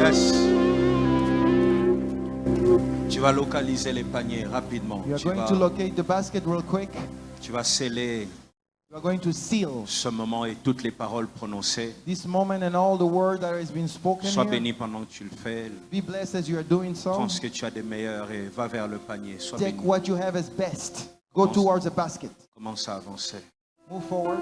E: Yes. Tu vas localiser les paniers rapidement.
F: You are going to locate the basket real quick.
E: Tu vas sceller
F: You are going to seal
E: ce moment et toutes les paroles prononcées.
F: this moment and all the word that has been spoken
E: Sois
F: here.
E: béni pendant que tu le fais.
F: Be blessed as you are doing so.
E: Prends ce que tu as de meilleur et va vers le panier. Sois
F: Take
E: béni.
F: what you have as best. Go towards the basket.
E: Commence à avancer.
F: Move forward.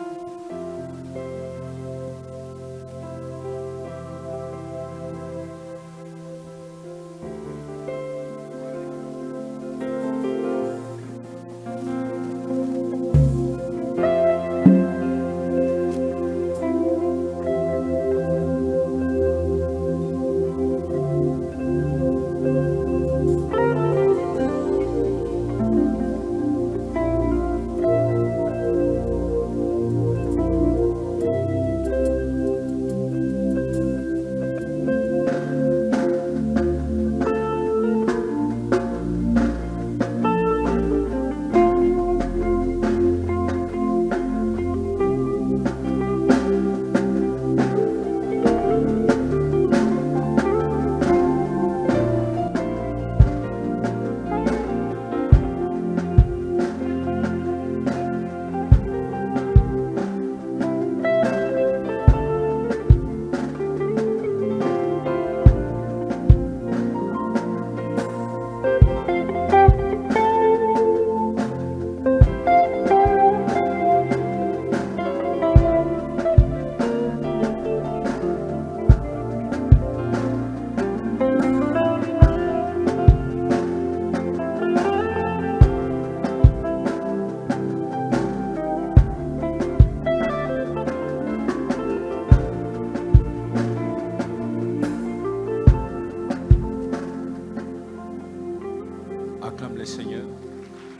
E: Acclame le Seigneur.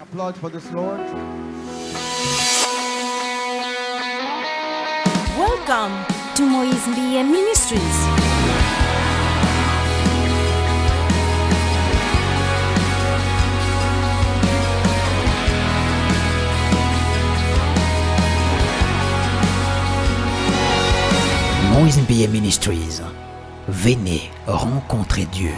F: Applaud for this Lord.
A: Welcome to Moise Mbiye Ministries.
B: Moise Mbiye Ministries. Venez rencontrer Dieu.